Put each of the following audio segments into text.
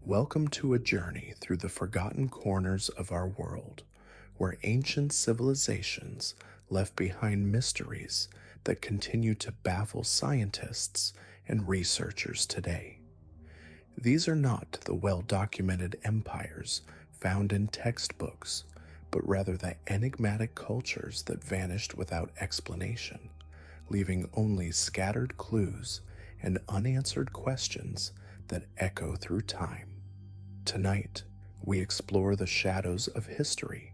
Welcome to a journey through the forgotten corners of our world, where ancient civilizations left behind mysteries that continue to baffle scientists and researchers today. These are not the well-documented empires found in textbooks, but rather the enigmatic cultures that vanished without explanation, leaving only scattered clues and unanswered questions that echo through time. Tonight, we explore the shadows of history,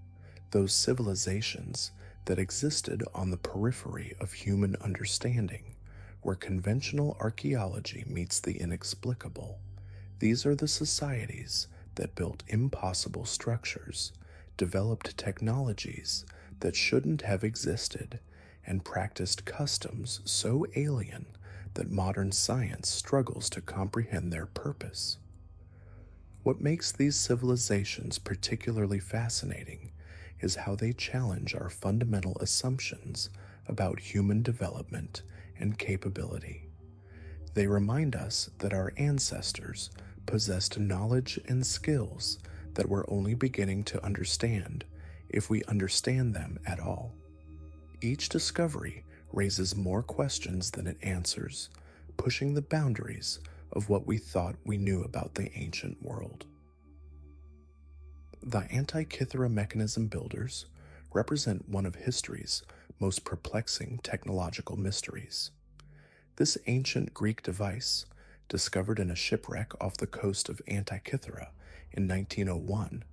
those civilizations that existed on the periphery of human understanding, where conventional archaeology meets the inexplicable. These are the societies that built impossible structures, developed technologies that shouldn't have existed, and practiced customs so alien that modern science struggles to comprehend their purpose. What makes these civilizations particularly fascinating is how they challenge our fundamental assumptions about human development and capability. They remind us that our ancestors possessed knowledge and skills that we're only beginning to understand, if we understand them at all. Each discovery raises more questions than it answers, pushing the boundaries of what we thought we knew about the ancient world. The Antikythera mechanism builders represent one of history's most perplexing technological mysteries. This ancient Greek device, discovered in a shipwreck off the coast of Antikythera in 1901,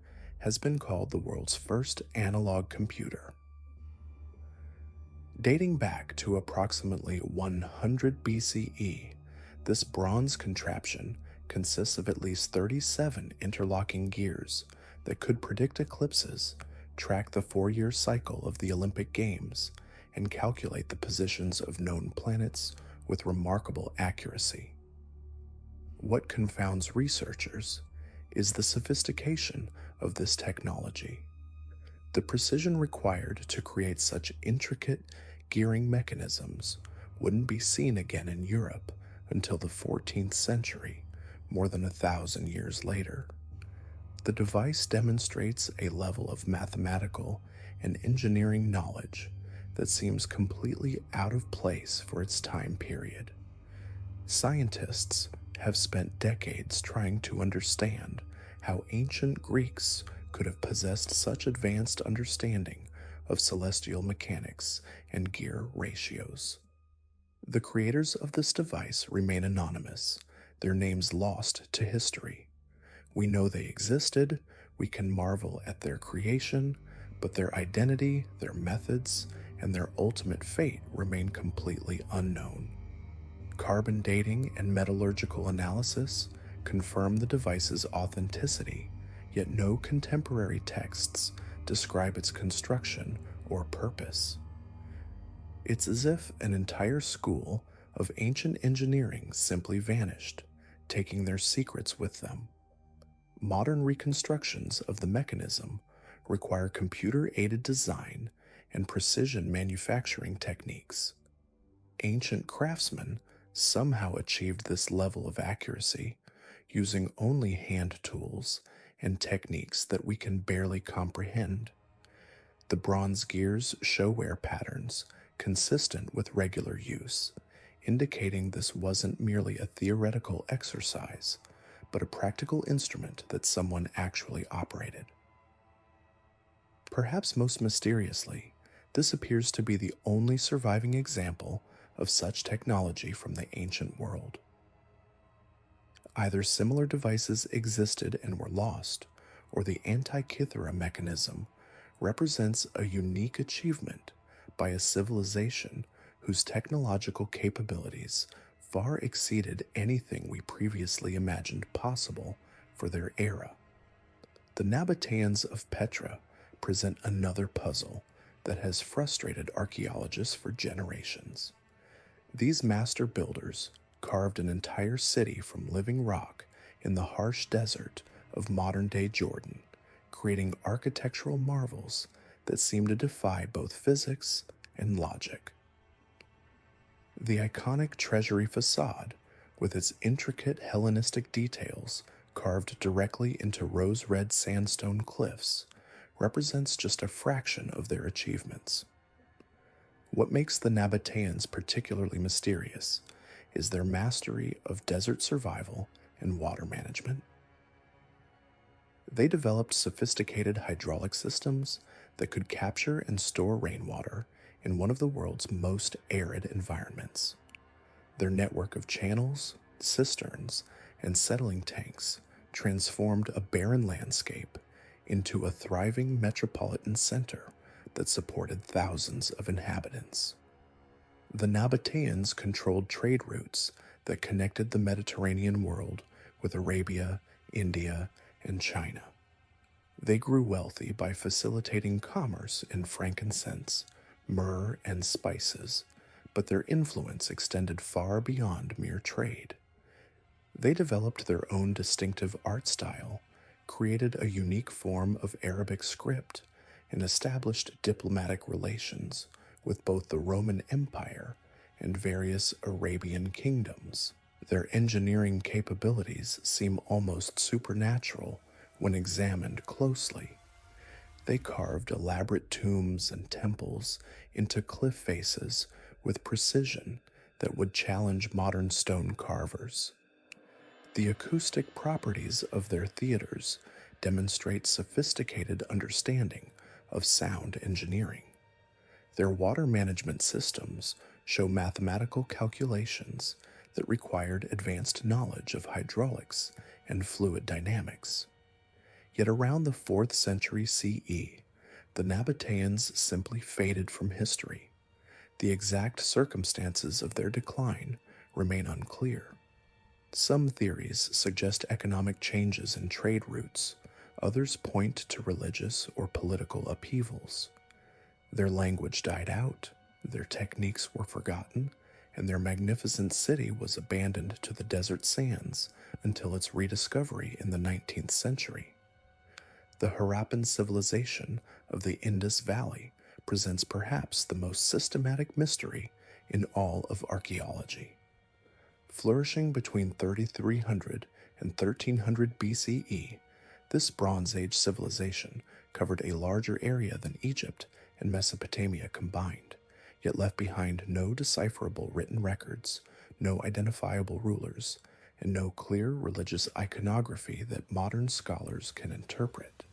has been called the world's first analog computer. Dating back to approximately 100 BCE, this bronze contraption consists of at least 37 interlocking gears that could predict eclipses, track the 4-year cycle of the Olympic Games, and calculate the positions of known planets with remarkable accuracy. What confounds researchers is the sophistication of this technology. The precision required to create such intricate gearing mechanisms wouldn't be seen again in Europe until the 14th century, more than 1,000 years later. The device demonstrates a level of mathematical and engineering knowledge that seems completely out of place for its time period. Scientists have spent decades trying to understand how ancient Greeks could have possessed such advanced understanding of celestial mechanics and gear ratios. The creators of this device remain anonymous, their names lost to history. We know they existed, we can marvel at their creation, but their identity, their methods, and their ultimate fate remain completely unknown. Carbon dating and metallurgical analysis confirm the device's authenticity, yet no contemporary texts describe its construction or purpose. It's as if an entire school of ancient engineering simply vanished, taking their secrets with them. Modern reconstructions of the mechanism require computer-aided design and precision manufacturing techniques. Ancient craftsmen somehow achieved this level of accuracy using only hand tools and techniques that we can barely comprehend. The bronze gears show wear patterns consistent with regular use, indicating this wasn't merely a theoretical exercise, but a practical instrument that someone actually operated. Perhaps most mysteriously, this appears to be the only surviving example of such technology from the ancient world. Either similar devices existed and were lost, or the Antikythera mechanism represents a unique achievement by a civilization whose technological capabilities far exceeded anything we previously imagined possible for their era. The Nabateans of Petra present another puzzle that has frustrated archaeologists for generations. These master builders carved an entire city from living rock in the harsh desert of modern-day Jordan, creating architectural marvels that seem to defy both physics and logic. The iconic treasury facade, with its intricate Hellenistic details, carved directly into rose-red sandstone cliffs, represents just a fraction of their achievements. What makes the Nabateans particularly mysterious is their mastery of desert survival and water management. They developed sophisticated hydraulic systems that could capture and store rainwater in one of the world's most arid environments. Their network of channels, cisterns, and settling tanks transformed a barren landscape into a thriving metropolitan center that supported thousands of inhabitants. The Nabateans controlled trade routes that connected the Mediterranean world with Arabia, India, and China. They grew wealthy by facilitating commerce in frankincense, myrrh, and spices, but their influence extended far beyond mere trade. They developed their own distinctive art style, created a unique form of Arabic script, and established diplomatic relations with both the Roman Empire and various Arabian kingdoms. Their engineering capabilities seem almost supernatural when examined closely. They carved elaborate tombs and temples into cliff faces with precision that would challenge modern stone carvers. The acoustic properties of their theaters demonstrate sophisticated understanding of sound engineering. Their water management systems show mathematical calculations that required advanced knowledge of hydraulics and fluid dynamics. Yet around the 4th century CE, the Nabateans simply faded from history. The exact circumstances of their decline remain unclear. Some theories suggest economic changes in trade routes, others point to religious or political upheavals. Their language died out, their techniques were forgotten, and their magnificent city was abandoned to the desert sands until its rediscovery in the 19th century. The Harappan civilization of the Indus Valley presents perhaps the most systematic mystery in all of archaeology. Flourishing between 3300 and 1300 BCE, this Bronze Age civilization covered a larger area than Egypt and Mesopotamia combined, yet left behind no decipherable written records, no identifiable rulers, and no clear religious iconography that modern scholars can interpret.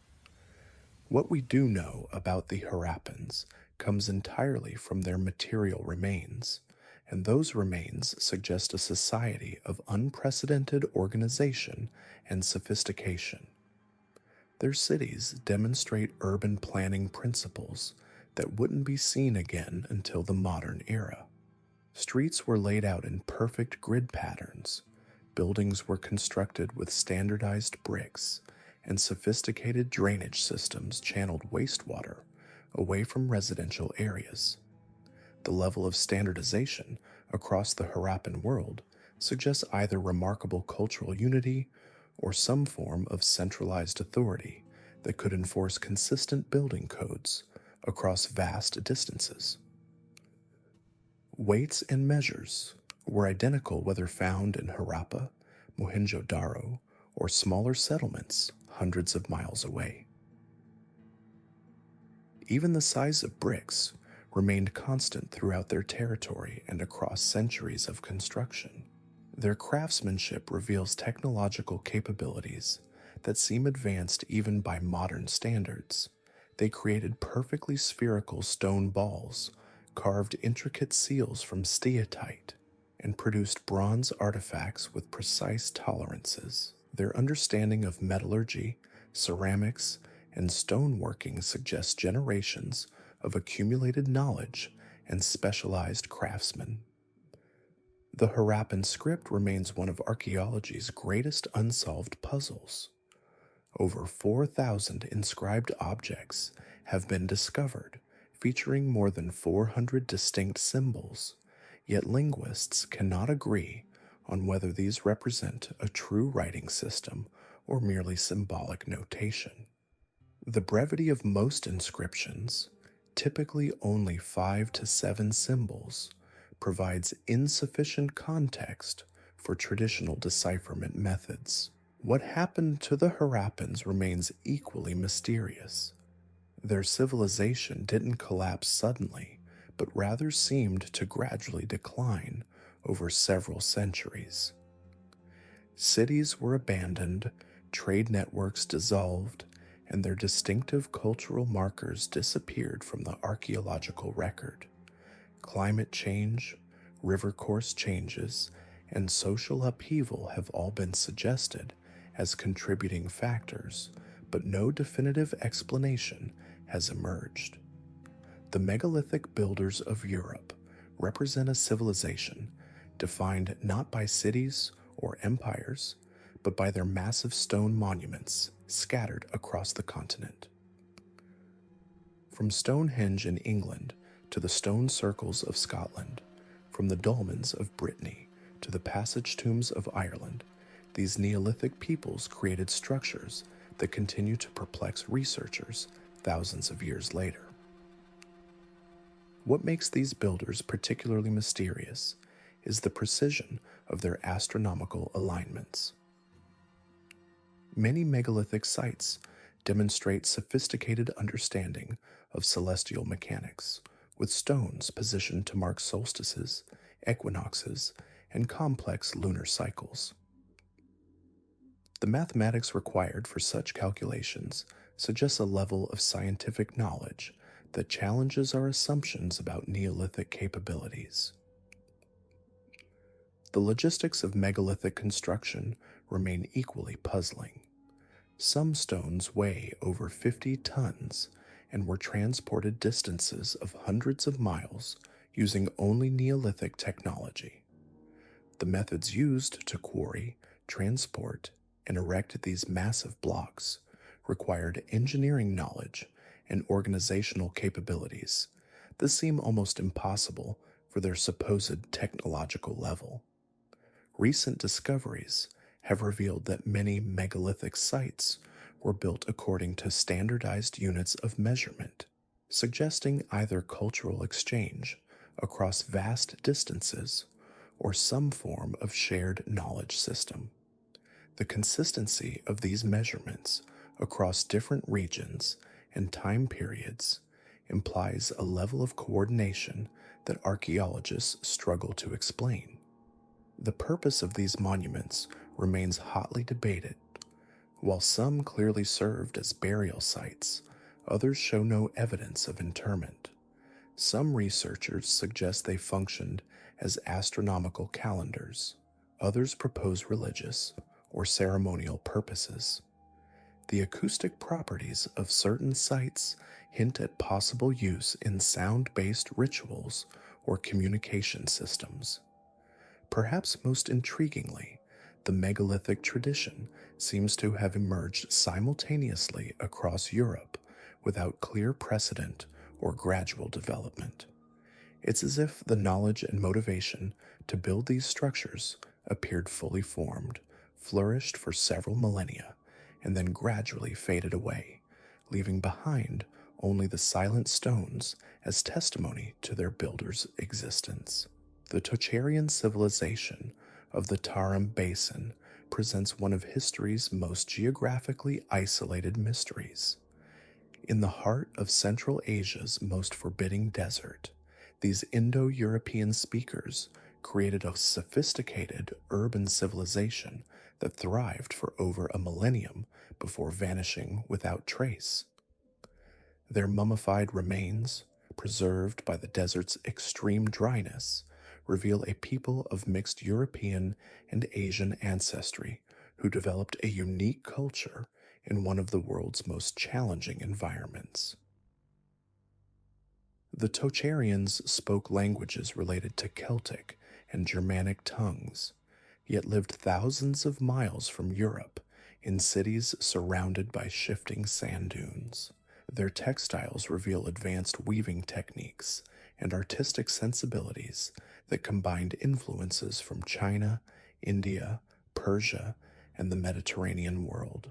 What we do know about the Harappans comes entirely from their material remains, and those remains suggest a society of unprecedented organization and sophistication. Their cities demonstrate urban planning principles that wouldn't be seen again until the modern era. Streets were laid out in perfect grid patterns, buildings were constructed with standardized bricks, and sophisticated drainage systems channeled wastewater away from residential areas. The level of standardization across the Harappan world suggests either remarkable cultural unity or some form of centralized authority that could enforce consistent building codes across vast distances. Weights and measures were identical whether found in Harappa, Mohenjo-Daro, or smaller settlements hundreds of miles away. Even the size of bricks remained constant throughout their territory and across centuries of construction. Their craftsmanship reveals technological capabilities that seem advanced even by modern standards. They created perfectly spherical stone balls, carved intricate seals from steatite, and produced bronze artifacts with precise tolerances. Their understanding of metallurgy, ceramics, and stoneworking suggests generations of accumulated knowledge and specialized craftsmen. The Harappan script remains one of archaeology's greatest unsolved puzzles. Over 4,000 inscribed objects have been discovered, featuring more than 400 distinct symbols, yet linguists cannot agree on whether these represent a true writing system or merely symbolic notation. The brevity of most inscriptions, typically only 5 to 7 symbols, provides insufficient context for traditional decipherment methods. What happened to the Harappans remains equally mysterious. Their civilization didn't collapse suddenly, but rather seemed to gradually decline over several centuries. Cities were abandoned, trade networks dissolved, and their distinctive cultural markers disappeared from the archaeological record. Climate change, river course changes, and social upheaval have all been suggested as contributing factors, but no definitive explanation has emerged. The megalithic builders of Europe represent a civilization defined not by cities or empires, but by their massive stone monuments scattered across the continent. From Stonehenge in England to the stone circles of Scotland, from the dolmens of Brittany to the passage tombs of Ireland, these Neolithic peoples created structures that continue to perplex researchers thousands of years later. What makes these builders particularly mysterious is the precision of their astronomical alignments. Many megalithic sites demonstrate sophisticated understanding of celestial mechanics, with stones positioned to mark solstices, equinoxes, and complex lunar cycles. The mathematics required for such calculations suggests a level of scientific knowledge that challenges our assumptions about Neolithic capabilities. The logistics of megalithic construction remain equally puzzling. Some stones weigh over 50 tons and were transported distances of hundreds of miles using only Neolithic technology. The methods used to quarry, transport, and erect these massive blocks required engineering knowledge and organizational capabilities that seem almost impossible for their supposed technological level. Recent discoveries have revealed that many megalithic sites were built according to standardized units of measurement, suggesting either cultural exchange across vast distances or some form of shared knowledge system. The consistency of these measurements across different regions and time periods implies a level of coordination that archaeologists struggle to explain. The purpose of these monuments remains hotly debated. While some clearly served as burial sites, others show no evidence of interment. Some researchers suggest they functioned as astronomical calendars. Others propose religious or ceremonial purposes. The acoustic properties of certain sites hint at possible use in sound-based rituals or communication systems. Perhaps most intriguingly, the megalithic tradition seems to have emerged simultaneously across Europe without clear precedent or gradual development. It's as if the knowledge and motivation to build these structures appeared fully formed, flourished for several millennia, and then gradually faded away, leaving behind only the silent stones as testimony to their builders' existence. The Tocharian civilization of the Tarim Basin presents one of history's most geographically isolated mysteries. In the heart of Central Asia's most forbidding desert, these Indo-European speakers created a sophisticated urban civilization that thrived for over a millennium before vanishing without trace. Their mummified remains, preserved by the desert's extreme dryness, reveal a people of mixed European and Asian ancestry who developed a unique culture in one of the world's most challenging environments. The Tocharians spoke languages related to Celtic and Germanic tongues, yet lived thousands of miles from Europe in cities surrounded by shifting sand dunes. Their textiles reveal advanced weaving techniques and artistic sensibilities that combined influences from China, India, Persia, and the Mediterranean world.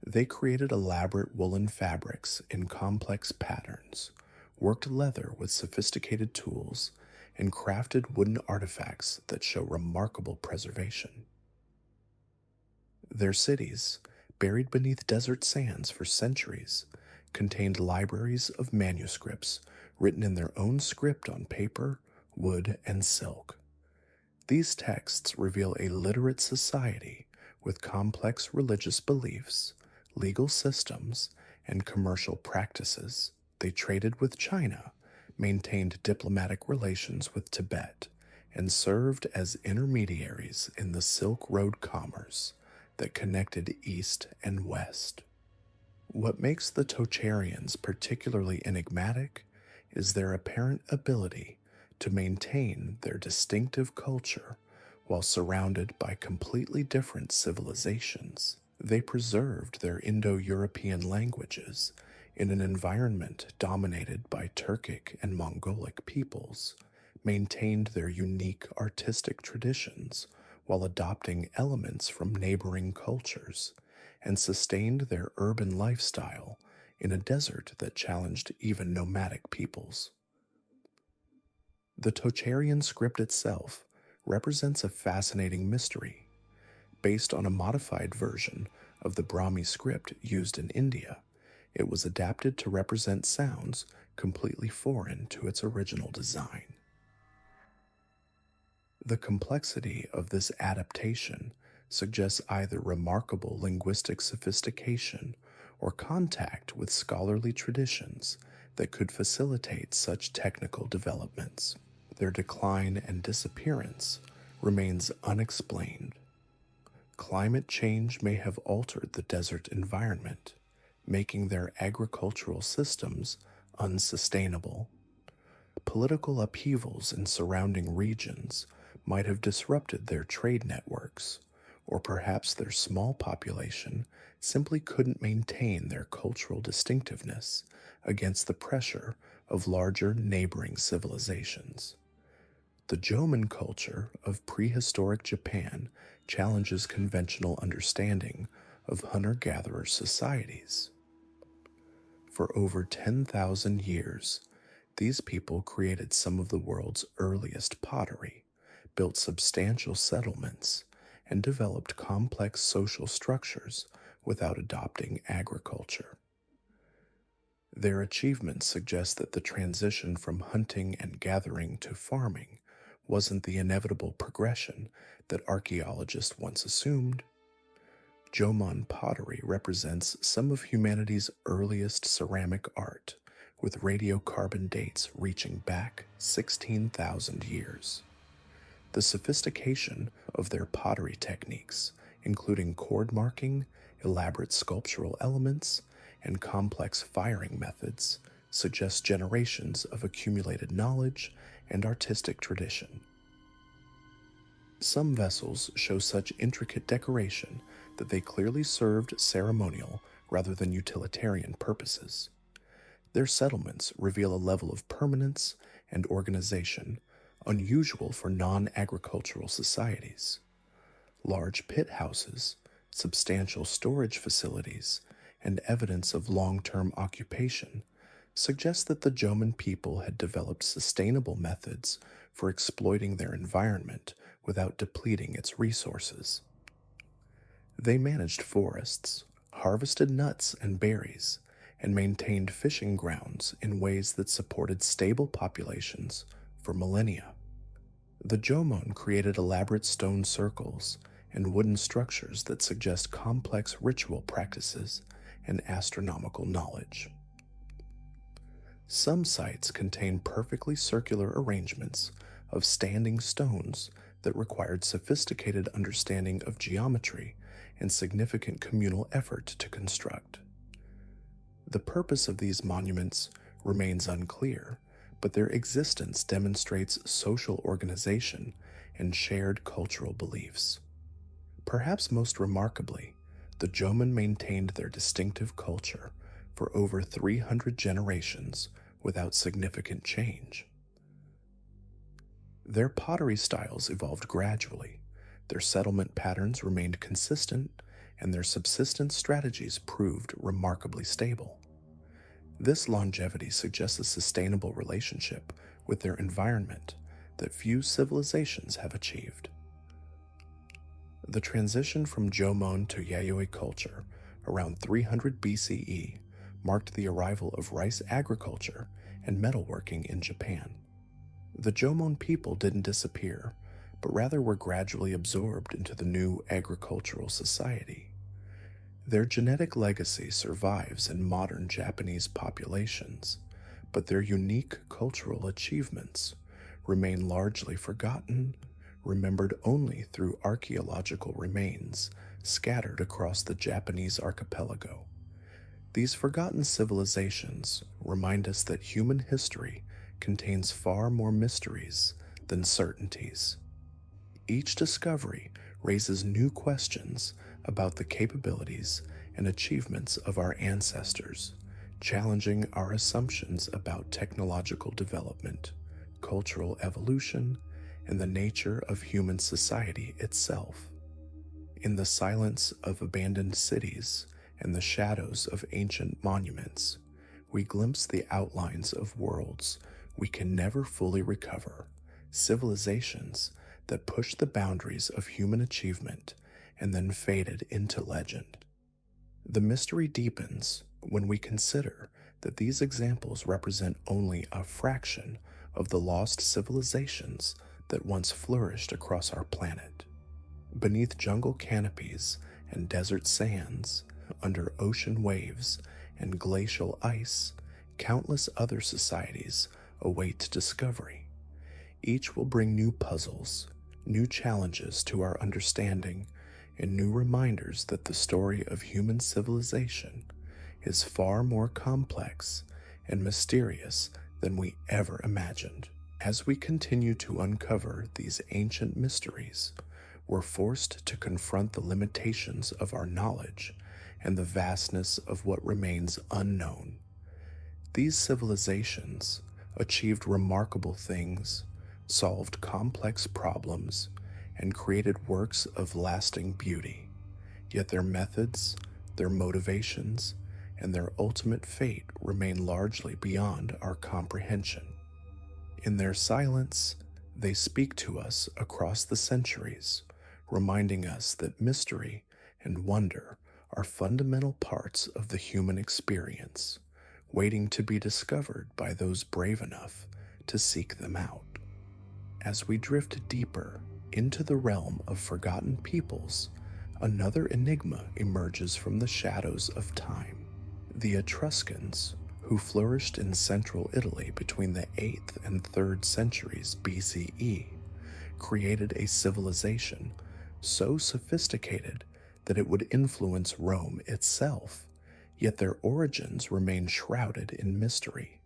They created elaborate woolen fabrics in complex patterns, worked leather with sophisticated tools, and crafted wooden artifacts that show remarkable preservation. Their cities, buried beneath desert sands for centuries, contained libraries of manuscripts written in their own script on paper, wood, and silk. These texts reveal a literate society with complex religious beliefs, legal systems, and commercial practices. They traded with China, maintained diplomatic relations with Tibet, and served as intermediaries in the Silk Road commerce that connected East and West. What makes the Tocharians particularly enigmatic is their apparent ability to maintain their distinctive culture while surrounded by completely different civilizations. They preserved their Indo-European languages in an environment dominated by Turkic and Mongolic peoples, maintained their unique artistic traditions while adopting elements from neighboring cultures, and sustained their urban lifestyle in a desert that challenged even nomadic peoples. The Tocharian script itself represents a fascinating mystery. Based on a modified version of the Brahmi script used in India, it was adapted to represent sounds completely foreign to its original design. The complexity of this adaptation suggests either remarkable linguistic sophistication or contact with scholarly traditions that could facilitate such technical developments. Their decline and disappearance remains unexplained. Climate change may have altered the desert environment, making their agricultural systems unsustainable. Political upheavals in surrounding regions might have disrupted their trade networks, or perhaps their small population simply couldn't maintain their cultural distinctiveness against the pressure of larger neighboring civilizations. The Jomon culture of prehistoric Japan challenges conventional understanding of hunter-gatherer societies. For over 10,000 years, these people created some of the world's earliest pottery, built substantial settlements, and developed complex social structures without adopting agriculture. Their achievements suggest that the transition from hunting and gathering to farming wasn't the inevitable progression that archaeologists once assumed. Jomon pottery represents some of humanity's earliest ceramic art, with radiocarbon dates reaching back 16,000 years. The sophistication of their pottery techniques, including cord marking, elaborate sculptural elements, and complex firing methods, suggest generations of accumulated knowledge and artistic tradition. Some vessels show such intricate decoration that they clearly served ceremonial rather than utilitarian purposes. Their settlements reveal a level of permanence and organization unusual for non-agricultural societies. Large pit houses, substantial storage facilities, and evidence of long-term occupation suggest that the Jomon people had developed sustainable methods for exploiting their environment without depleting its resources. They managed forests, harvested nuts and berries, and maintained fishing grounds in ways that supported stable populations for millennia. The Jomon created elaborate stone circles and wooden structures that suggest complex ritual practices and astronomical knowledge. Some sites contain perfectly circular arrangements of standing stones that required sophisticated understanding of geometry and significant communal effort to construct. The purpose of these monuments remains unclear, but their existence demonstrates social organization and shared cultural beliefs. Perhaps most remarkably, the Jomon maintained their distinctive culture for over 300 generations without significant change. Their pottery styles evolved gradually, their settlement patterns remained consistent, and their subsistence strategies proved remarkably stable. This longevity suggests a sustainable relationship with their environment that few civilizations have achieved. The transition from Jomon to Yayoi culture around 300 BCE marked the arrival of rice agriculture and metalworking in Japan. The Jomon people didn't disappear, but rather were gradually absorbed into the new agricultural society. Their genetic legacy survives in modern Japanese populations, but their unique cultural achievements remain largely forgotten, remembered only through archaeological remains scattered across the Japanese archipelago. These forgotten civilizations remind us that human history contains far more mysteries than certainties. Each discovery raises new questions about the capabilities and achievements of our ancestors, challenging our assumptions about technological development, cultural evolution, and the nature of human society itself. In the silence of abandoned cities and the shadows of ancient monuments, we glimpse the outlines of worlds we can never fully recover, civilizations that pushed the boundaries of human achievement and then faded into legend. The mystery deepens when we consider that these examples represent only a fraction of the lost civilizations that once flourished across our planet. Beneath jungle canopies and desert sands, under ocean waves and glacial ice, countless other societies await discovery. Each will bring new puzzles, new challenges to our understanding, and new reminders that the story of human civilization is far more complex and mysterious than we ever imagined. As we continue to uncover these ancient mysteries, we're forced to confront the limitations of our knowledge and the vastness of what remains unknown. These civilizations achieved remarkable things, solved complex problems, and created works of lasting beauty. Yet their methods, their motivations, and their ultimate fate remain largely beyond our comprehension. In their silence, they speak to us across the centuries, reminding us that mystery and wonder are fundamental parts of the human experience, waiting to be discovered by those brave enough to seek them out. As we drift deeper into the realm of forgotten peoples, another enigma emerges from the shadows of time. The Etruscans, who flourished in central Italy between the 8th and 3rd centuries BCE, created a civilization so sophisticated that it would influence Rome itself, yet their origins remain shrouded in mystery.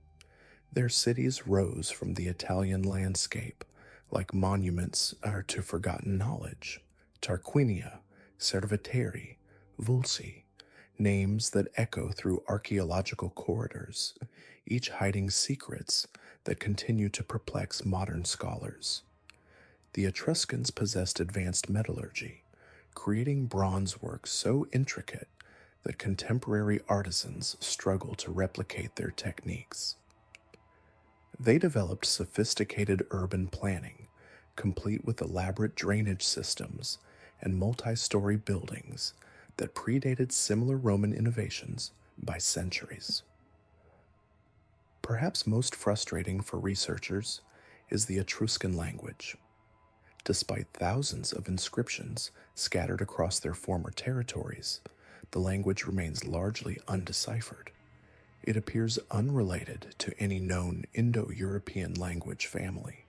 Their cities rose from the Italian landscape like monuments to forgotten knowledge. Tarquinia, Cerveteri, Vulci, names that echo through archaeological corridors, each hiding secrets that continue to perplex modern scholars. The Etruscans possessed advanced metallurgy, creating bronze work so intricate that contemporary artisans struggle to replicate their techniques. They developed sophisticated urban planning, complete with elaborate drainage systems and multi-story buildings that predated similar Roman innovations by centuries. Perhaps most frustrating for researchers is the Etruscan language. Despite thousands of inscriptions scattered across their former territories, the language remains largely undeciphered. It appears unrelated to any known Indo-European language family,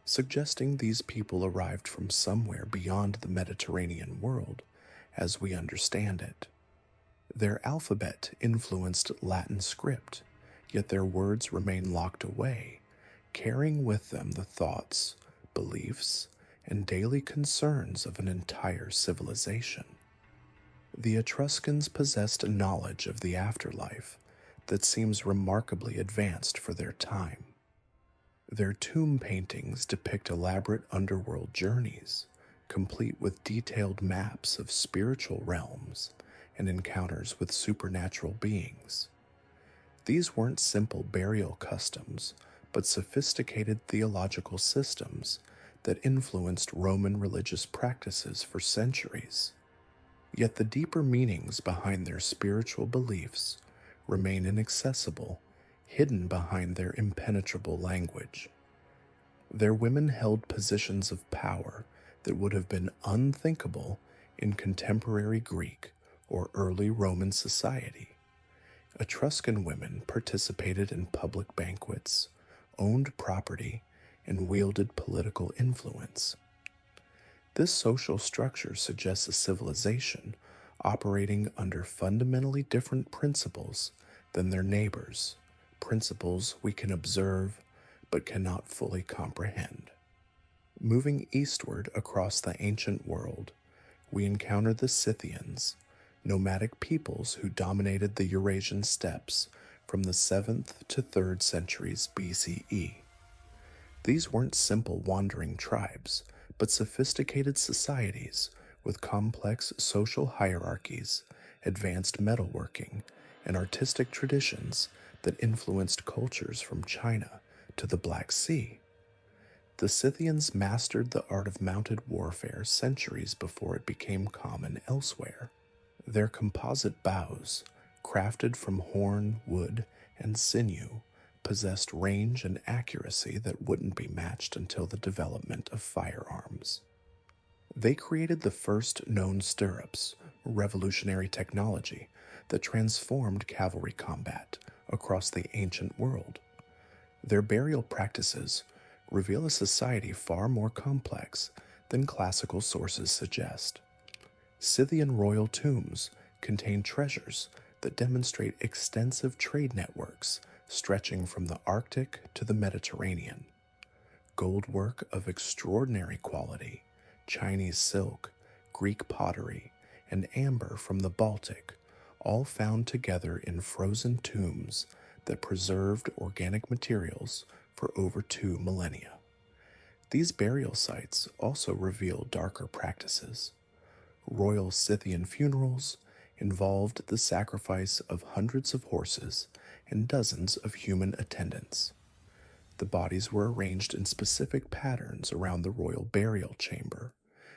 suggesting these people arrived from somewhere beyond the Mediterranean world as we understand it. Their alphabet influenced Latin script, yet their words remain locked away, carrying with them the thoughts, beliefs, and daily concerns of an entire civilization. The Etruscans possessed a knowledge of the afterlife that seems remarkably advanced for their time. Their tomb paintings depict elaborate underworld journeys, complete with detailed maps of spiritual realms and encounters with supernatural beings. These weren't simple burial customs, but sophisticated theological systems that influenced Roman religious practices for centuries. Yet the deeper meanings behind their spiritual beliefs remain inaccessible, hidden behind their impenetrable language. Their women held positions of power that would have been unthinkable in contemporary Greek or early Roman society. Etruscan women participated in public banquets, owned property, and wielded political influence. This social structure suggests a civilization operating under fundamentally different principles than their neighbors, principles we can observe but cannot fully comprehend. Moving eastward across the ancient world, we encounter the Scythians, nomadic peoples who dominated the Eurasian steppes from the 7th to 3rd centuries BCE. These weren't simple wandering tribes, but sophisticated societies with complex social hierarchies, advanced metalworking, and artistic traditions that influenced cultures from China to the Black Sea. The Scythians mastered the art of mounted warfare centuries before it became common elsewhere. Their composite bows, crafted from horn, wood, and sinew, possessed range and accuracy that wouldn't be matched until the development of firearms. They created the first known stirrups, revolutionary technology that transformed cavalry combat across the ancient world. Their burial practices reveal a society far more complex than classical sources suggest. Scythian royal tombs contain treasures that demonstrate extensive trade networks stretching from the Arctic to the Mediterranean. Gold work of extraordinary quality, Chinese silk, Greek pottery, and amber from the Baltic, all found together in frozen tombs that preserved organic materials for over 2 millennia. These burial sites also reveal darker practices. Royal Scythian funerals involved the sacrifice of hundreds of horses and dozens of human attendants. The bodies were arranged in specific patterns around the royal burial chamber,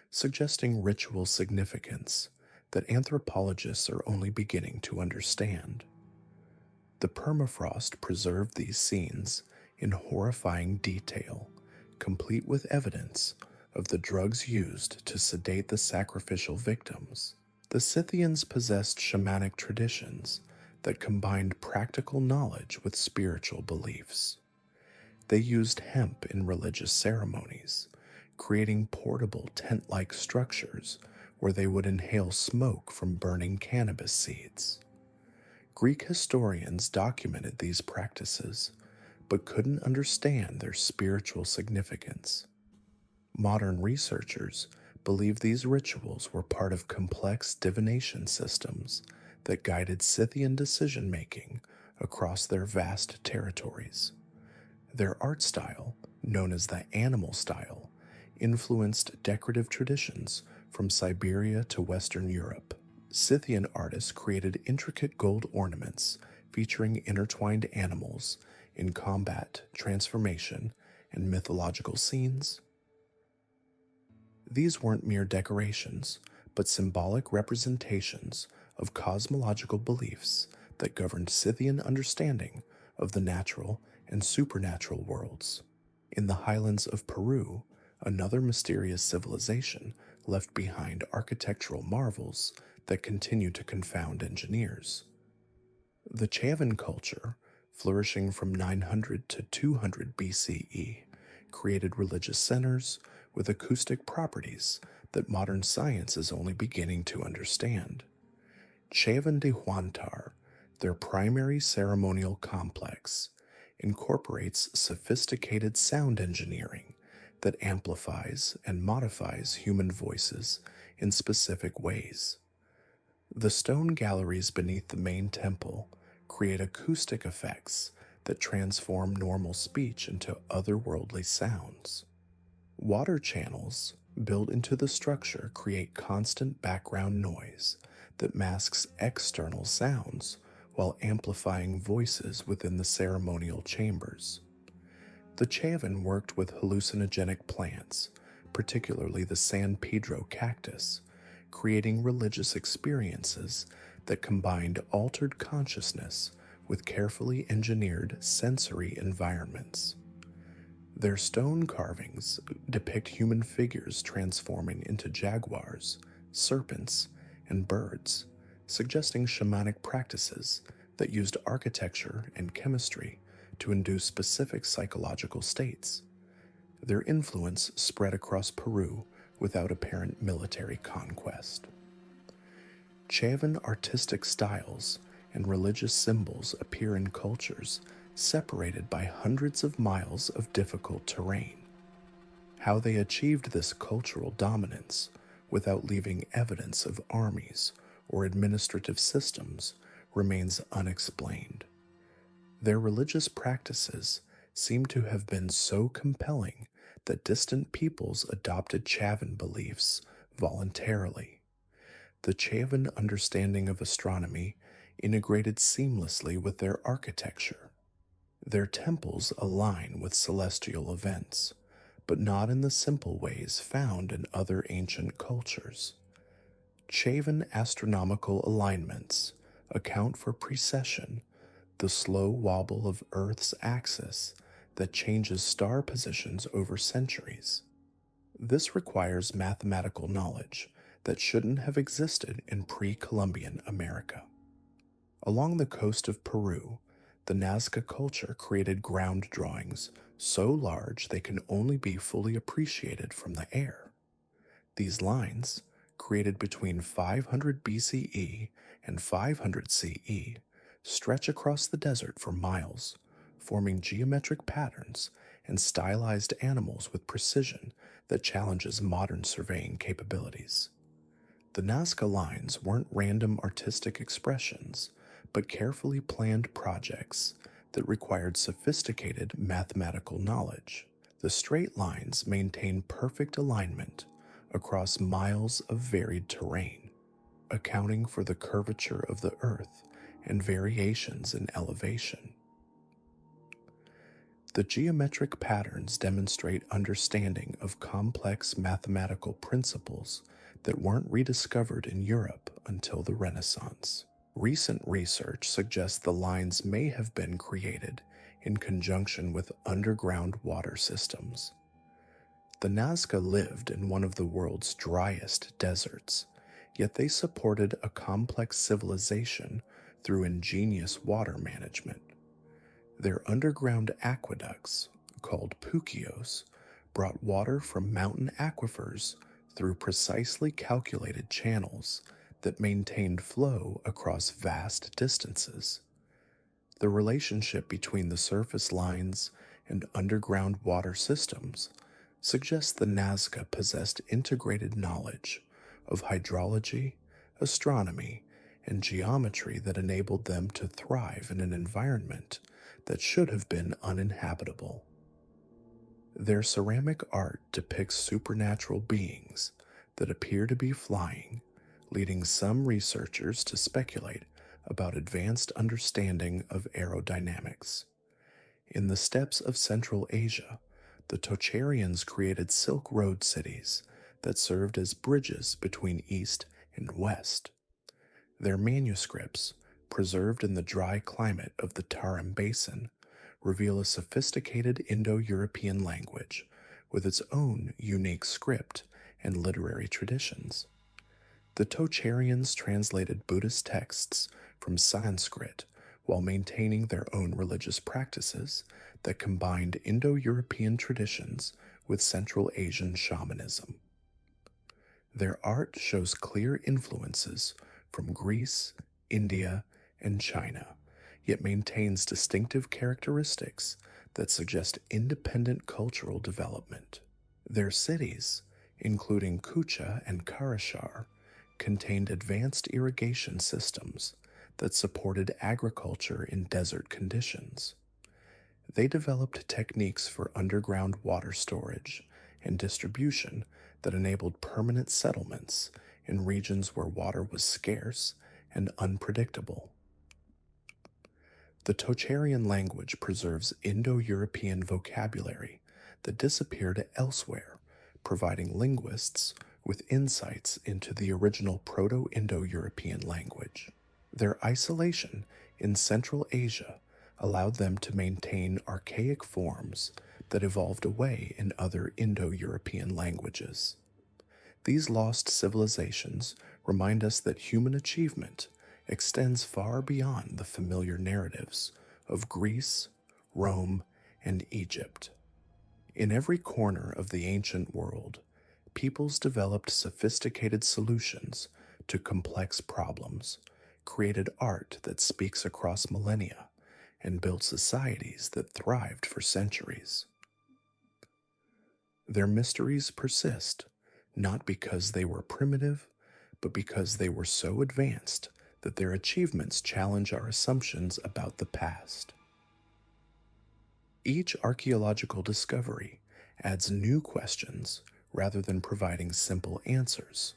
suggesting ritual significance that anthropologists are only beginning to understand. The permafrost preserved these scenes in horrifying detail, complete with evidence of the drugs used to sedate the sacrificial victims. The Scythians possessed shamanic traditions that combined practical knowledge with spiritual beliefs. They used hemp in religious ceremonies, creating portable tent-like structures where they would inhale smoke from burning cannabis seeds. Greek historians documented these practices, but couldn't understand their spiritual significance. Modern researchers believe these rituals were part of complex divination systems that guided Scythian decision-making across their vast territories. Their art style, known as the animal style, influenced decorative traditions from Siberia to Western Europe. Scythian artists created intricate gold ornaments featuring intertwined animals in combat, transformation, and mythological scenes. These weren't mere decorations, but symbolic representations of cosmological beliefs that governed Scythian understanding of the natural and supernatural worlds. In the highlands of Peru, another mysterious civilization left behind architectural marvels that continue to confound engineers. The Chavan culture, flourishing from 900 to 200 BCE, created religious centers with acoustic properties that modern science is only beginning to understand. Chavan de Huantar, their primary ceremonial complex, incorporates sophisticated sound engineering that amplifies and modifies human voices in specific ways. The stone galleries beneath the main temple create acoustic effects that transform normal speech into otherworldly sounds. Water channels built into the structure create constant background noise that masks external sounds while amplifying voices within the ceremonial chambers. The Chavan worked with hallucinogenic plants, particularly the San Pedro cactus, creating religious experiences that combined altered consciousness with carefully engineered sensory environments. Their stone carvings depict human figures transforming into jaguars, serpents, and birds, suggesting shamanic practices that used architecture and chemistry to induce specific psychological states. Their influence spread across Peru without apparent military conquest. Chavan artistic styles and religious symbols appear in cultures separated by hundreds of miles of difficult terrain. How they achieved this cultural dominance without leaving evidence of armies or administrative systems remains unexplained. Their religious practices seem to have been so compelling that distant peoples adopted Chavan beliefs voluntarily. The Chavan understanding of astronomy integrated seamlessly with their architecture. Their temples align with celestial events, but not in the simple ways found in other ancient cultures. Chavan astronomical alignments account for precession, the slow wobble of Earth's axis that changes star positions over centuries. This requires mathematical knowledge that shouldn't have existed in pre-Columbian America. Along the coast of Peru, the Nazca culture created ground drawings so large they can only be fully appreciated from the air. These lines, created between 500 BCE and 500 CE, stretch across the desert for miles, forming geometric patterns and stylized animals with precision that challenges modern surveying capabilities. The Nazca lines weren't random artistic expressions, but carefully planned projects that required sophisticated mathematical knowledge. The straight lines maintain perfect alignment across miles of varied terrain, accounting for the curvature of the Earth and variations in elevation. The geometric patterns demonstrate understanding of complex mathematical principles that weren't rediscovered in Europe until the Renaissance. Recent research suggests the lines may have been created in conjunction with underground water systems. The Nazca lived in one of the world's driest deserts, yet they supported a complex civilization through ingenious water management. Their underground aqueducts, called puquios, brought water from mountain aquifers through precisely calculated channels that maintained flow across vast distances. The relationship between the surface lines and underground water systems suggests the Nazca possessed integrated knowledge of hydrology, astronomy, and geometry that enabled them to thrive in an environment that should have been uninhabitable. Their ceramic art depicts supernatural beings that appear to be flying, leading some researchers to speculate about advanced understanding of aerodynamics. In the steppes of Central Asia, the Tocharians created Silk Road cities that served as bridges between East and West. Their manuscripts, preserved in the dry climate of the Tarim Basin, reveal a sophisticated Indo-European language with its own unique script and literary traditions. The Tocharians translated Buddhist texts from Sanskrit while maintaining their own religious practices that combined Indo-European traditions with Central Asian shamanism. Their art shows clear influences from Greece, India, and China, yet maintains distinctive characteristics that suggest independent cultural development. Their cities, including Kucha and Karashar, contained advanced irrigation systems that supported agriculture in desert conditions. They developed techniques for underground water storage and distribution that enabled permanent settlements in regions where water was scarce and unpredictable. The Tocharian language preserves Indo-European vocabulary that disappeared elsewhere, providing linguists with insights into the original Proto-Indo-European language. Their isolation in Central Asia allowed them to maintain archaic forms that evolved away in other Indo-European languages. These lost civilizations remind us that human achievement extends far beyond the familiar narratives of Greece, Rome, and Egypt. In every corner of the ancient world, peoples developed sophisticated solutions to complex problems, created art that speaks across millennia, and built societies that thrived for centuries. Their mysteries persist, not because they were primitive, but because they were so advanced that their achievements challenge our assumptions about the past. Each archaeological discovery adds new questions rather than providing simple answers.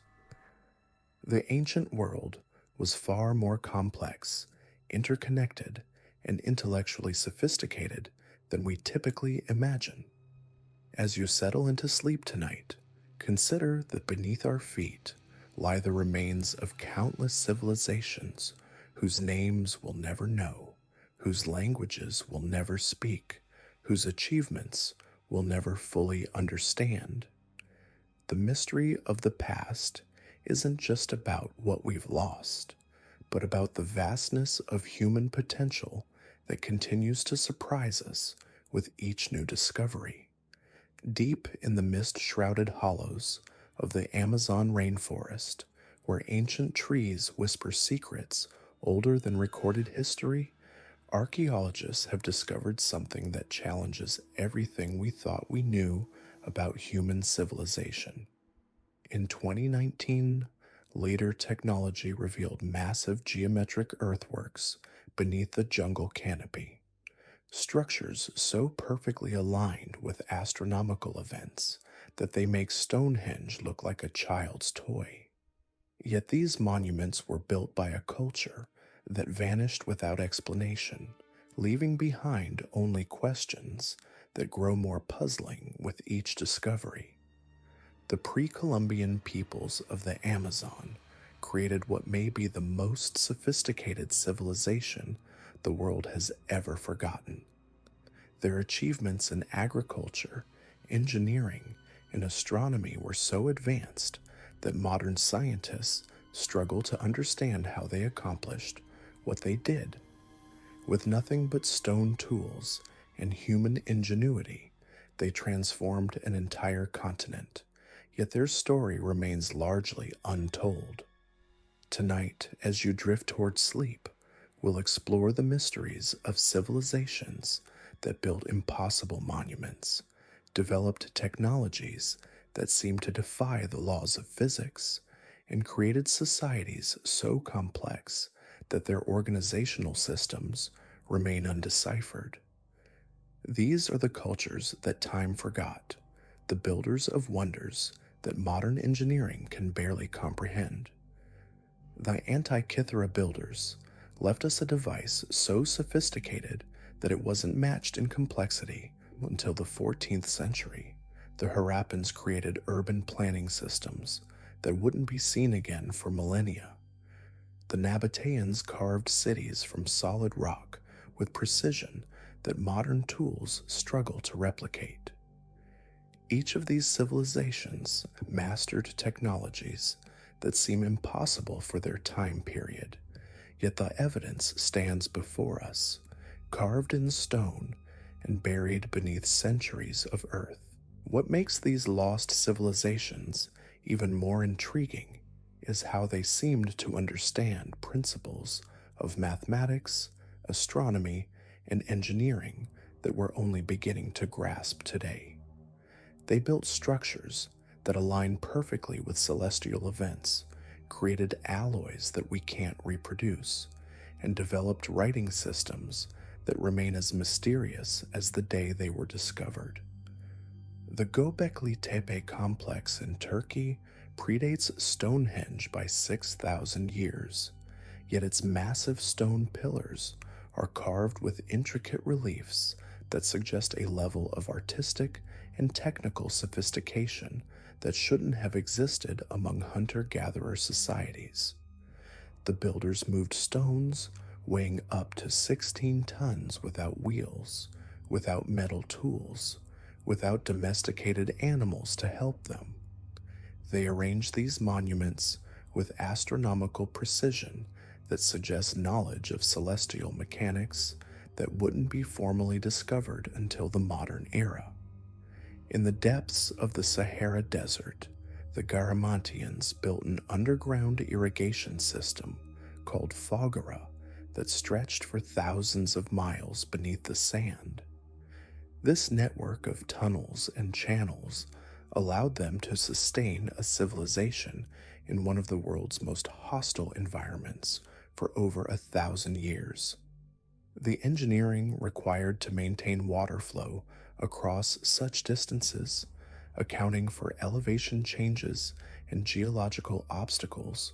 The ancient world was far more complex, interconnected, and intellectually sophisticated than we typically imagine. As you settle into sleep tonight, consider that beneath our feet lie the remains of countless civilizations whose names we'll never know, whose languages we'll never speak, whose achievements we'll never fully understand. The mystery of the past isn't just about what we've lost, but about the vastness of human potential that continues to surprise us with each new discovery. Deep in the mist-shrouded hollows of the Amazon rainforest, where ancient trees whisper secrets older than recorded history, archaeologists have discovered something that challenges everything we thought we knew about human civilization. In 2019, later technology revealed massive geometric earthworks beneath the jungle canopy. Structures so perfectly aligned with astronomical events that they make Stonehenge look like a child's toy. Yet these monuments were built by a culture that vanished without explanation, leaving behind only questions that grow more puzzling with each discovery. The pre-Columbian peoples of the Amazon created what may be the most sophisticated civilization the world has ever forgotten. Their achievements in agriculture, engineering, and astronomy were so advanced that modern scientists struggle to understand how they accomplished what they did. With nothing but stone tools and human ingenuity, they transformed an entire continent, yet their story remains largely untold. Tonight, as you drift toward sleep, we'll explore the mysteries of civilizations that built impossible monuments, developed technologies that seemed to defy the laws of physics, and created societies so complex that their organizational systems remain undeciphered. These are the cultures that time forgot, the builders of wonders that modern engineering can barely comprehend. The Antikythera builders left us a device so sophisticated that it wasn't matched in complexity until the 14th century. The Harappans created urban planning systems that wouldn't be seen again for millennia. The Nabateans carved cities from solid rock with precision that modern tools struggle to replicate. Each of these civilizations mastered technologies that seem impossible for their time period, yet the evidence stands before us, carved in stone and buried beneath centuries of earth. What makes these lost civilizations even more intriguing is how they seemed to understand principles of mathematics, astronomy, and engineering that we're only beginning to grasp today. They built structures that align perfectly with celestial events, created alloys that we can't reproduce, and developed writing systems that remain as mysterious as the day they were discovered. The Göbekli Tepe complex in Turkey predates Stonehenge by 6,000 years, yet its massive stone pillars are carved with intricate reliefs that suggest a level of artistic and technical sophistication that shouldn't have existed among hunter-gatherer societies. The builders moved stones weighing up to 16 tons without wheels, without metal tools, without domesticated animals to help them. They arranged these monuments with astronomical precision that suggests knowledge of celestial mechanics that wouldn't be formally discovered until the modern era. In the depths of the Sahara Desert, the Garamantians built an underground irrigation system called Foggara that stretched for thousands of miles beneath the sand. This network of tunnels and channels allowed them to sustain a civilization in one of the world's most hostile environments for over 1,000 years. The engineering required to maintain water flow across such distances, accounting for elevation changes and geological obstacles,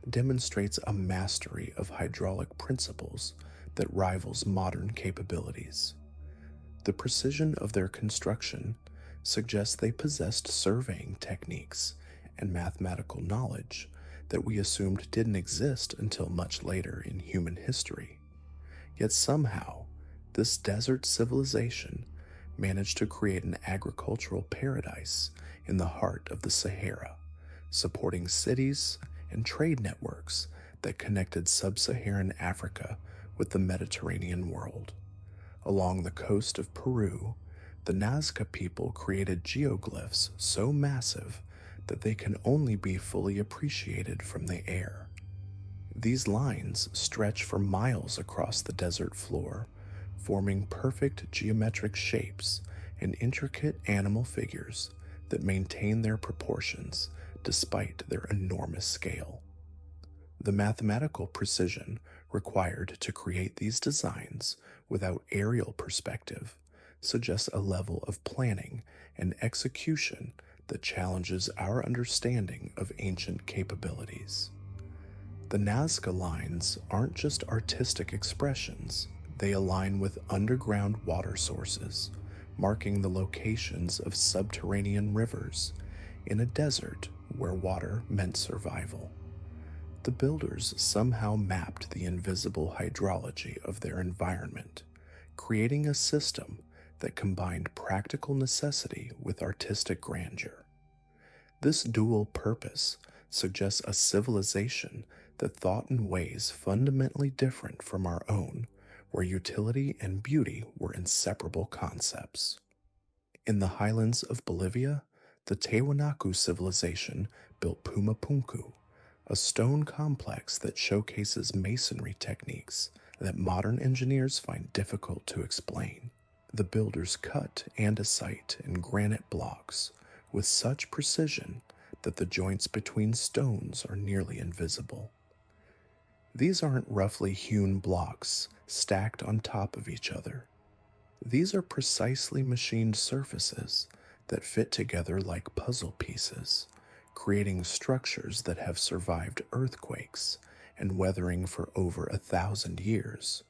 demonstrates a mastery of hydraulic principles that rivals modern capabilities. The precision of their construction suggests they possessed surveying techniques and mathematical knowledge that we assumed didn't exist until much later in human history. Yet somehow, this desert civilization managed to create an agricultural paradise in the heart of the Sahara, supporting cities and trade networks that connected sub-Saharan Africa with the Mediterranean world. Along the coast of Peru, the Nazca people created geoglyphs so massive that they can only be fully appreciated from the air. These lines stretch for miles across the desert floor, forming perfect geometric shapes and intricate animal figures that maintain their proportions despite their enormous scale. The mathematical precision required to create these designs without aerial perspective suggests a level of planning and execution that challenges our understanding of ancient capabilities. The Nazca lines aren't just artistic expressions, they align with underground water sources, marking the locations of subterranean rivers in a desert where water meant survival. The builders somehow mapped the invisible hydrology of their environment, creating a system that combined practical necessity with artistic grandeur. This dual purpose suggests a civilization that thought in ways fundamentally different from our own, where utility and beauty were inseparable concepts. In the highlands of Bolivia, the Tiwanaku civilization built Pumapunku, a stone complex that showcases masonry techniques that modern engineers find difficult to explain. The builders cut andesite and granite blocks with such precision that the joints between stones are nearly invisible. These aren't roughly hewn blocks stacked on top of each other. These are precisely machined surfaces that fit together like puzzle pieces, creating structures that have survived earthquakes and weathering for over 1,000 years.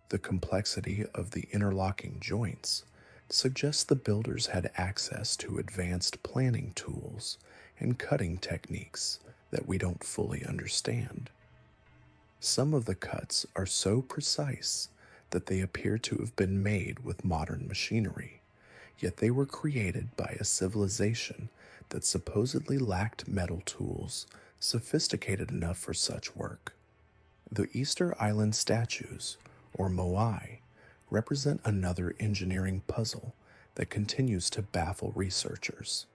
The complexity of the interlocking joints suggests the builders had access to advanced planning tools and cutting techniques that we don't fully understand. Some of the cuts are so precise that they appear to have been made with modern machinery, yet they were created by a civilization that supposedly lacked metal tools sophisticated enough for such work. The Easter Island statues, or moai, represent another engineering puzzle that continues to baffle researchers.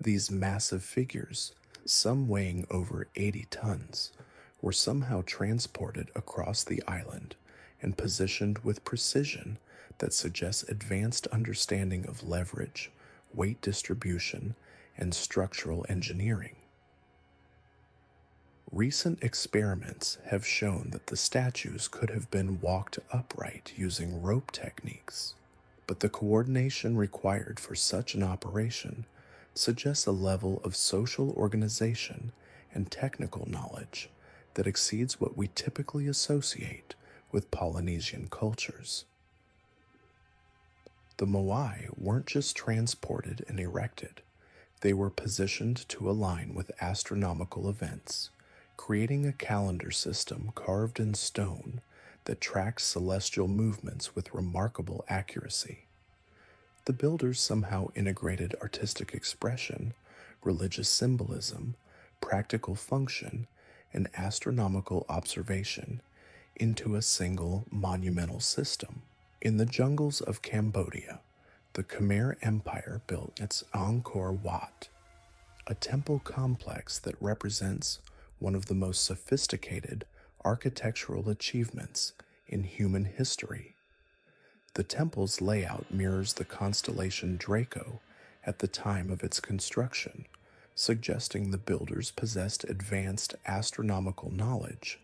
These massive figures, some weighing over 80 tons, were somehow transported across the island and positioned with precision that suggests advanced understanding of leverage, weight distribution, and structural engineering. Recent experiments have shown that the statues could have been walked upright using rope techniques, but the coordination required for such an operation suggests a level of social organization and technical knowledge that exceeds what we typically associate with Polynesian cultures. The moai weren't just transported and erected, they were positioned to align with astronomical events, creating a calendar system carved in stone that tracks celestial movements with remarkable accuracy. The builders somehow integrated artistic expression, religious symbolism, practical function, and astronomical observation into a single monumental system. In the jungles of Cambodia, the Khmer Empire built its Angkor Wat, a temple complex that represents one of the most sophisticated architectural achievements in human history. The temple's layout mirrors the constellation Draco at the time of its construction, suggesting the builders possessed advanced astronomical knowledge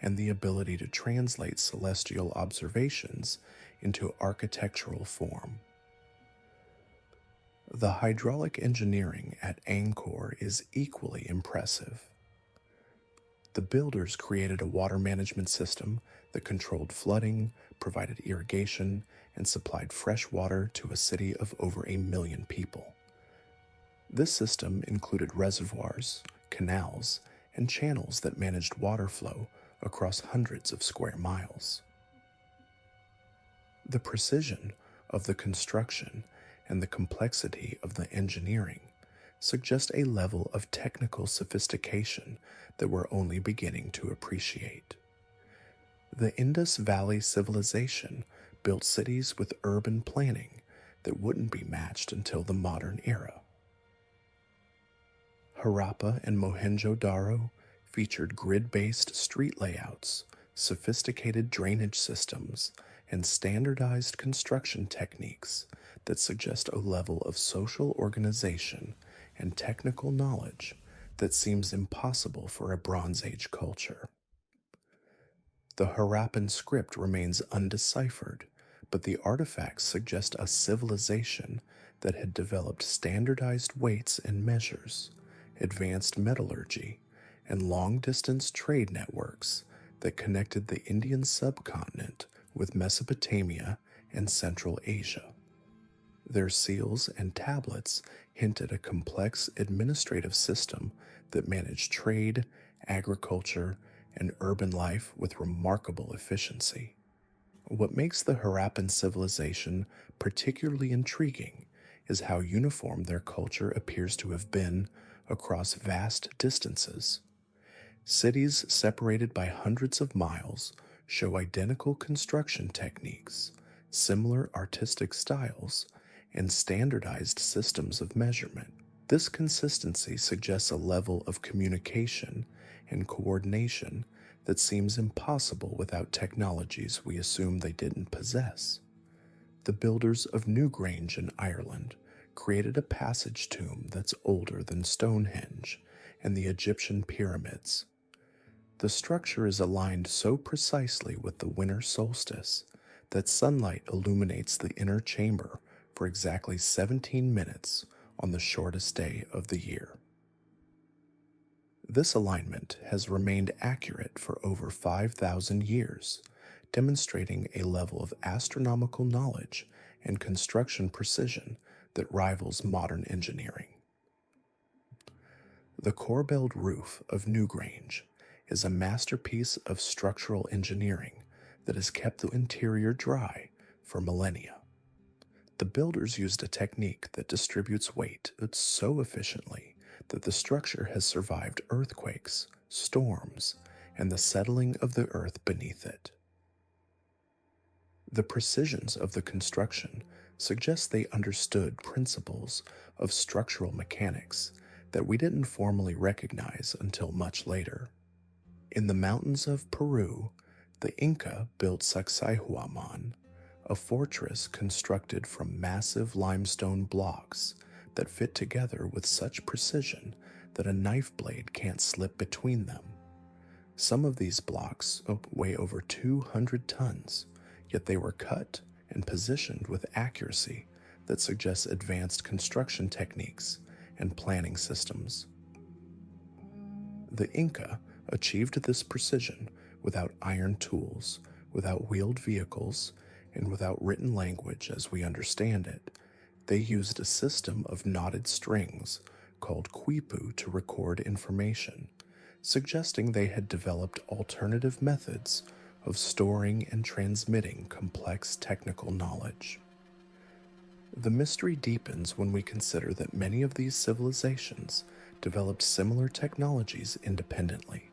and the ability to translate celestial observations into architectural form. The hydraulic engineering at Angkor is equally impressive. The builders created a water management system that controlled flooding, provided irrigation, and supplied fresh water to a city of over 1 million people. This system included reservoirs, canals, and channels that managed water flow across hundreds of square miles. The precision of the construction and the complexity of the engineering suggest a level of technical sophistication that we're only beginning to appreciate. The Indus Valley civilization built cities with urban planning that wouldn't be matched until the modern era. Harappa and Mohenjo-Daro featured grid-based street layouts, sophisticated drainage systems, and standardized construction techniques that suggest a level of social organization and technical knowledge that seems impossible for a Bronze Age culture. The Harappan script remains undeciphered, but the artifacts suggest a civilization that had developed standardized weights and measures, advanced metallurgy, and long-distance trade networks that connected the Indian subcontinent with Mesopotamia and Central Asia. Their seals and tablets hint at a complex administrative system that managed trade, agriculture, and urban life with remarkable efficiency. What makes the Harappan civilization particularly intriguing is how uniform their culture appears to have been across vast distances. Cities separated by hundreds of miles show identical construction techniques, similar artistic styles, and standardized systems of measurement. This consistency suggests a level of communication and coordination that seems impossible without technologies we assume they didn't possess. The builders of Newgrange in Ireland created a passage tomb that's older than Stonehenge and the Egyptian pyramids. The structure is aligned so precisely with the winter solstice that sunlight illuminates the inner chamber for exactly 17 minutes on the shortest day of the year. This alignment has remained accurate for over 5,000 years, demonstrating a level of astronomical knowledge and construction precision that rivals modern engineering. The corbelled roof of Newgrange is a masterpiece of structural engineering that has kept the interior dry for millennia. The builders used a technique that distributes weight so efficiently that the structure has survived earthquakes, storms, and the settling of the earth beneath it. The precisions of the construction suggest they understood principles of structural mechanics that we didn't formally recognize until much later. In the mountains of Peru, the Inca built Sacsayhuaman, a fortress constructed from massive limestone blocks that fit together with such precision that a knife blade can't slip between them. Some of these blocks weigh over 200 tons, yet they were cut and positioned with accuracy that suggests advanced construction techniques and planning systems. The Inca achieved this precision without iron tools, Without wheeled vehicles and without written language as we understand it, they used a system of knotted strings called quipu to record information, suggesting they had developed alternative methods of storing and transmitting complex technical knowledge. The mystery deepens when we consider that many of these civilizations developed similar technologies independently.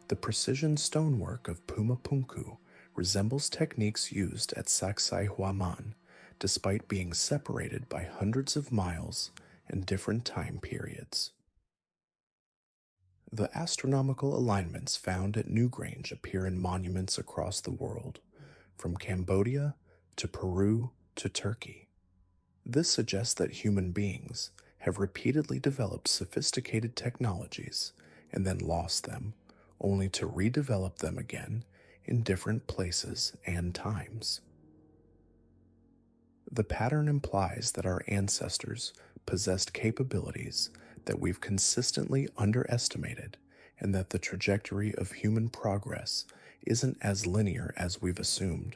The precision stonework of Pumapunku resembles techniques used at Sacsayhuaman, despite being separated by hundreds of miles and different time periods. The astronomical alignments found at Newgrange appear in monuments across the world, from Cambodia to Peru to Turkey. This suggests that human beings have repeatedly developed sophisticated technologies and then lost them, only to redevelop them again in different places and times. The pattern implies that our ancestors possessed capabilities that we've consistently underestimated, and that the trajectory of human progress isn't as linear as we've assumed.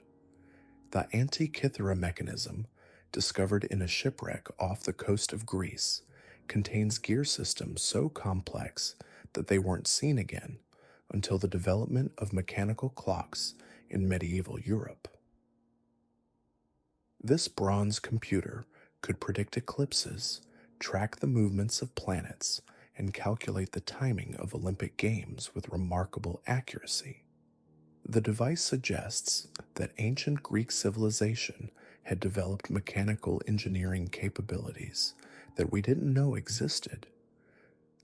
The Antikythera mechanism, discovered in a shipwreck off the coast of Greece, contains gear systems so complex that they weren't seen again until the development of mechanical clocks in medieval Europe. This bronze computer could predict eclipses, track the movements of planets, and calculate the timing of Olympic Games with remarkable accuracy. The device suggests that ancient Greek civilization had developed mechanical engineering capabilities that we didn't know existed.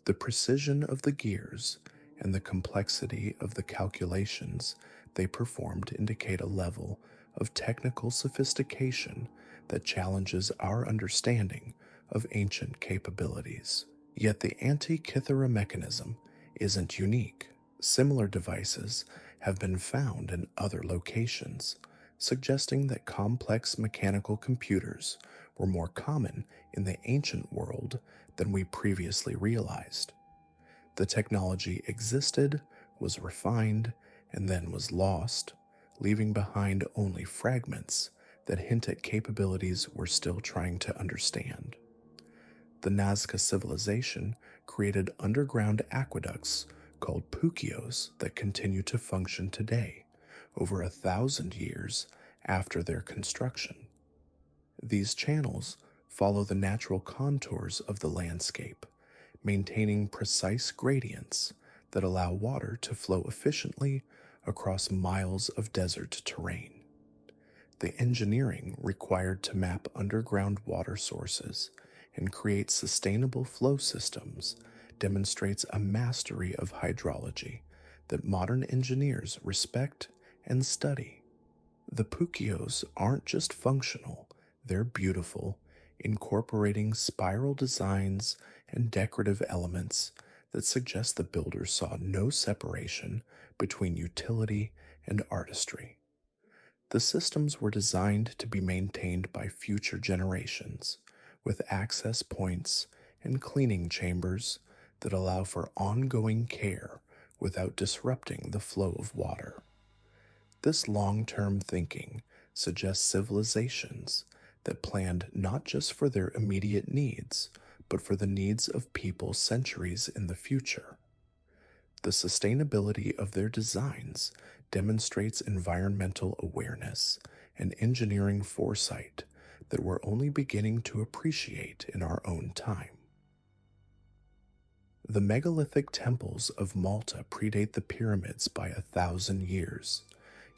The precision of the gears and the complexity of the calculations they performed indicate a level of technical sophistication that challenges our understanding of ancient capabilities. Yet the Antikythera mechanism isn't unique. Similar devices have been found in other locations, suggesting that complex mechanical computers were more common in the ancient world than we previously realized. The technology existed, was refined, and then was lost, leaving behind only fragments that hint at capabilities we're still trying to understand. The Nazca civilization created underground aqueducts called pukios that continue to function today, over 1,000 years after their construction. These channels follow the natural contours of the landscape, maintaining precise gradients that allow water to flow efficiently across miles of desert terrain. The engineering required to map underground water sources and create sustainable flow systems demonstrates a mastery of hydrology that modern engineers respect and study. The pukios aren't just functional, they're beautiful, incorporating spiral designs and decorative elements that suggest the builders saw no separation between utility and artistry. The systems were designed to be maintained by future generations, with access points and cleaning chambers that allow for ongoing care without disrupting the flow of water. This long-term thinking suggests civilizations that planned not just for their immediate needs, but for the needs of people centuries in the future. The sustainability of their designs demonstrates environmental awareness and engineering foresight that we're only beginning to appreciate in our own time. The megalithic temples of Malta predate the pyramids by 1,000 years,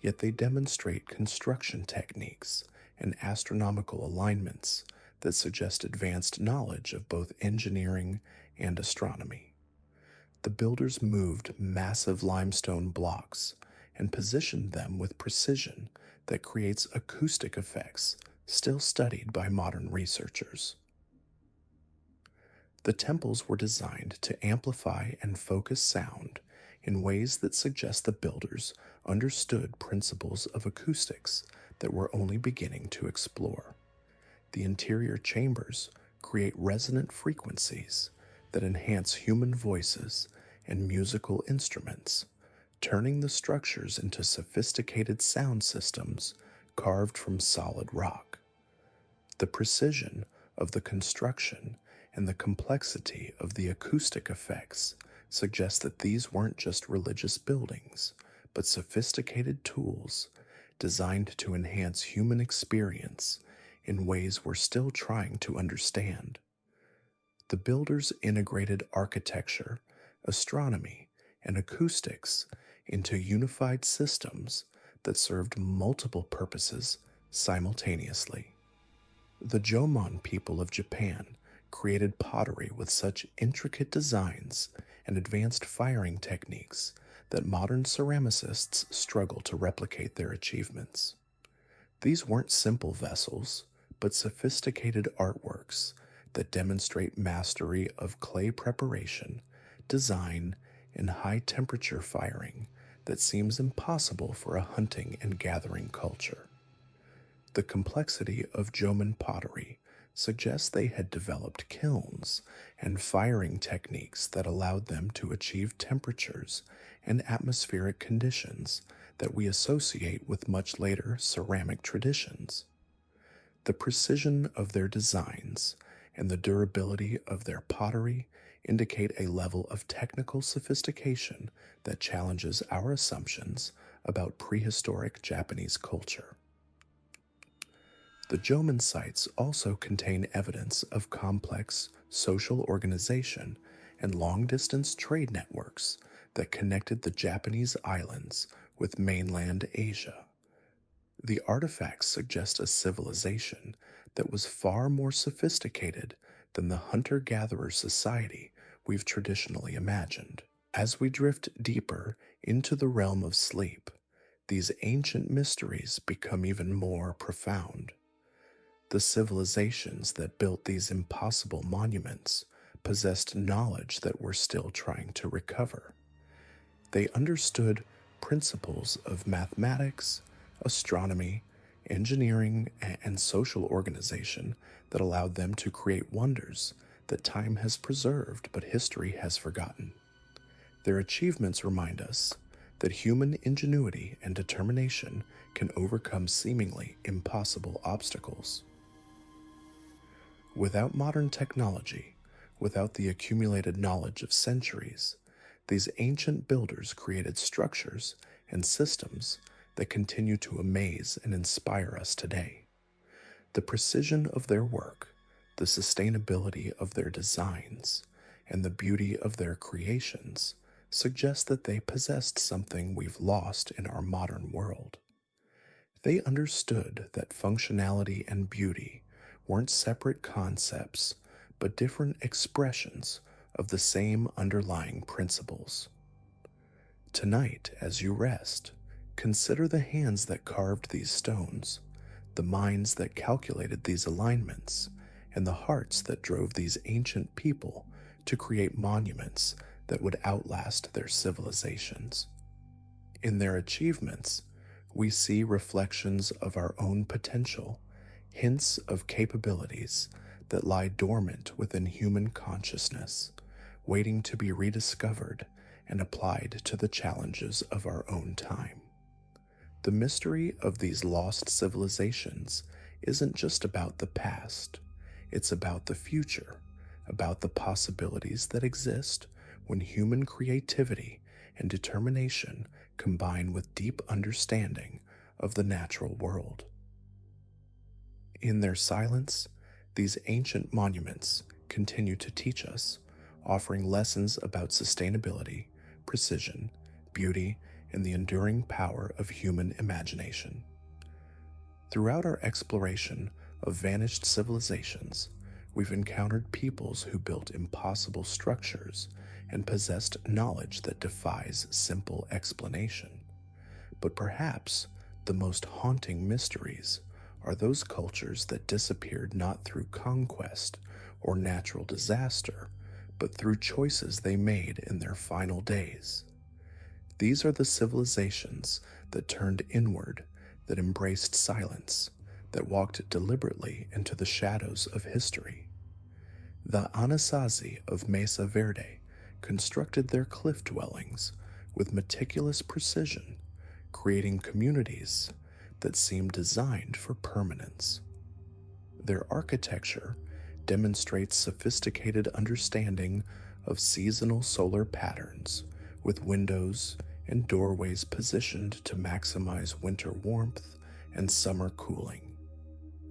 yet they demonstrate construction techniques and astronomical alignments that suggest advanced knowledge of both engineering and astronomy. The builders moved massive limestone blocks and positioned them with precision that creates acoustic effects still studied by modern researchers. The temples were designed to amplify and focus sound in ways that suggest the builders understood principles of acoustics that we're only beginning to explore. The interior chambers create resonant frequencies that enhance human voices and musical instruments, turning the structures into sophisticated sound systems carved from solid rock. The precision of the construction and the complexity of the acoustic effects suggest that these weren't just religious buildings, but sophisticated tools designed to enhance human experience in ways we're still trying to understand. The builders integrated architecture, astronomy, and acoustics into unified systems that served multiple purposes simultaneously. The Jomon people of Japan created pottery with such intricate designs and advanced firing techniques that modern ceramicists struggle to replicate their achievements. These weren't simple vessels, but sophisticated artworks that demonstrate mastery of clay preparation, design, and high temperature firing that seems impossible for a hunting and gathering culture. The complexity of Jomon pottery suggests they had developed kilns and firing techniques that allowed them to achieve temperatures and atmospheric conditions that we associate with much later ceramic traditions. The precision of their designs and the durability of their pottery indicate a level of technical sophistication that challenges our assumptions about prehistoric Japanese culture. The Jomon sites also contain evidence of complex social organization and long-distance trade networks that connected the Japanese islands with mainland Asia. The artifacts suggest a civilization that was far more sophisticated than the hunter-gatherer society we've traditionally imagined. As we drift deeper into the realm of sleep, these ancient mysteries become even more profound. The civilizations that built these impossible monuments possessed knowledge that we're still trying to recover. They understood principles of mathematics, astronomy, engineering, and social organization that allowed them to create wonders that time has preserved but history has forgotten. Their achievements remind us that human ingenuity and determination can overcome seemingly impossible obstacles. Without modern technology, without the accumulated knowledge of centuries, these ancient builders created structures and systems that continue to amaze and inspire us today. The precision of their work, the sustainability of their designs, and the beauty of their creations suggest that they possessed something we've lost in our modern world. They understood that functionality and beauty weren't separate concepts, but different expressions of the same underlying principles. Tonight, as you rest, consider the hands that carved these stones, the minds that calculated these alignments, and the hearts that drove these ancient people to create monuments that would outlast their civilizations. In their achievements, we see reflections of our own potential, hints of capabilities that lie dormant within human consciousness, waiting to be rediscovered and applied to the challenges of our own time. The mystery of these lost civilizations isn't just about the past, it's about the future, about the possibilities that exist when human creativity and determination combine with deep understanding of the natural world. In their silence, these ancient monuments continue to teach us, offering lessons about sustainability, precision, beauty, and the enduring power of human imagination. Throughout our exploration of vanished civilizations, we've encountered peoples who built impossible structures and possessed knowledge that defies simple explanation. But perhaps the most haunting mysteries are those cultures that disappeared not through conquest or natural disaster, but through choices they made in their final days. These are the civilizations that turned inward, that embraced silence, that walked deliberately into the shadows of history. The Anasazi of Mesa Verde constructed their cliff dwellings with meticulous precision, creating communities that seem designed for permanence. Their architecture demonstrates sophisticated understanding of seasonal solar patterns, with windows and doorways positioned to maximize winter warmth and summer cooling.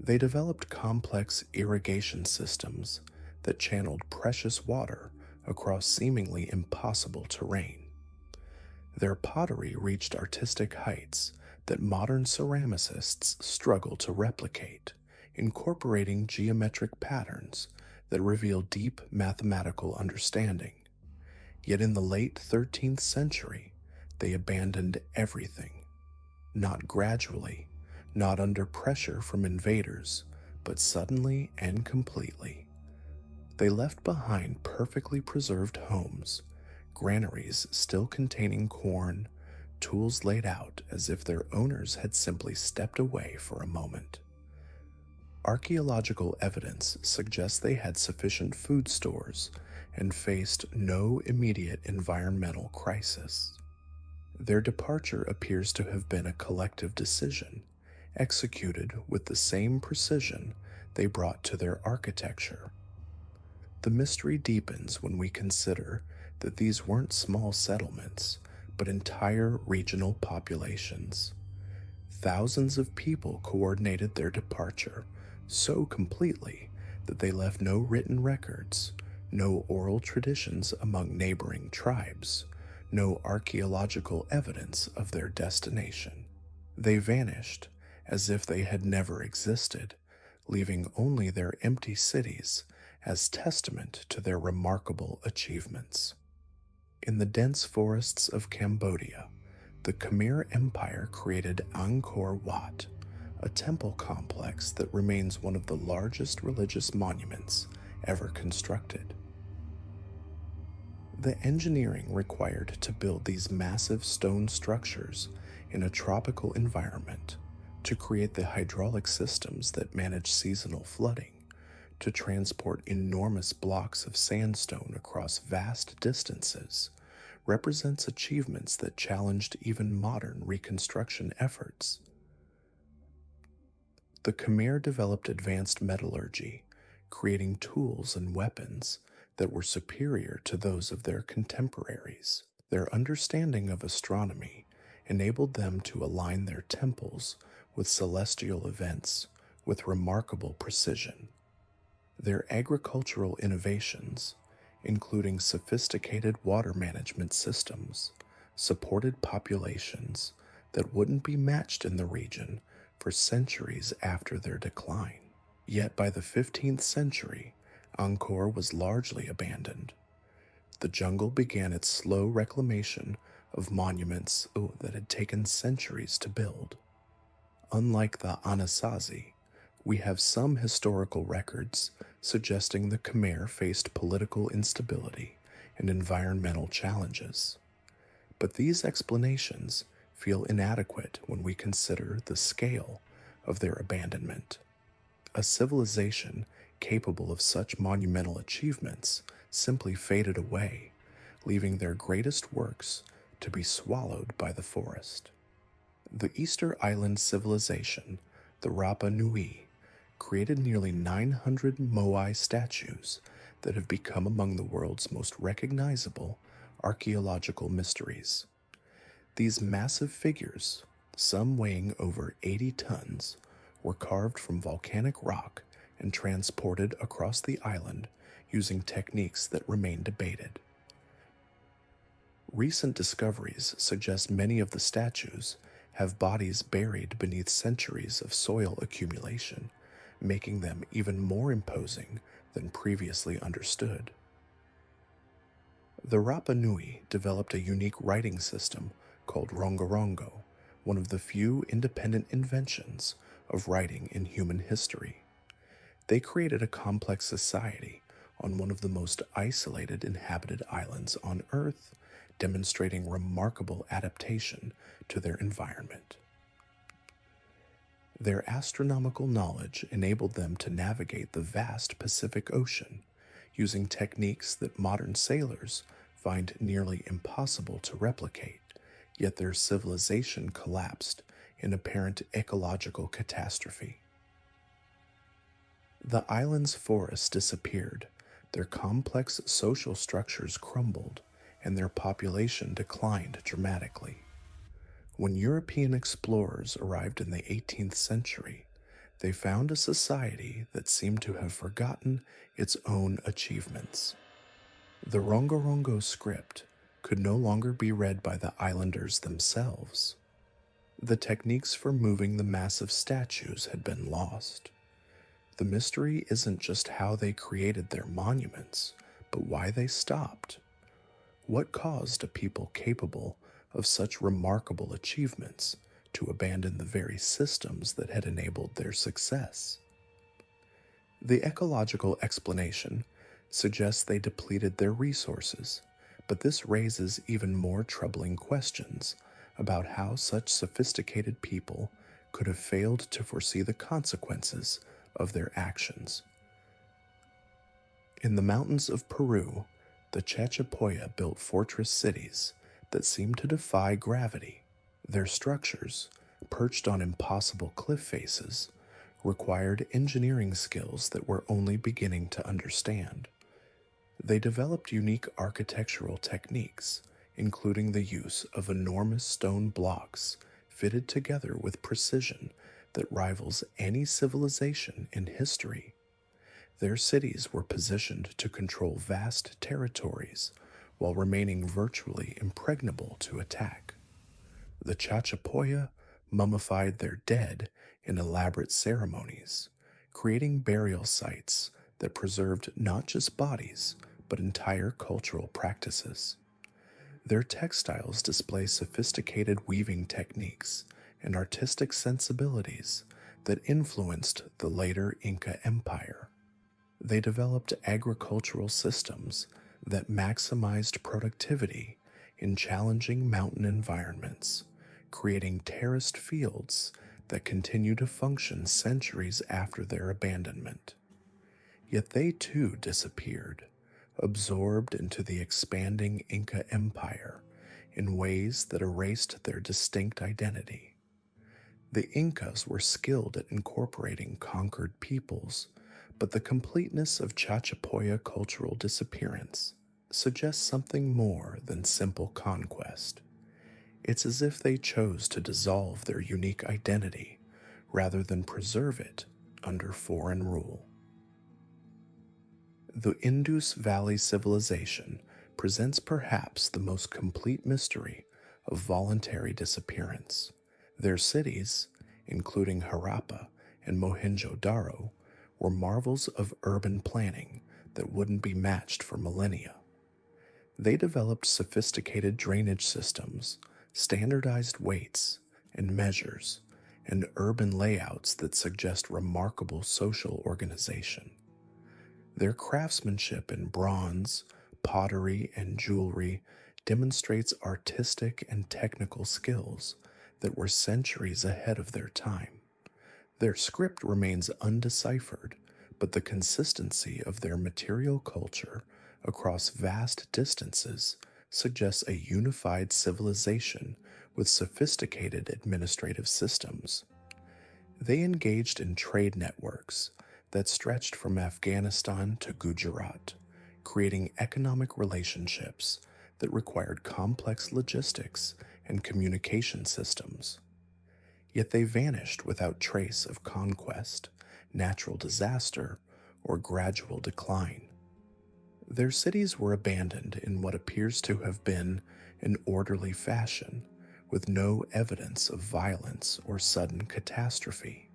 They developed complex irrigation systems that channeled precious water across seemingly impossible terrain. Their pottery reached artistic heights that modern ceramicists struggle to replicate, incorporating geometric patterns that reveal deep mathematical understanding. Yet in the late 13th century, they abandoned everything, not gradually, not under pressure from invaders, but suddenly and completely. They left behind perfectly preserved homes, granaries still containing corn, tools laid out as if their owners had simply stepped away for a moment. Archaeological evidence suggests they had sufficient food stores and faced no immediate environmental crisis. Their departure appears to have been a collective decision, executed with the same precision they brought to their architecture. The mystery deepens when we consider that these weren't small settlements, but entire regional populations. Thousands of people coordinated their departure so completely that they left no written records, no oral traditions among neighboring tribes, no archaeological evidence of their destination. They vanished as if they had never existed, leaving only their empty cities as testament to their remarkable achievements. In the dense forests of Cambodia, the Khmer Empire created Angkor Wat, a temple complex that remains one of the largest religious monuments ever constructed. The engineering required to build these massive stone structures in a tropical environment, to create the hydraulic systems that manage seasonal flooding, to transport enormous blocks of sandstone across vast distances, represents achievements that challenged even modern reconstruction efforts. The Khmer developed advanced metallurgy, creating tools and weapons that were superior to those of their contemporaries. Their understanding of astronomy enabled them to align their temples with celestial events with remarkable precision. Their agricultural innovations, including sophisticated water management systems, supported populations that wouldn't be matched in the region for centuries after their decline. Yet by the 15th century, Angkor was largely abandoned. The jungle began its slow reclamation of monuments that had taken centuries to build. Unlike the Anasazi, we have some historical records suggesting the Khmer faced political instability and environmental challenges. But these explanations feel inadequate when we consider the scale of their abandonment. A civilization capable of such monumental achievements simply faded away, leaving their greatest works to be swallowed by the forest. The Easter Island civilization, the Rapa Nui, created nearly 900 Moai statues that have become among the world's most recognizable archaeological mysteries. These massive figures, some weighing over 80 tons, were carved from volcanic rock and transported across the island using techniques that remain debated. Recent discoveries suggest many of the statues have bodies buried beneath centuries of soil accumulation, making them even more imposing than previously understood. The Rapa Nui developed a unique writing system called rongorongo, one of the few independent inventions of writing in human history. They created a complex society on one of the most isolated inhabited islands on Earth, demonstrating remarkable adaptation to their environment. Their astronomical knowledge enabled them to navigate the vast Pacific Ocean, using techniques that modern sailors find nearly impossible to replicate, yet their civilization collapsed in apparent ecological catastrophe. The island's forests disappeared, their complex social structures crumbled, and their population declined dramatically. When European explorers arrived in the 18th century, they found a society that seemed to have forgotten its own achievements. The Rongorongo script could no longer be read by the islanders themselves. The techniques for moving the massive statues had been lost. The mystery isn't just how they created their monuments, but why they stopped. What caused a people capable of such remarkable achievements to abandon the very systems that had enabled their success? The ecological explanation suggests they depleted their resources, but this raises even more troubling questions about how such sophisticated people could have failed to foresee the consequences of their actions. In the mountains of Peru, the Chachapoya built fortress cities that seemed to defy gravity. Their structures, perched on impossible cliff faces, required engineering skills that we're only beginning to understand. They developed unique architectural techniques, including the use of enormous stone blocks fitted together with precision that rivals any civilization in history. Their cities were positioned to control vast territories while remaining virtually impregnable to attack. The Chachapoya mummified their dead in elaborate ceremonies, creating burial sites that preserved not just bodies, but entire cultural practices. Their textiles display sophisticated weaving techniques and artistic sensibilities that influenced the later Inca Empire. They developed agricultural systems that maximized productivity in challenging mountain environments, creating terraced fields that continue to function centuries after their abandonment. Yet they too disappeared, absorbed into the expanding Inca Empire in ways that erased their distinct identity. The Incas were skilled at incorporating conquered peoples, but the completeness of Chachapoya cultural disappearance suggests something more than simple conquest. It's as if they chose to dissolve their unique identity rather than preserve it under foreign rule. The Indus Valley Civilization presents perhaps the most complete mystery of voluntary disappearance. Their cities, including Harappa and Mohenjo-Daro, were marvels of urban planning that wouldn't be matched for millennia. They developed sophisticated drainage systems, standardized weights and measures, and urban layouts that suggest remarkable social organization. Their craftsmanship in bronze, pottery, and jewelry demonstrates artistic and technical skills that were centuries ahead of their time. Their script remains undeciphered, but the consistency of their material culture across vast distances suggests a unified civilization with sophisticated administrative systems. They engaged in trade networks that stretched from Afghanistan to Gujarat, creating economic relationships that required complex logistics and communication systems. Yet they vanished without trace of conquest, natural disaster, or gradual decline. Their cities were abandoned in what appears to have been an orderly fashion, with no evidence of violence or sudden catastrophe.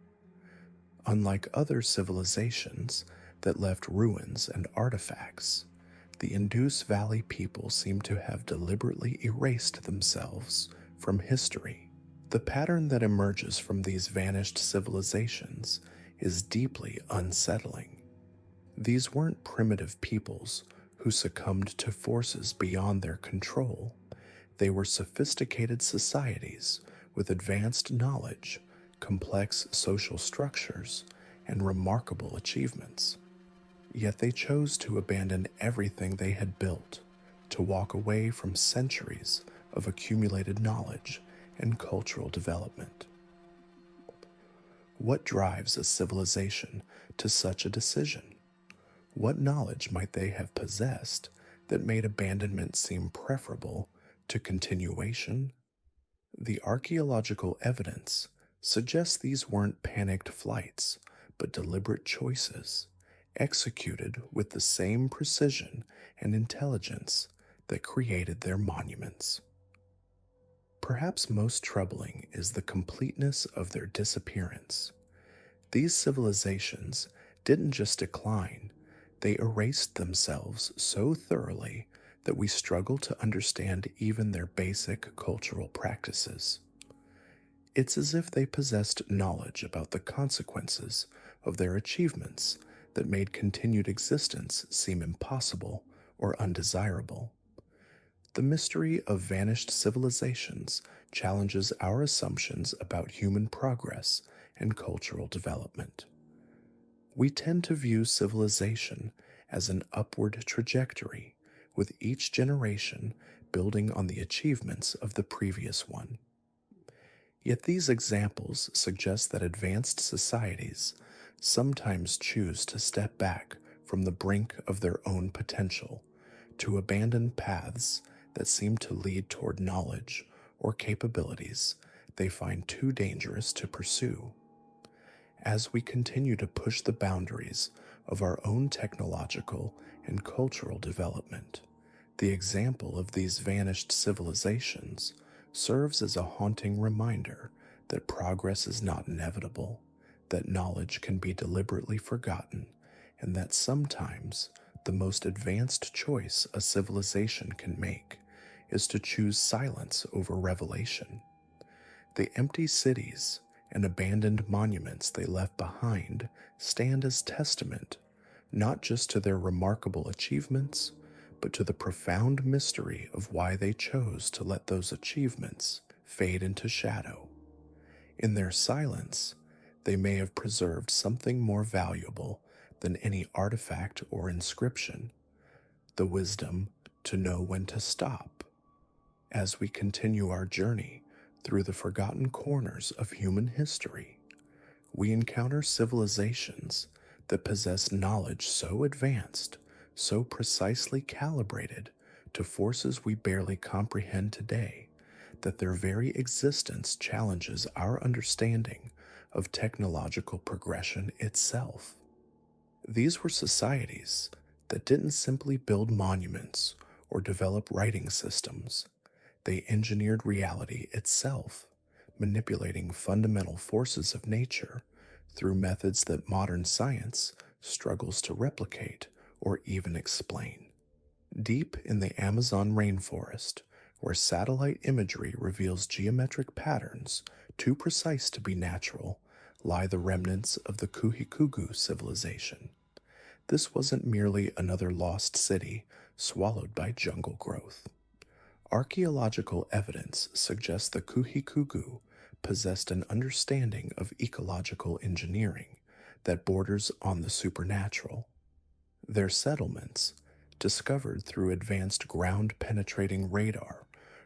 Unlike other civilizations that left ruins and artifacts, the Indus Valley people seem to have deliberately erased themselves from history. The pattern that emerges from these vanished civilizations is deeply unsettling. These weren't primitive peoples who succumbed to forces beyond their control. They were sophisticated societies with advanced knowledge, complex social structures, and remarkable achievements. Yet they chose to abandon everything they had built, to walk away from centuries of accumulated knowledge and cultural development. What drives a civilization to such a decision? What knowledge might they have possessed that made abandonment seem preferable to continuation? The archaeological evidence suggests these weren't panicked flights, but deliberate choices, executed with the same precision and intelligence that created their monuments. Perhaps most troubling is the completeness of their disappearance. These civilizations didn't just decline, they erased themselves so thoroughly that we struggle to understand even their basic cultural practices. It's as if they possessed knowledge about the consequences of their achievements that made continued existence seem impossible or undesirable. The mystery of vanished civilizations challenges our assumptions about human progress and cultural development. We tend to view civilization as an upward trajectory, with each generation building on the achievements of the previous one. Yet these examples suggest that advanced societies sometimes choose to step back from the brink of their own potential, to abandon paths that seem to lead toward knowledge or capabilities they find too dangerous to pursue. As we continue to push the boundaries of our own technological and cultural development, the example of these vanished civilizations serves as a haunting reminder that progress is not inevitable, that knowledge can be deliberately forgotten, and that sometimes the most advanced choice a civilization can make is to choose silence over revelation. The empty cities and abandoned monuments they left behind stand as testament not just to their remarkable achievements, but to the profound mystery of why they chose to let those achievements fade into shadow. In their silence, they may have preserved something more valuable than any artifact or inscription: the wisdom to know when to stop. As we continue our journey through the forgotten corners of human history, we encounter civilizations that possess knowledge so advanced, so precisely calibrated to forces we barely comprehend today, that their very existence challenges our understanding of technological progression itself. These were societies that didn't simply build monuments or develop writing systems. They engineered reality itself, manipulating fundamental forces of nature through methods that modern science struggles to replicate or even explain. Deep in the Amazon rainforest, where satellite imagery reveals geometric patterns too precise to be natural, lie the remnants of the Kuhikugu civilization. This wasn't merely another lost city swallowed by jungle growth. Archaeological evidence suggests the Kuhikugu possessed an understanding of ecological engineering that borders on the supernatural. Their settlements, discovered through advanced ground-penetrating radar,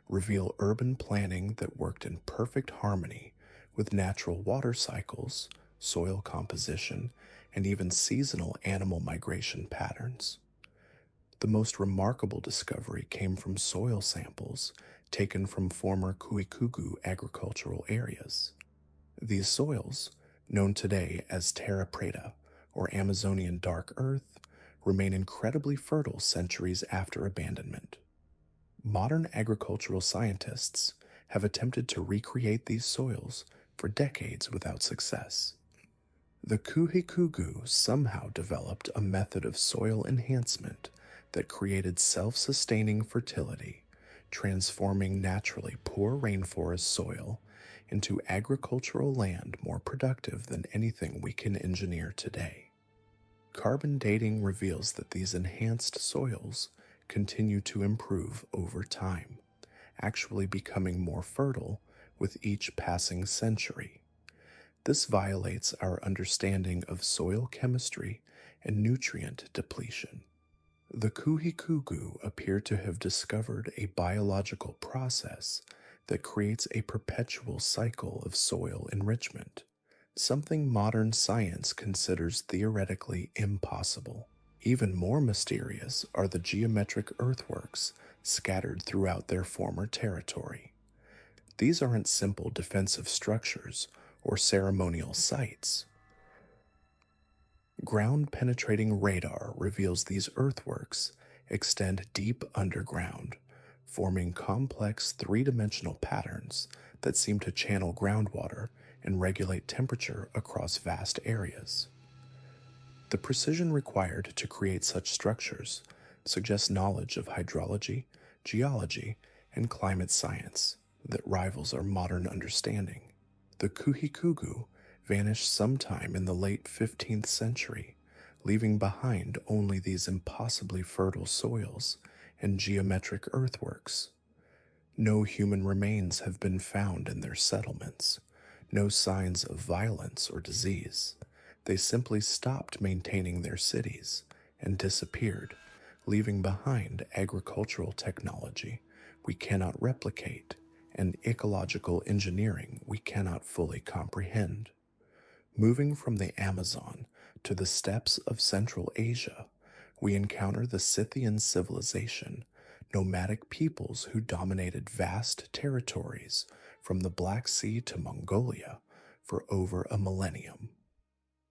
reveal urban planning that worked in perfect harmony with natural water cycles, soil composition, and even seasonal animal migration patterns. The most remarkable discovery came from soil samples taken from former Kuikugu agricultural areas. These soils, known today as terra preta or Amazonian dark earth, remain incredibly fertile centuries after abandonment. Modern agricultural scientists have attempted to recreate these soils for decades without success. The Kuhikugu somehow developed a method of soil enhancement that created self-sustaining fertility, transforming naturally poor rainforest soil into agricultural land more productive than anything we can engineer today. Carbon dating reveals that these enhanced soils continue to improve over time, actually becoming more fertile with each passing century. This violates our understanding of soil chemistry and nutrient depletion. The Kuhikugu appear to have discovered a biological process that creates a perpetual cycle of soil enrichment, something modern science considers theoretically impossible. Even more mysterious are the geometric earthworks scattered throughout their former territory. These aren't simple defensive structures or ceremonial sites. Ground penetrating radar reveals these earthworks extend deep underground, forming complex three-dimensional patterns that seem to channel groundwater and regulate temperature across vast areas. The precision required to create such structures suggests knowledge of hydrology, geology, and climate science that rivals our modern understanding. The Kuhikugu vanished sometime in the late 15th century, leaving behind only these impossibly fertile soils and geometric earthworks. No human remains have been found in their settlements, no signs of violence or disease. They simply stopped maintaining their cities and disappeared, leaving behind agricultural technology we cannot replicate and ecological engineering we cannot fully comprehend. Moving from the Amazon to the steppes of Central Asia, we encounter the Scythian civilization, nomadic peoples who dominated vast territories from the Black Sea to Mongolia for over a millennium.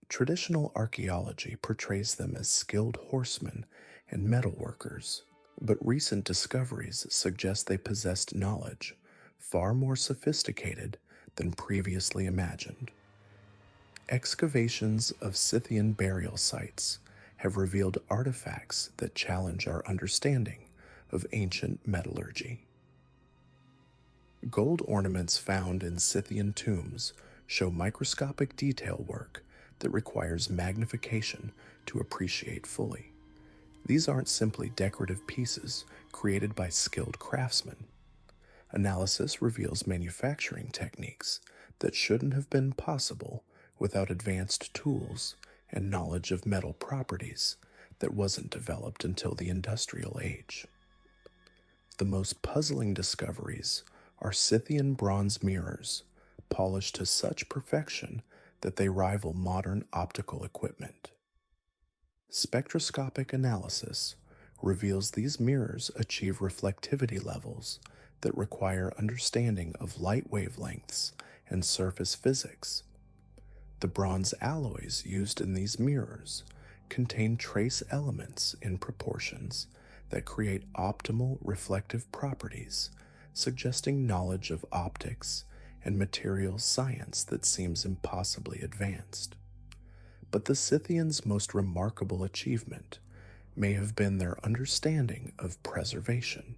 Traditional archaeology portrays them as skilled horsemen and metalworkers, but recent discoveries suggest they possessed knowledge far more sophisticated than previously imagined. Excavations of Scythian burial sites have revealed artifacts that challenge our understanding of ancient metallurgy. Gold ornaments found in Scythian tombs show microscopic detail work that requires magnification to appreciate fully. These aren't simply decorative pieces created by skilled craftsmen. Analysis reveals manufacturing techniques that shouldn't have been possible without advanced tools and knowledge of metal properties that wasn't developed until the industrial age. The most puzzling discoveries are Scythian bronze mirrors, polished to such perfection that they rival modern optical equipment. Spectroscopic analysis reveals these mirrors achieve reflectivity levels that require understanding of light wavelengths and surface physics. The bronze alloys used in these mirrors contain trace elements in proportions that create optimal reflective properties, suggesting knowledge of optics and materials science that seems impossibly advanced. But the Scythians' most remarkable achievement may have been their understanding of preservation.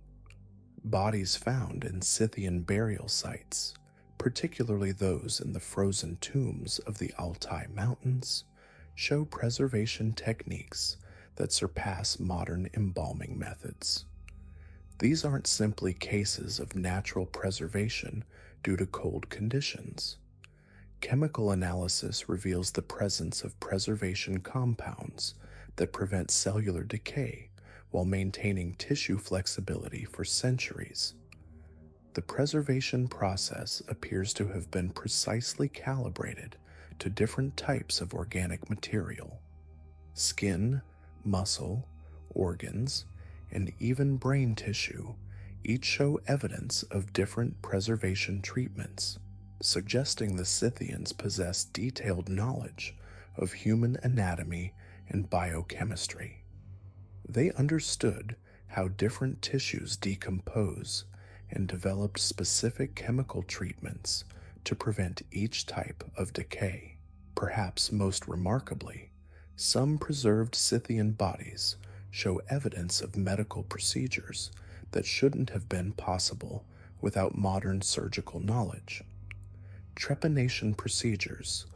Bodies found in Scythian burial sites, particularly those in the frozen tombs of the Altai Mountains, show preservation techniques that surpass modern embalming methods. These aren't simply cases of natural preservation due to cold conditions. Chemical analysis reveals the presence of preservation compounds that prevent cellular decay while maintaining tissue flexibility for centuries. The preservation process appears to have been precisely calibrated to different types of organic material. Skin, muscle, organs, and even brain tissue each show evidence of different preservation treatments, suggesting the Scythians possessed detailed knowledge of human anatomy and biochemistry. They understood how different tissues decompose and developed specific chemical treatments to prevent each type of decay. Perhaps most remarkably, some preserved Scythian bodies show evidence of medical procedures that shouldn't have been possible without modern surgical knowledge. Trepanation procedures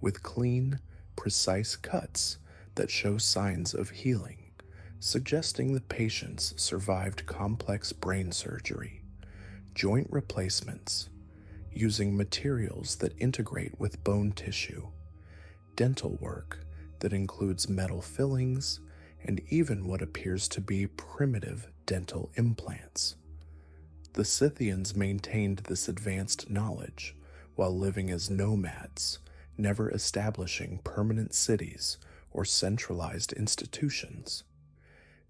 with clean, precise cuts that show signs of healing, suggesting the patients survived complex brain surgery. Joint replacements using materials that integrate with bone tissue. Dental work that includes metal fillings and even what appears to be primitive dental implants. The Scythians maintained this advanced knowledge while living as nomads, never establishing permanent cities or centralized institutions.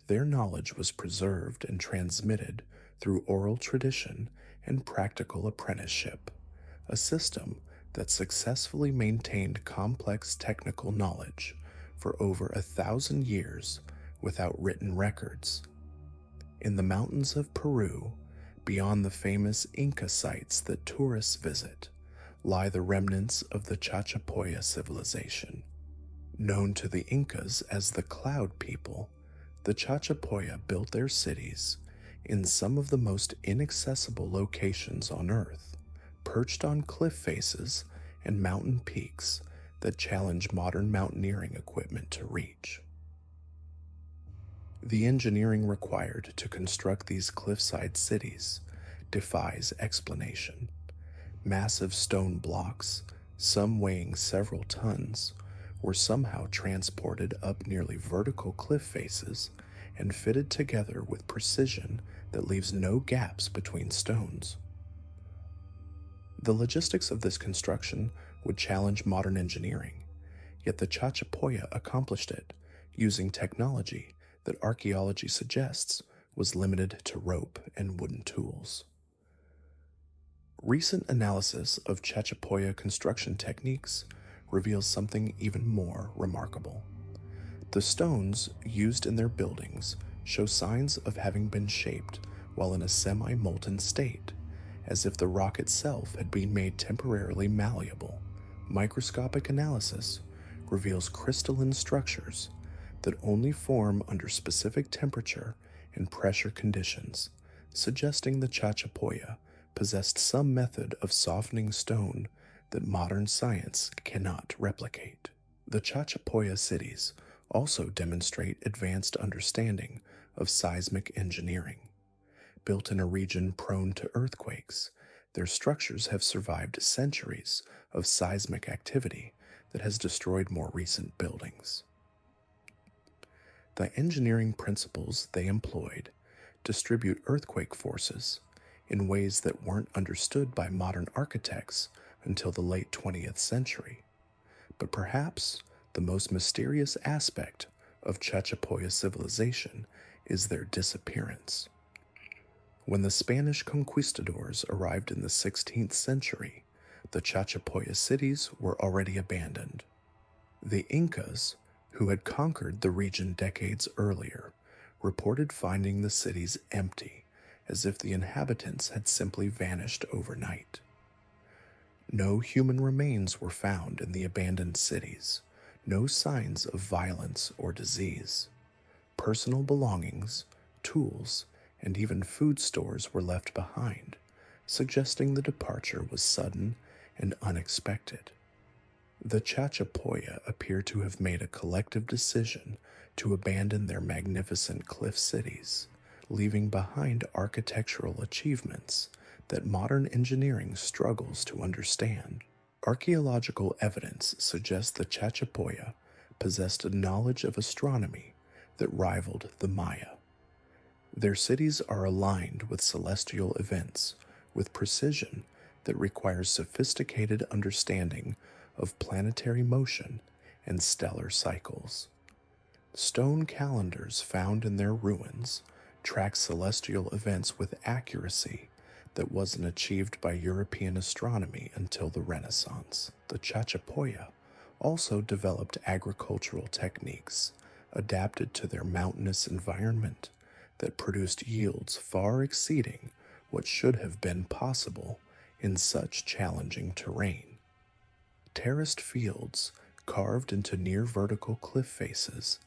Their knowledge was preserved and transmitted through oral tradition and practical apprenticeship, a system that successfully maintained complex technical knowledge for over 1,000 years without written records. In the mountains of Peru, beyond the famous Inca sites that tourists visit, lie the remnants of the Chachapoya civilization. Known to the Incas as the Cloud People, the Chachapoya built their cities in some of the most inaccessible locations on Earth, perched on cliff faces and mountain peaks that challenge modern mountaineering equipment to reach. The engineering required to construct these cliffside cities defies explanation. Massive stone blocks, some weighing several tons, were somehow transported up nearly vertical cliff faces and fitted together with precision that leaves no gaps between stones. The logistics of this construction would challenge modern engineering, yet the Chachapoya accomplished it using technology that archaeology suggests was limited to rope and wooden tools. Recent analysis of Chachapoya construction techniques reveals something even more remarkable. The stones used in their buildings show signs of having been shaped while in a semi-molten state, as if the rock itself had been made temporarily malleable. Microscopic analysis reveals crystalline structures that only form under specific temperature and pressure conditions, suggesting the Chachapoya possessed some method of softening stone that modern science cannot replicate. The Chachapoya cities also demonstrate advanced understanding of seismic engineering. Built in a region prone to earthquakes, their structures have survived centuries of seismic activity that has destroyed more recent buildings. The engineering principles they employed distribute earthquake forces in ways that weren't understood by modern architects until the late 20th century. But perhaps the most mysterious aspect of Chachapoya civilization is their disappearance. When the Spanish conquistadors arrived in the 16th century, the Chachapoya cities were already abandoned. The Incas, who had conquered the region decades earlier, reported finding the cities empty, as if the inhabitants had simply vanished overnight. No human remains were found in the abandoned cities, no signs of violence or disease. Personal belongings, tools, and even food stores were left behind, suggesting the departure was sudden and unexpected. The Chachapoya appear to have made a collective decision to abandon their magnificent cliff cities, leaving behind architectural achievements that modern engineering struggles to understand. Archaeological evidence suggests the Chachapoya possessed a knowledge of astronomy that rivaled the Maya. Their cities are aligned with celestial events with precision that requires sophisticated understanding of planetary motion and stellar cycles. Stone calendars found in their ruins track celestial events with accuracy that wasn't achieved by European astronomy until the Renaissance. The Chachapoya also developed agricultural techniques adapted to their mountainous environment that produced yields far exceeding what should have been possible in such challenging terrain. Terraced fields, carved into near vertical cliff faces,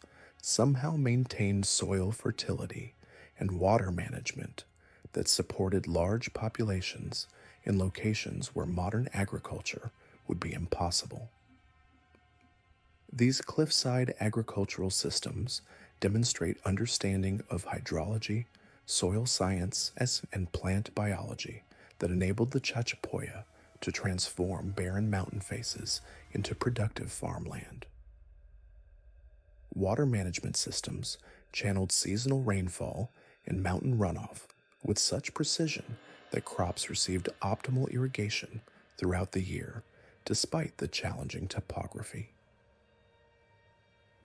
somehow maintained soil fertility and water management that supported large populations in locations where modern agriculture would be impossible. These cliffside agricultural systems demonstrate understanding of hydrology, soil science, and plant biology that enabled the Chachapoya to transform barren mountain faces into productive farmland. Water management systems channeled seasonal rainfall and mountain runoff with such precision that crops received optimal irrigation throughout the year, despite the challenging topography.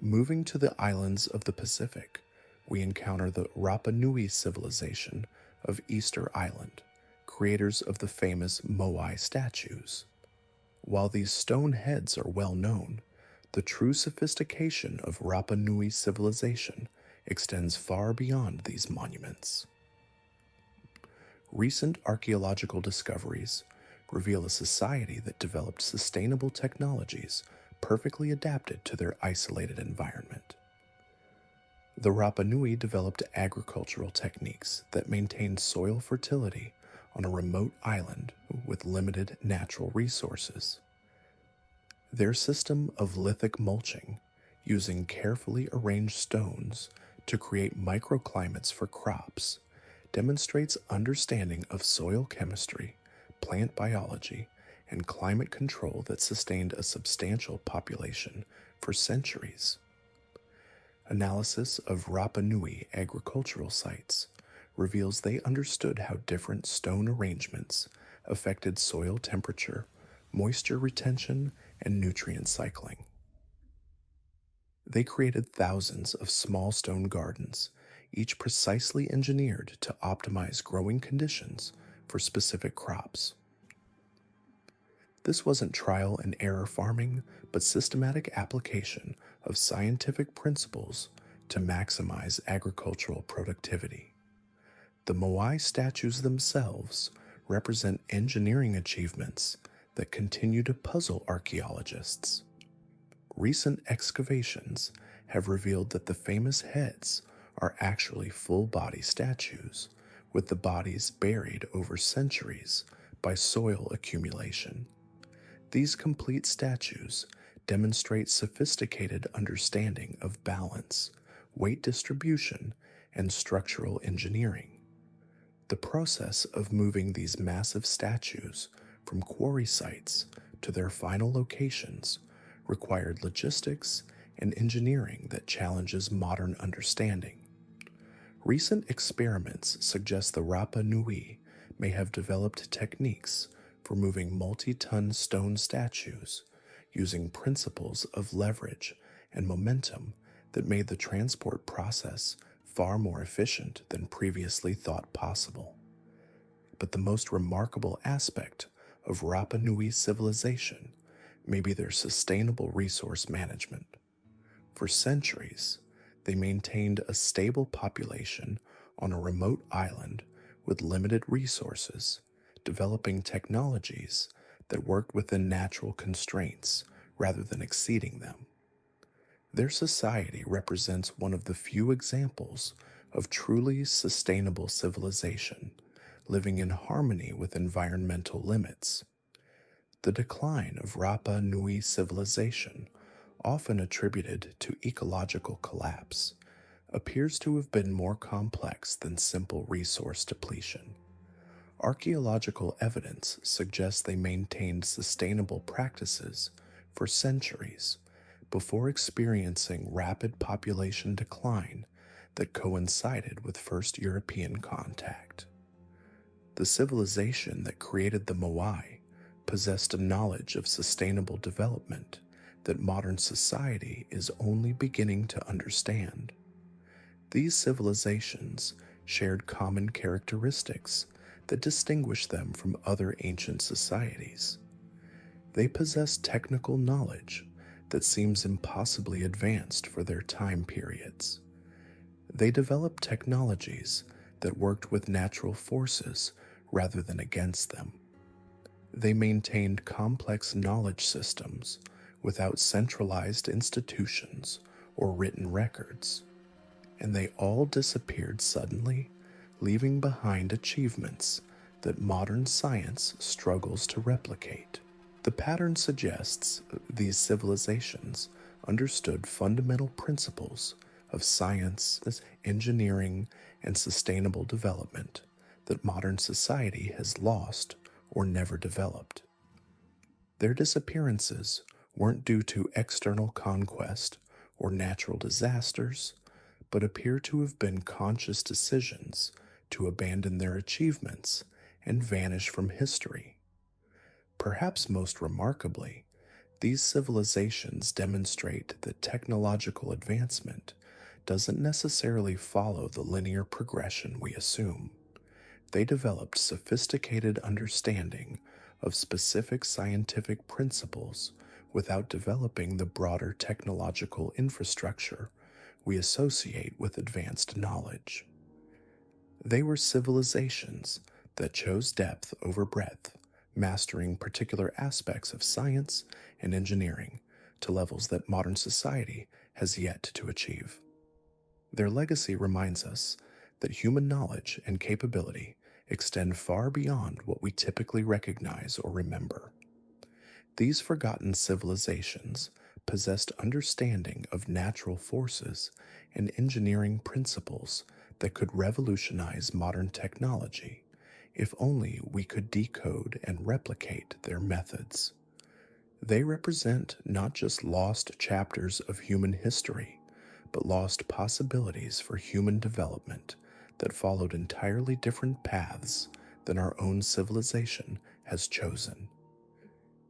Moving to the islands of the Pacific, we encounter the Rapa Nui civilization of Easter Island, creators of the famous Moai statues. While these stone heads are well known, the true sophistication of Rapa Nui civilization extends far beyond these monuments. Recent archaeological discoveries reveal a society that developed sustainable technologies perfectly adapted to their isolated environment. The Rapa Nui developed agricultural techniques that maintained soil fertility on a remote island with limited natural resources. Their system of lithic mulching, using carefully arranged stones to create microclimates for crops, demonstrates understanding of soil chemistry, plant biology, and climate control that sustained a substantial population for centuries. Analysis of Rapa Nui agricultural sites reveals they understood how different stone arrangements affected soil temperature, moisture retention, and nutrient cycling. They created thousands of small stone gardens, each precisely engineered to optimize growing conditions for specific crops. This wasn't trial and error farming, but systematic application of scientific principles to maximize agricultural productivity. The Moai statues themselves represent engineering achievements that continue to puzzle archaeologists. Recent excavations have revealed that the famous heads are actually full-body statues, with the bodies buried over centuries by soil accumulation. These complete statues demonstrate sophisticated understanding of balance, weight distribution, and structural engineering. The process of moving these massive statues from quarry sites to their final locations required logistics and engineering that challenges modern understanding. Recent experiments suggest the Rapa Nui may have developed techniques for moving multi-ton stone statues using principles of leverage and momentum that made the transport process far more efficient than previously thought possible. But the most remarkable aspect of Rapa Nui civilization may be their sustainable resource management. For centuries, they maintained a stable population on a remote island with limited resources, developing technologies that worked within natural constraints rather than exceeding them. Their society represents one of the few examples of truly sustainable civilization, living in harmony with environmental limits. The decline of Rapa Nui civilization, often attributed to ecological collapse, appears to have been more complex than simple resource depletion. Archaeological evidence suggests they maintained sustainable practices for centuries before experiencing rapid population decline that coincided with first European contact. The civilization that created the Moai possessed a knowledge of sustainable development that modern society is only beginning to understand. These civilizations shared common characteristics that distinguish them from other ancient societies. They possess technical knowledge that seems impossibly advanced for their time periods. They developed technologies that worked with natural forces rather than against them. They maintained complex knowledge systems without centralized institutions or written records, and they all disappeared suddenly, leaving behind achievements that modern science struggles to replicate. The pattern suggests these civilizations understood fundamental principles of science, engineering, and sustainable development that modern society has lost or never developed. Their disappearances weren't due to external conquest or natural disasters, but appear to have been conscious decisions to abandon their achievements and vanish from history. Perhaps most remarkably, these civilizations demonstrate that technological advancement doesn't necessarily follow the linear progression we assume. They developed sophisticated understanding of specific scientific principles without developing the broader technological infrastructure we associate with advanced knowledge. They were civilizations that chose depth over breadth, mastering particular aspects of science and engineering to levels that modern society has yet to achieve. Their legacy reminds us that human knowledge and capability extend far beyond what we typically recognize or remember. These forgotten civilizations possessed understanding of natural forces and engineering principles that could revolutionize modern technology if only we could decode and replicate their methods. They represent not just lost chapters of human history, but lost possibilities for human development that followed entirely different paths than our own civilization has chosen.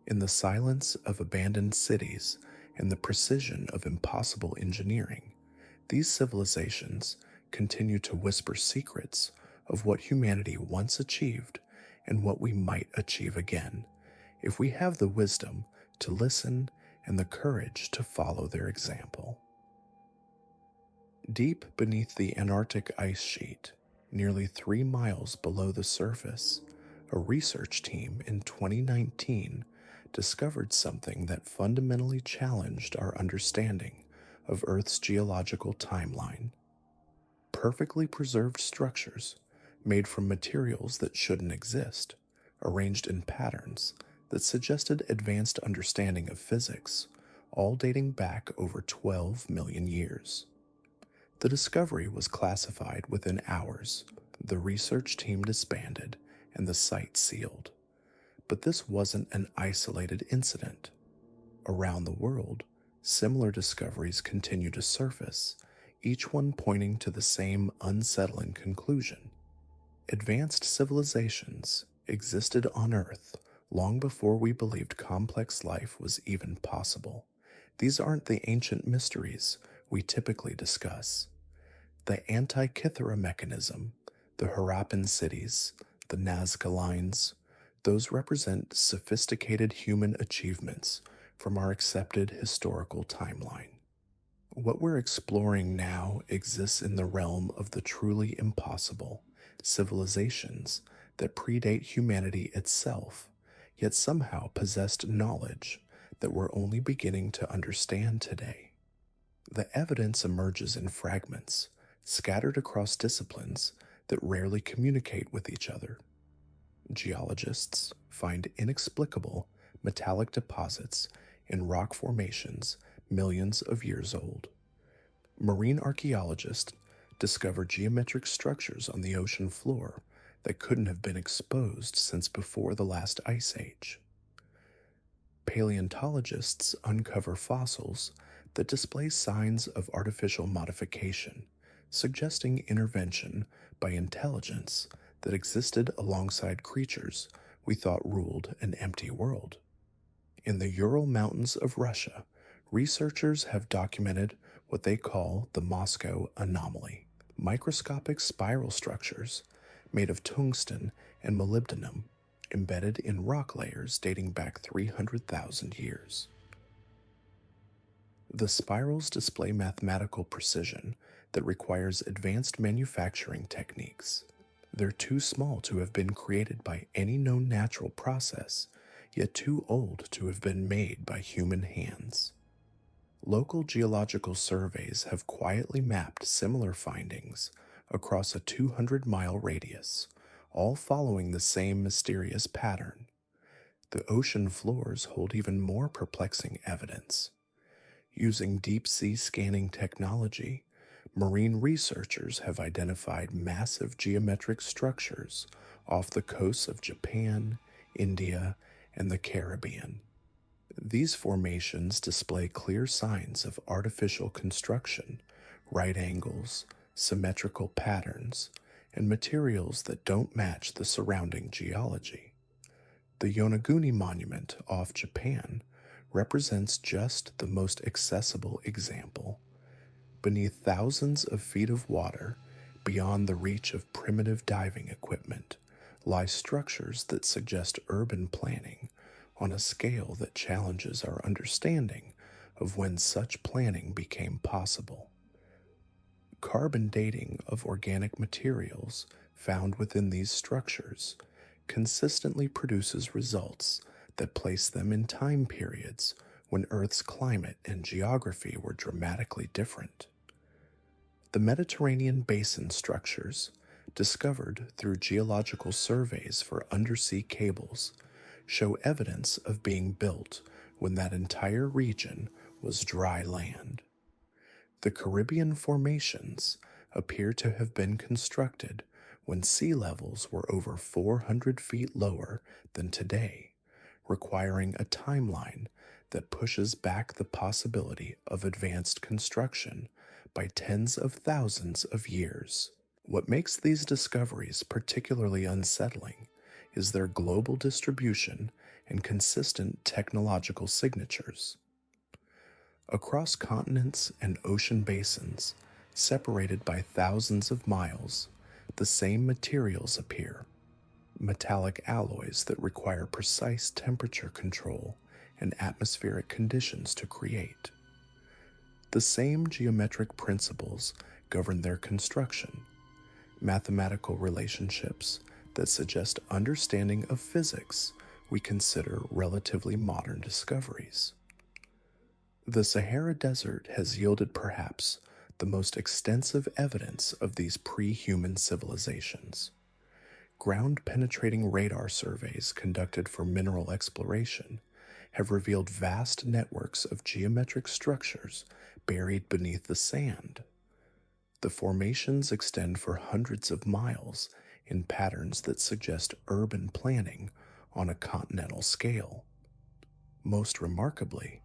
In the silence of abandoned cities and the precision of impossible engineering, these civilizations continue to whisper secrets of what humanity once achieved and what we might achieve again if we have the wisdom to listen and the courage to follow their example. Deep beneath the Antarctic ice sheet, nearly 3 miles below the surface, a research team in 2019 discovered something that fundamentally challenged our understanding of Earth's geological timeline. Perfectly preserved structures made from materials that shouldn't exist, arranged in patterns that suggested advanced understanding of physics, all dating back over 12 million years. The discovery was classified within hours. The research team disbanded and the site sealed. But this wasn't an isolated incident. Around the world, similar discoveries continue to surface, each one pointing to the same unsettling conclusion. Advanced civilizations existed on Earth long before we believed complex life was even possible. These aren't the ancient mysteries we typically discuss. The Antikythera mechanism, the Harappan cities, the Nazca lines, those represent sophisticated human achievements from our accepted historical timeline. What we're exploring now exists in the realm of the truly impossible, civilizations that predate humanity itself, yet somehow possessed knowledge that we're only beginning to understand today. The evidence emerges in fragments, scattered across disciplines that rarely communicate with each other. Geologists find inexplicable metallic deposits in rock formations millions of years old. Marine archaeologists discover geometric structures on the ocean floor that couldn't have been exposed since before the last ice age. Paleontologists uncover fossils that display signs of artificial modification, suggesting intervention by intelligence that existed alongside creatures we thought ruled an empty world. In the Ural Mountains of Russia, researchers have documented what they call the Moscow anomaly, microscopic spiral structures made of tungsten and molybdenum embedded in rock layers dating back 300,000 years. The spirals display mathematical precision that requires advanced manufacturing techniques. They're too small to have been created by any known natural process, yet too old to have been made by human hands. Local geological surveys have quietly mapped similar findings across a 200-mile radius, all following the same mysterious pattern. The ocean floors hold even more perplexing evidence. Using deep-sea scanning technology, marine researchers have identified massive geometric structures off the coasts of Japan, India, and the Caribbean. These formations display clear signs of artificial construction, right angles, symmetrical patterns, and materials that don't match the surrounding geology. The Yonaguni Monument off Japan represents just the most accessible example. Beneath thousands of feet of water, beyond the reach of primitive diving equipment, lie structures that suggest urban planning on a scale that challenges our understanding of when such planning became possible. Carbon dating of organic materials found within these structures consistently produces results that place them in time periods when Earth's climate and geography were dramatically different. The Mediterranean basin structures, discovered through geological surveys for undersea cables, show evidence of being built when that entire region was dry land. The Caribbean formations appear to have been constructed when sea levels were over 400 feet lower than today, requiring a timeline that pushes back the possibility of advanced construction by tens of thousands of years. What makes these discoveries particularly unsettling is their global distribution and consistent technological signatures. Across continents and ocean basins, separated by thousands of miles, the same materials appear: metallic alloys that require precise temperature control and atmospheric conditions to create. The same geometric principles govern their construction, mathematical relationships that suggest understanding of physics we consider relatively modern discoveries. The Sahara Desert has yielded perhaps the most extensive evidence of these pre-human civilizations. Ground-penetrating radar surveys conducted for mineral exploration have revealed vast networks of geometric structures buried beneath the sand. The formations extend for hundreds of miles in patterns that suggest urban planning on a continental scale. Most remarkably,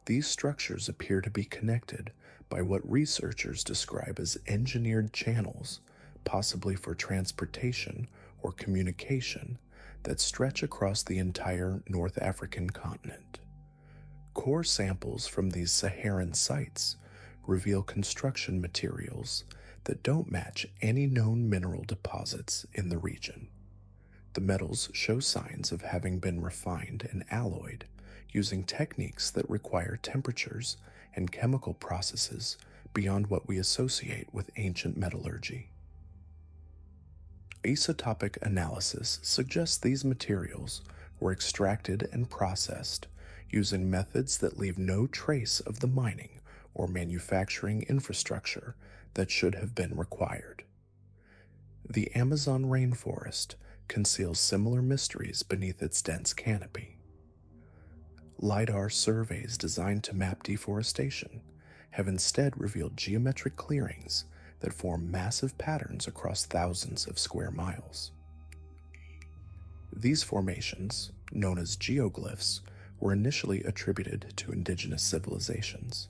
these structures appear to be connected by what researchers describe as engineered channels, possibly for transportation or communication, that stretch across the entire North African continent. Core samples from these Saharan sites reveal construction materials that don't match any known mineral deposits in the region. The metals show signs of having been refined and alloyed using techniques that require temperatures and chemical processes beyond what we associate with ancient metallurgy. Isotopic analysis suggests these materials were extracted and processed using methods that leave no trace of the mining or manufacturing infrastructure that should have been required. The Amazon rainforest conceals similar mysteries beneath its dense canopy. LiDAR surveys designed to map deforestation have instead revealed geometric clearings that form massive patterns across thousands of square miles. These formations, known as geoglyphs, were initially attributed to indigenous civilizations.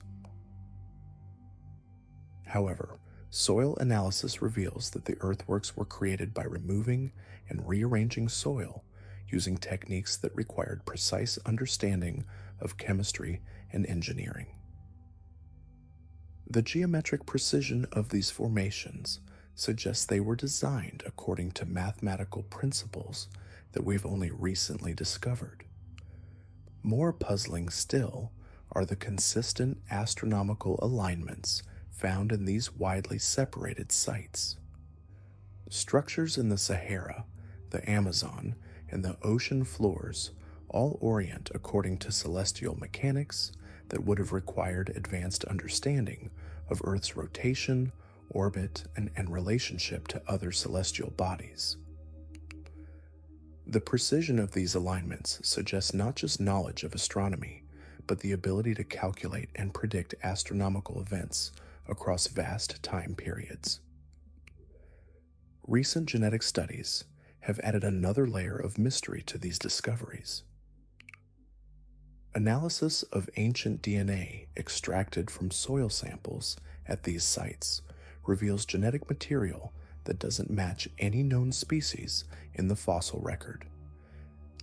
However, soil analysis reveals that the earthworks were created by removing and rearranging soil using techniques that required precise understanding of chemistry and engineering. The geometric precision of these formations suggests they were designed according to mathematical principles that we've only recently discovered. More puzzling still are the consistent astronomical alignments found in these widely separated sites. Structures in the Sahara, the Amazon, and the ocean floors all orient according to celestial mechanics that would have required advanced understanding of Earth's rotation, orbit, and relationship to other celestial bodies. The precision of these alignments suggests not just knowledge of astronomy, but the ability to calculate and predict astronomical events across vast time periods. Recent genetic studies have added another layer of mystery to these discoveries. Analysis of ancient DNA extracted from soil samples at these sites reveals genetic material that doesn't match any known species in the fossil record.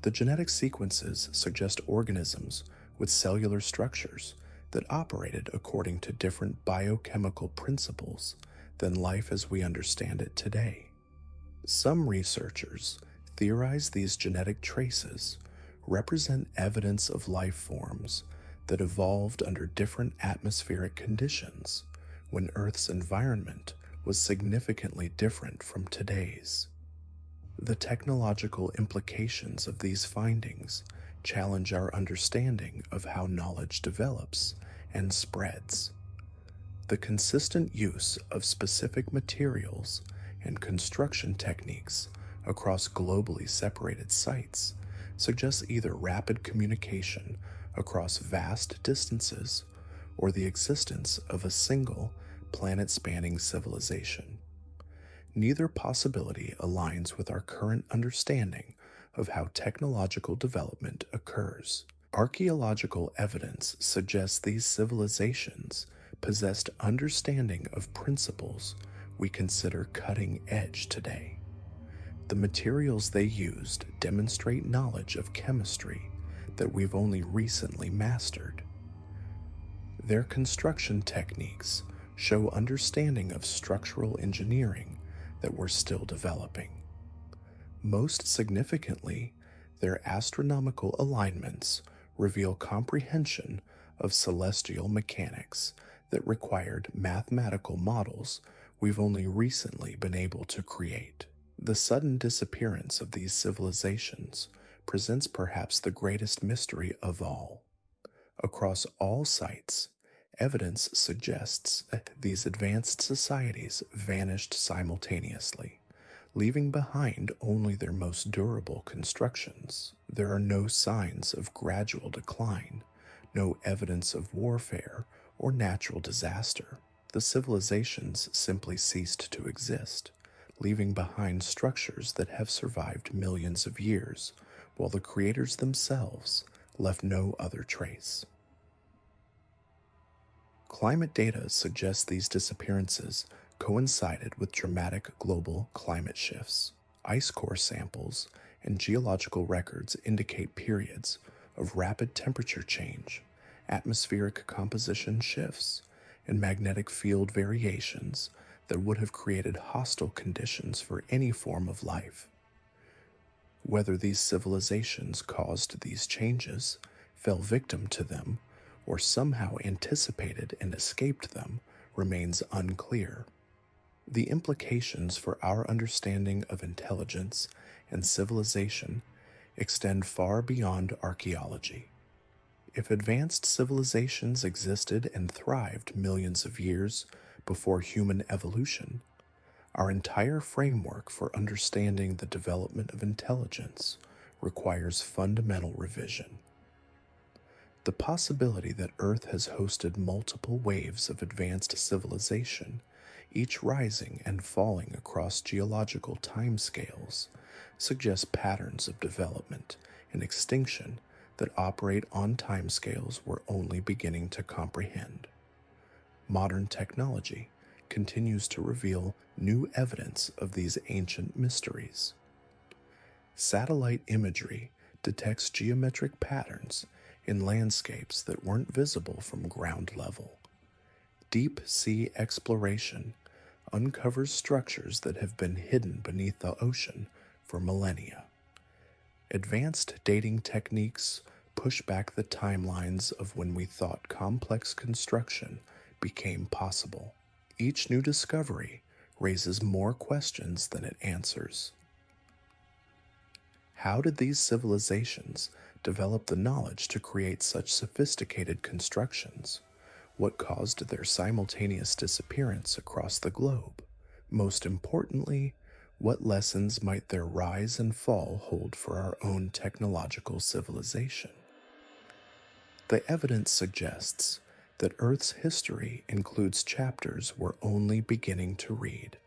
The genetic sequences suggest organisms with cellular structures that operated according to different biochemical principles than life as we understand it today. Some researchers theorize these genetic traces represent evidence of life forms that evolved under different atmospheric conditions when Earth's environment was significantly different from today's. The technological implications of these findings challenge our understanding of how knowledge develops and spreads. The consistent use of specific materials and construction techniques across globally separated sites suggests either rapid communication across vast distances or the existence of a single planet-spanning civilization. Neither possibility aligns with our current understanding of how technological development occurs. Archaeological evidence suggests these civilizations possessed understanding of principles we consider cutting edge today. The materials they used demonstrate knowledge of chemistry that we've only recently mastered. Their construction techniques show understanding of structural engineering that we're still developing. Most significantly, their astronomical alignments reveal comprehension of celestial mechanics that required mathematical models we've only recently been able to create. The sudden disappearance of these civilizations presents perhaps the greatest mystery of all. Across all sites, evidence suggests that these advanced societies vanished simultaneously, leaving behind only their most durable constructions. There are no signs of gradual decline, no evidence of warfare or natural disaster. The civilizations simply ceased to exist, leaving behind structures that have survived millions of years, while the creators themselves left no other trace. Climate data suggests these disappearances coincided with dramatic global climate shifts. Ice core samples and geological records indicate periods of rapid temperature change, atmospheric composition shifts, and magnetic field variations that would have created hostile conditions for any form of life. Whether these civilizations caused these changes, fell victim to them, or somehow anticipated and escaped them remains unclear. The implications for our understanding of intelligence and civilization extend far beyond archaeology. If advanced civilizations existed and thrived millions of years before human evolution, our entire framework for understanding the development of intelligence requires fundamental revision. The possibility that Earth has hosted multiple waves of advanced civilization, each rising and falling across geological timescales, suggests patterns of development and extinction that operate on timescales we're only beginning to comprehend. Modern technology continues to reveal new evidence of these ancient mysteries. Satellite imagery detects geometric patterns in landscapes that weren't visible from ground level. Deep sea exploration uncovers structures that have been hidden beneath the ocean for millennia. Advanced dating techniques push back the timelines of when we thought complex construction became possible. Each new discovery raises more questions than it answers. How did these civilizations develop the knowledge to create such sophisticated constructions? What caused their simultaneous disappearance across the globe? Most importantly, what lessons might their rise and fall hold for our own technological civilization? The evidence suggests that Earth's history includes chapters we're only beginning to read.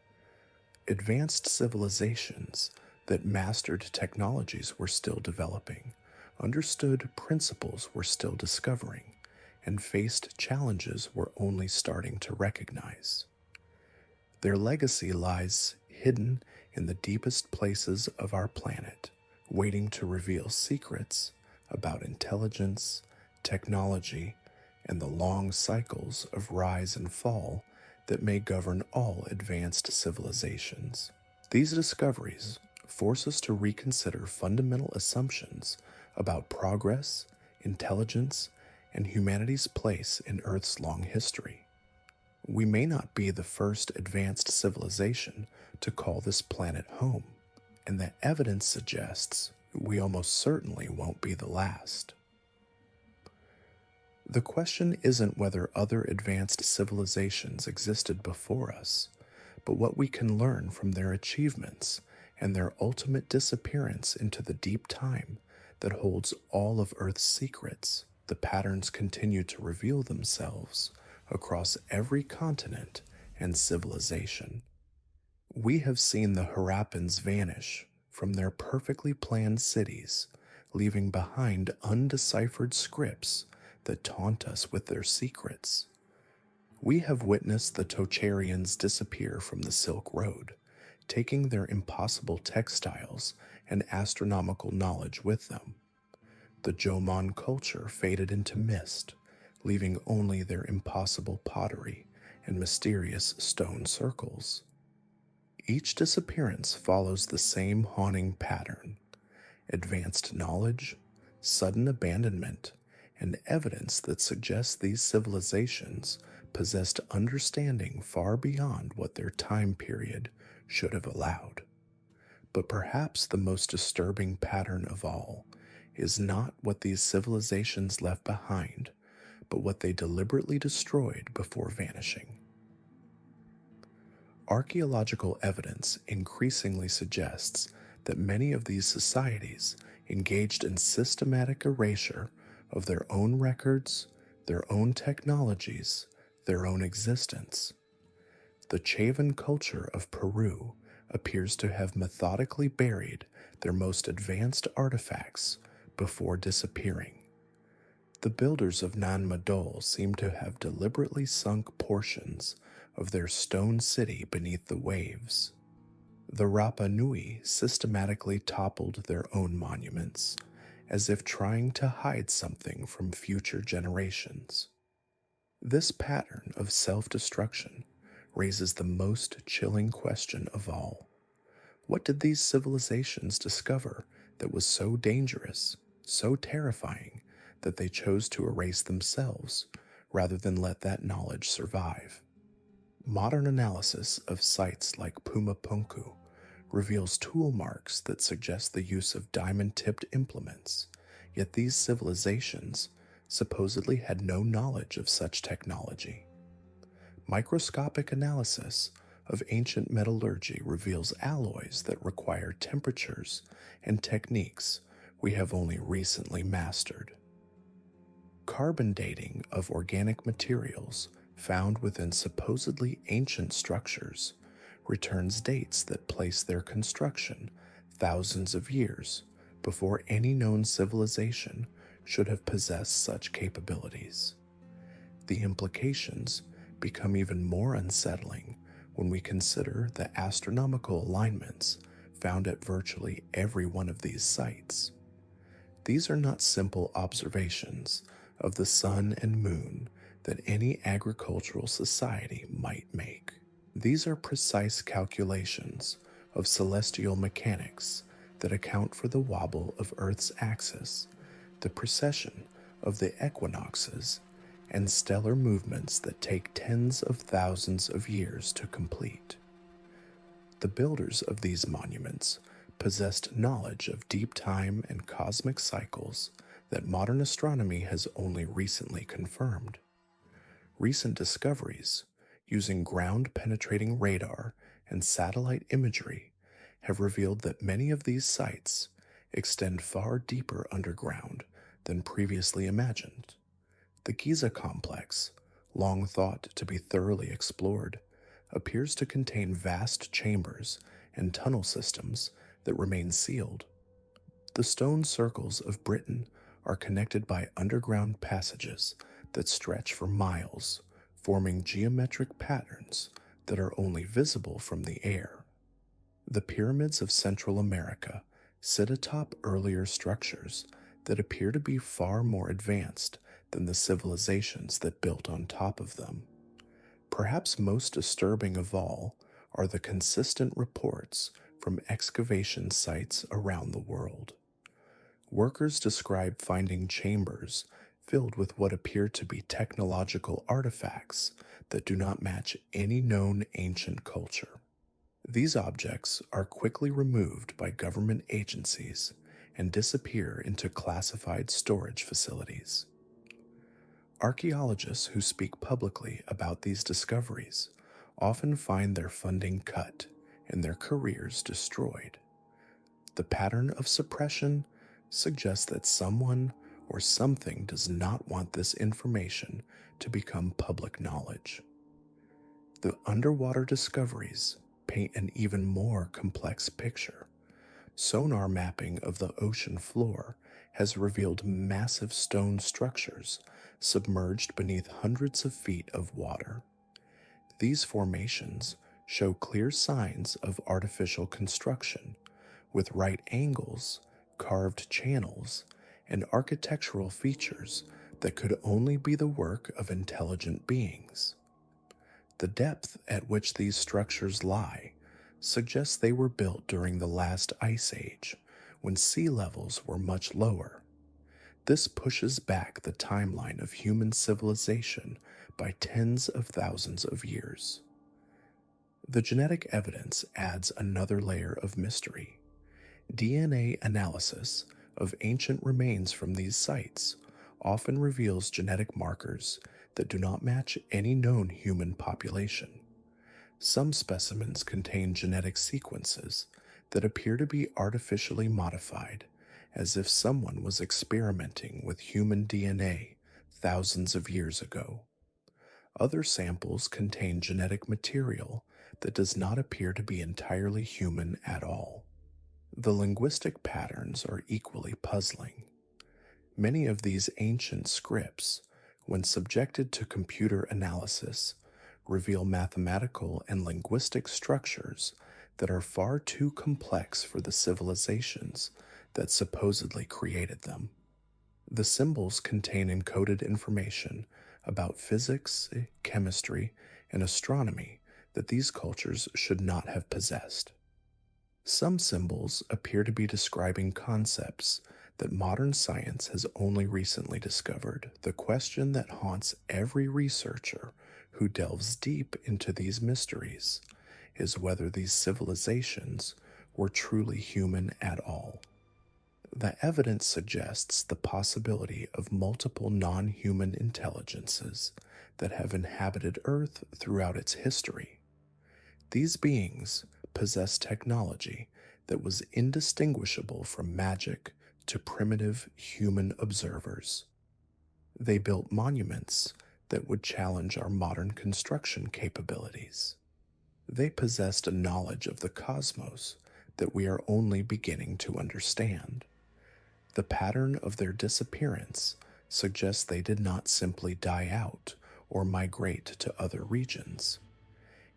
Advanced civilizations that mastered technologies we're still developing, understood principles we're still discovering, and faced challenges we're only starting to recognize. Their legacy lies hidden in the deepest places of our planet, waiting to reveal secrets about intelligence, technology, and the long cycles of rise and fall that may govern all advanced civilizations. These discoveries force us to reconsider fundamental assumptions about progress, intelligence, and humanity's place in Earth's long history. We may not be the first advanced civilization to call this planet home, and the evidence suggests we almost certainly won't be the last. The question isn't whether other advanced civilizations existed before us, but what we can learn from their achievements and their ultimate disappearance into the deep time that holds all of Earth's secrets. The patterns continue to reveal themselves across every continent and civilization. We have seen the Harappans vanish from their perfectly planned cities, leaving behind undeciphered scripts that taunt us with their secrets. We have witnessed the Tocharians disappear from the Silk Road, taking their impossible textiles and astronomical knowledge with them. The Jomon culture faded into mist, leaving only their impossible pottery and mysterious stone circles. Each disappearance follows the same haunting pattern: advanced knowledge, sudden abandonment, and evidence that suggests these civilizations possessed understanding far beyond what their time period should have allowed. But perhaps the most disturbing pattern of all is not what these civilizations left behind, but what they deliberately destroyed before vanishing. Archaeological evidence increasingly suggests that many of these societies engaged in systematic erasure of their own records, their own technologies, their own existence. The Chavan culture of Peru appears to have methodically buried their most advanced artifacts before disappearing. The builders of Nan Madol seem to have deliberately sunk portions of their stone city beneath the waves. The Rapa Nui systematically toppled their own monuments, as if trying to hide something from future generations. This pattern of self-destruction raises the most chilling question of all. What did these civilizations discover that was so dangerous, so terrifying, that they chose to erase themselves rather than let that knowledge survive? Modern analysis of sites like Pumapunku reveals tool marks that suggest the use of diamond-tipped implements, yet these civilizations supposedly had no knowledge of such technology. Microscopic analysis of ancient metallurgy reveals alloys that require temperatures and techniques we have only recently mastered. Carbon dating of organic materials found within supposedly ancient structures returns dates that place their construction thousands of years before any known civilization should have possessed such capabilities. The implications become even more unsettling when we consider the astronomical alignments found at virtually every one of these sites. These are not simple observations of the sun and moon that any agricultural society might make. These are precise calculations of celestial mechanics that account for the wobble of Earth's axis, the precession of the equinoxes, and stellar movements that take tens of thousands of years to complete. The builders of these monuments possessed knowledge of deep time and cosmic cycles that modern astronomy has only recently confirmed. Recent discoveries, using ground-penetrating radar and satellite imagery, have revealed that many of these sites extend far deeper underground than previously imagined. The Giza complex, long thought to be thoroughly explored, appears to contain vast chambers and tunnel systems that remain sealed. The stone circles of Britain are connected by underground passages that stretch for miles, forming geometric patterns that are only visible from the air. The pyramids of Central America sit atop earlier structures that appear to be far more advanced than the civilizations that built on top of them. Perhaps most disturbing of all are the consistent reports from excavation sites around the world. Workers describe finding chambers filled with what appear to be technological artifacts that do not match any known ancient culture. These objects are quickly removed by government agencies and disappear into classified storage facilities. Archaeologists who speak publicly about these discoveries often find their funding cut and their careers destroyed. The pattern of suppression suggests that someone or something does not want this information to become public knowledge. The underwater discoveries paint an even more complex picture. Sonar mapping of the ocean floor has revealed massive stone structures submerged beneath hundreds of feet of water. These formations show clear signs of artificial construction, with right angles, carved channels, and architectural features that could only be the work of intelligent beings. The depth at which these structures lie suggests they were built during the last ice age, when sea levels were much lower. This pushes back the timeline of human civilization by tens of thousands of years. The genetic evidence adds another layer of mystery. DNA analysis of ancient remains from these sites often reveals genetic markers that do not match any known human population. Some specimens contain genetic sequences that appear to be artificially modified, as if someone was experimenting with human DNA thousands of years ago. Other samples contain genetic material that does not appear to be entirely human at all. The linguistic patterns are equally puzzling. Many of these ancient scripts, when subjected to computer analysis, reveal mathematical and linguistic structures that are far too complex for the civilizations that supposedly created them. The symbols contain encoded information about physics, chemistry, and astronomy that these cultures should not have possessed. Some symbols appear to be describing concepts that modern science has only recently discovered. The question that haunts every researcher who delves deep into these mysteries is whether these civilizations were truly human at all. The evidence suggests the possibility of multiple non-human intelligences that have inhabited Earth throughout its history. These beings possess technology that was indistinguishable from magic to primitive human observers. They built monuments that would challenge our modern construction capabilities. They possessed a knowledge of the cosmos that we are only beginning to understand. The pattern of their disappearance suggests they did not simply die out or migrate to other regions.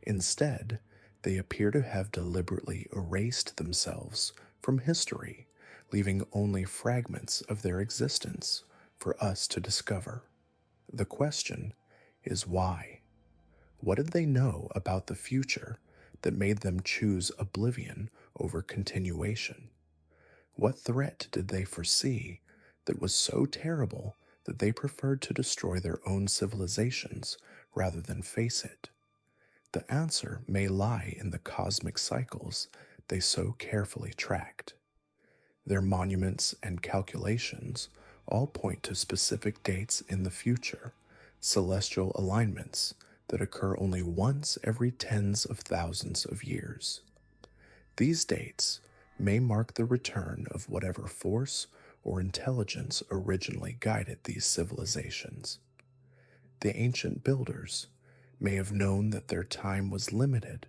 Instead, they appear to have deliberately erased themselves from history, leaving only fragments of their existence for us to discover. The question is why? What did they know about the future that made them choose oblivion over continuation? What threat did they foresee that was so terrible that they preferred to destroy their own civilizations rather than face it? The answer may lie in the cosmic cycles they so carefully tracked. Their monuments and calculations all point to specific dates in the future, celestial alignments that occur only once every tens of thousands of years. These dates may mark the return of whatever force or intelligence originally guided these civilizations. The ancient builders may have known that their time was limited,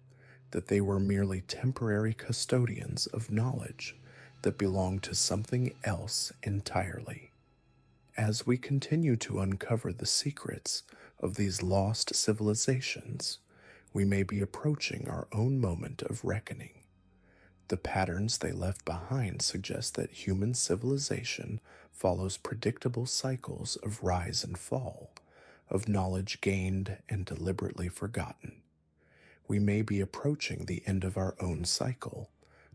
that they were merely temporary custodians of knowledge that belong to something else entirely. As we continue to uncover the secrets of these lost civilizations, we may be approaching our own moment of reckoning. The patterns they left behind suggest that human civilization follows predictable cycles of rise and fall, of knowledge gained and deliberately forgotten. We may be approaching the end of our own cycle,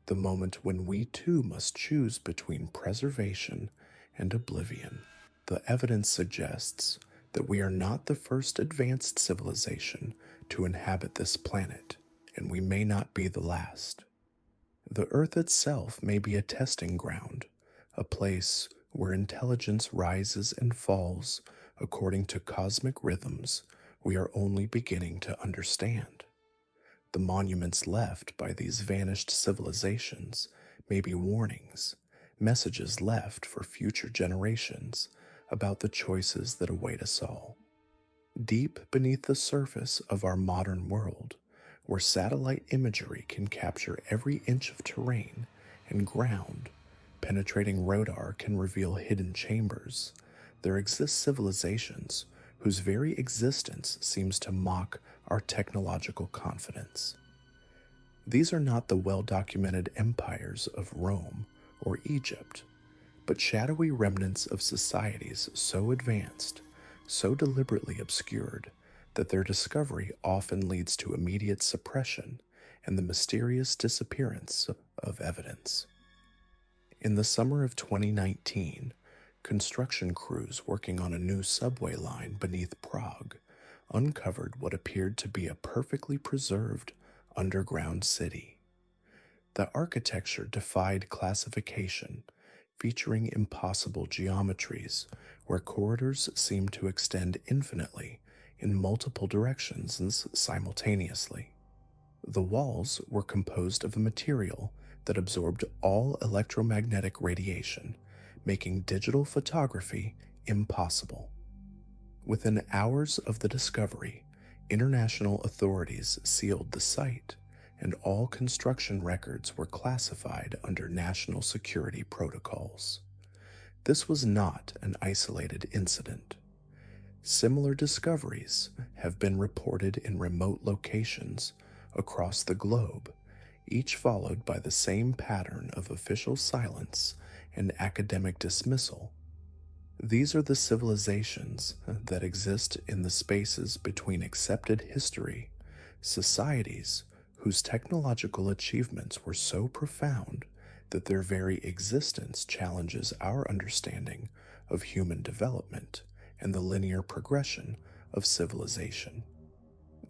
the moment when we too must choose between preservation and oblivion. The evidence suggests that we are not the first advanced civilization to inhabit this planet, and we may not be the last. The Earth itself may be a testing ground, a place where intelligence rises and falls according to cosmic rhythms we are only beginning to understand. The monuments left by these vanished civilizations may be warnings, messages left for future generations about the choices that await us all. Deep beneath the surface of our modern world, where satellite imagery can capture every inch of terrain and ground, penetrating radar can reveal hidden chambers, there exist civilizations whose very existence seems to mock our technological confidence. These are not the well-documented empires of Rome or Egypt, but shadowy remnants of societies so advanced, so deliberately obscured, that their discovery often leads to immediate suppression and the mysterious disappearance of evidence. In the summer of 2019, construction crews working on a new subway line beneath Prague uncovered what appeared to be a perfectly preserved underground city. The architecture defied classification, featuring impossible geometries where corridors seemed to extend infinitely in multiple directions and simultaneously. The walls were composed of a material that absorbed all electromagnetic radiation, making digital photography impossible. Within hours of the discovery, international authorities sealed the site, and all construction records were classified under national security protocols. This was not an isolated incident. Similar discoveries have been reported in remote locations across the globe, each followed by the same pattern of official silence and academic dismissal. These are the civilizations that exist in the spaces between accepted history, societies whose technological achievements were so profound that their very existence challenges our understanding of human development and the linear progression of civilization.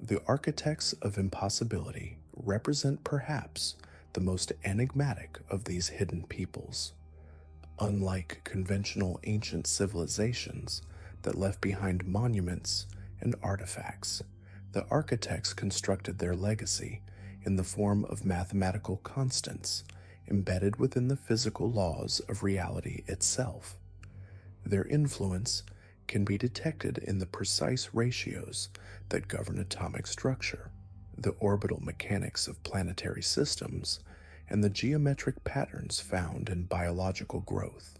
The architects of impossibility represent perhaps the most enigmatic of these hidden peoples. Unlike conventional ancient civilizations that left behind monuments and artifacts, the architects constructed their legacy in the form of mathematical constants embedded within the physical laws of reality itself. Their influence can be detected in the precise ratios that govern atomic structure, the orbital mechanics of planetary systems, and the geometric patterns found in biological growth.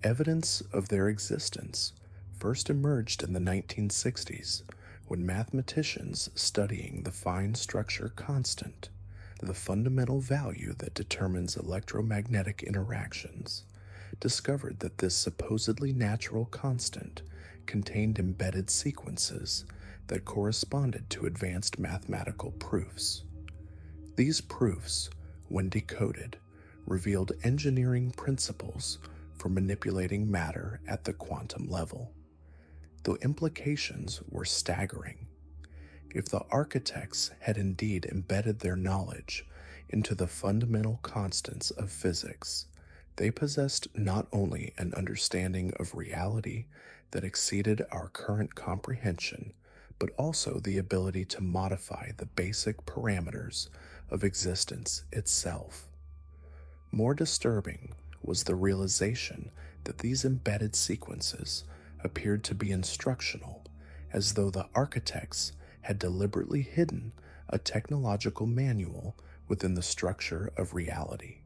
Evidence of their existence first emerged in the 1960s when mathematicians studying the fine structure constant, the fundamental value that determines electromagnetic interactions, discovered that this supposedly natural constant contained embedded sequences that corresponded to advanced mathematical proofs. These proofs, when decoded, revealed engineering principles for manipulating matter at the quantum level. The implications were staggering. If the architects had indeed embedded their knowledge into the fundamental constants of physics, they possessed not only an understanding of reality that exceeded our current comprehension, but also the ability to modify the basic parameters of existence itself. More disturbing was the realization that these embedded sequences appeared to be instructional, as though the architects had deliberately hidden a technological manual within the structure of reality.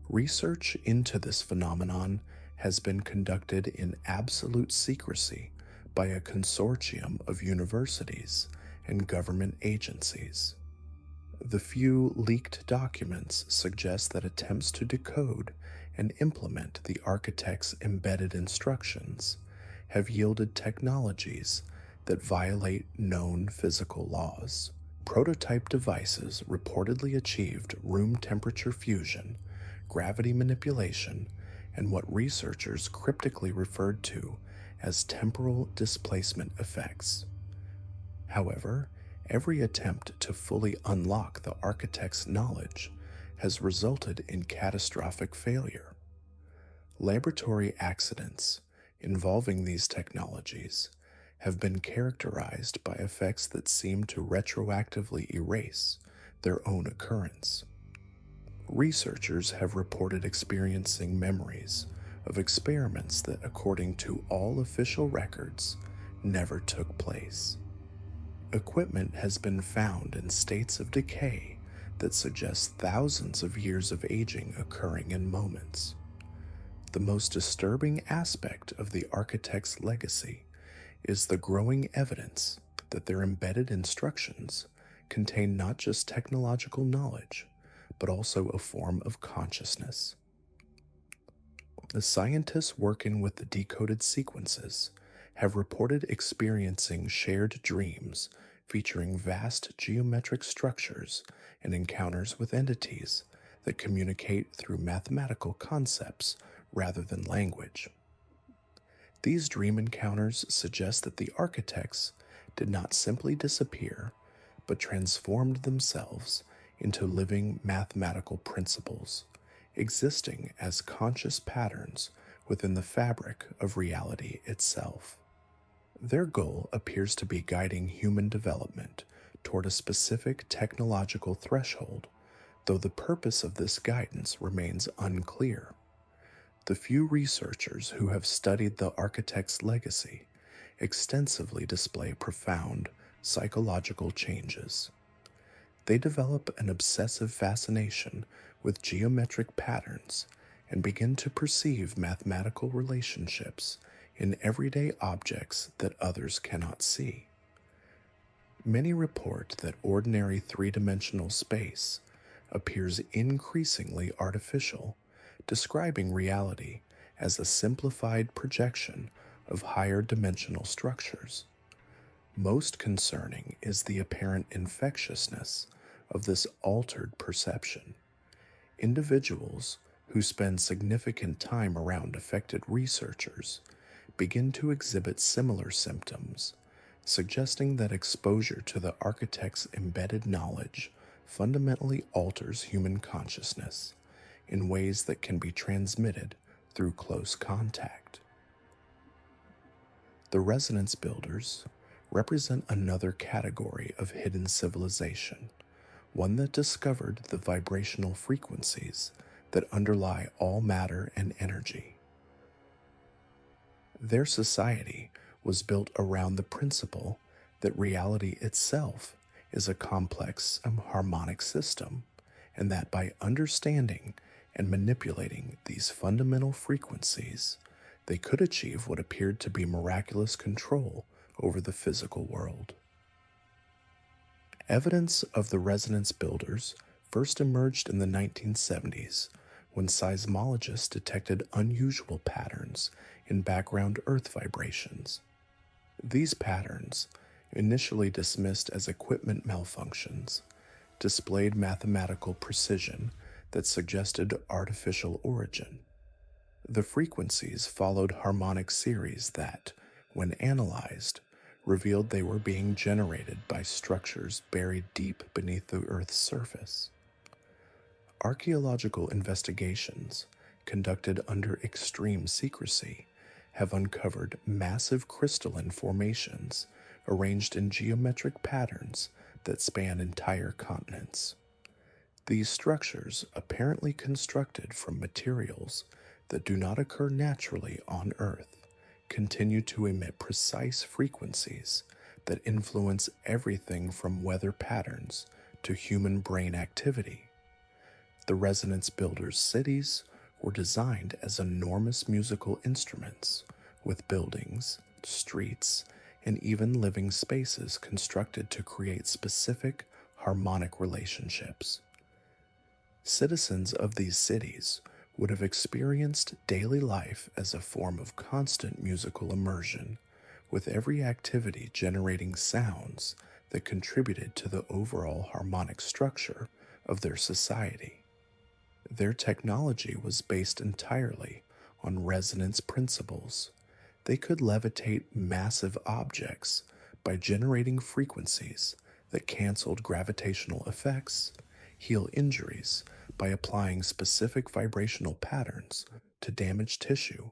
Research into this phenomenon has been conducted in absolute secrecy by a consortium of universities and government agencies. The few leaked documents suggest that attempts to decode and implement the architect's embedded instructions have yielded technologies that violate known physical laws. Prototype devices reportedly achieved room temperature fusion, gravity manipulation, and what researchers cryptically referred to as temporal displacement effects. However, every attempt to fully unlock the architect's knowledge has resulted in catastrophic failure. Laboratory accidents involving these technologies have been characterized by effects that seem to retroactively erase their own occurrence. Researchers have reported experiencing memories of experiments that, according to all official records, never took place. Equipment has been found in states of decay that suggest thousands of years of aging occurring in moments. The most disturbing aspect of the architect's legacy is the growing evidence that their embedded instructions contain not just technological knowledge, but also a form of consciousness. The scientists working with the decoded sequences have reported experiencing shared dreams featuring vast geometric structures and encounters with entities that communicate through mathematical concepts rather than language. These dream encounters suggest that the architects did not simply disappear, but transformed themselves into living mathematical principles, existing as conscious patterns within the fabric of reality itself. Their goal appears to be guiding human development toward a specific technological threshold, though the purpose of this guidance remains unclear. The few researchers who have studied the architect's legacy extensively display profound psychological changes. They develop an obsessive fascination with geometric patterns and begin to perceive mathematical relationships in everyday objects that others cannot see. Many report that ordinary three-dimensional space appears increasingly artificial, describing reality as a simplified projection of higher dimensional structures. Most concerning is the apparent infectiousness of this altered perception. Individuals who spend significant time around affected researchers begin to exhibit similar symptoms, suggesting that exposure to the architect's embedded knowledge fundamentally alters human consciousness in ways that can be transmitted through close contact. The resonance builders represent another category of hidden civilization, one that discovered the vibrational frequencies that underlie all matter and energy. Their society was built around the principle that reality itself is a complex and harmonic system, and that by understanding and manipulating these fundamental frequencies, they could achieve what appeared to be miraculous control over the physical world. Evidence of the resonance builders first emerged in the 1970s when seismologists detected unusual patterns in background Earth vibrations. These patterns, initially dismissed as equipment malfunctions, displayed mathematical precision that suggested artificial origin. The frequencies followed harmonic series that, when analyzed, revealed they were being generated by structures buried deep beneath the Earth's surface. Archaeological investigations, conducted under extreme secrecy, have uncovered massive crystalline formations arranged in geometric patterns that span entire continents. These structures, apparently constructed from materials that do not occur naturally on Earth, continue to emit precise frequencies that influence everything from weather patterns to human brain activity. The resonance builders' cities were designed as enormous musical instruments, with buildings, streets, and even living spaces constructed to create specific harmonic relationships. Citizens of these cities would have experienced daily life as a form of constant musical immersion, with every activity generating sounds that contributed to the overall harmonic structure of their society. Their technology was based entirely on resonance principles. They could levitate massive objects by generating frequencies that canceled gravitational effects, heal injuries by applying specific vibrational patterns to damaged tissue,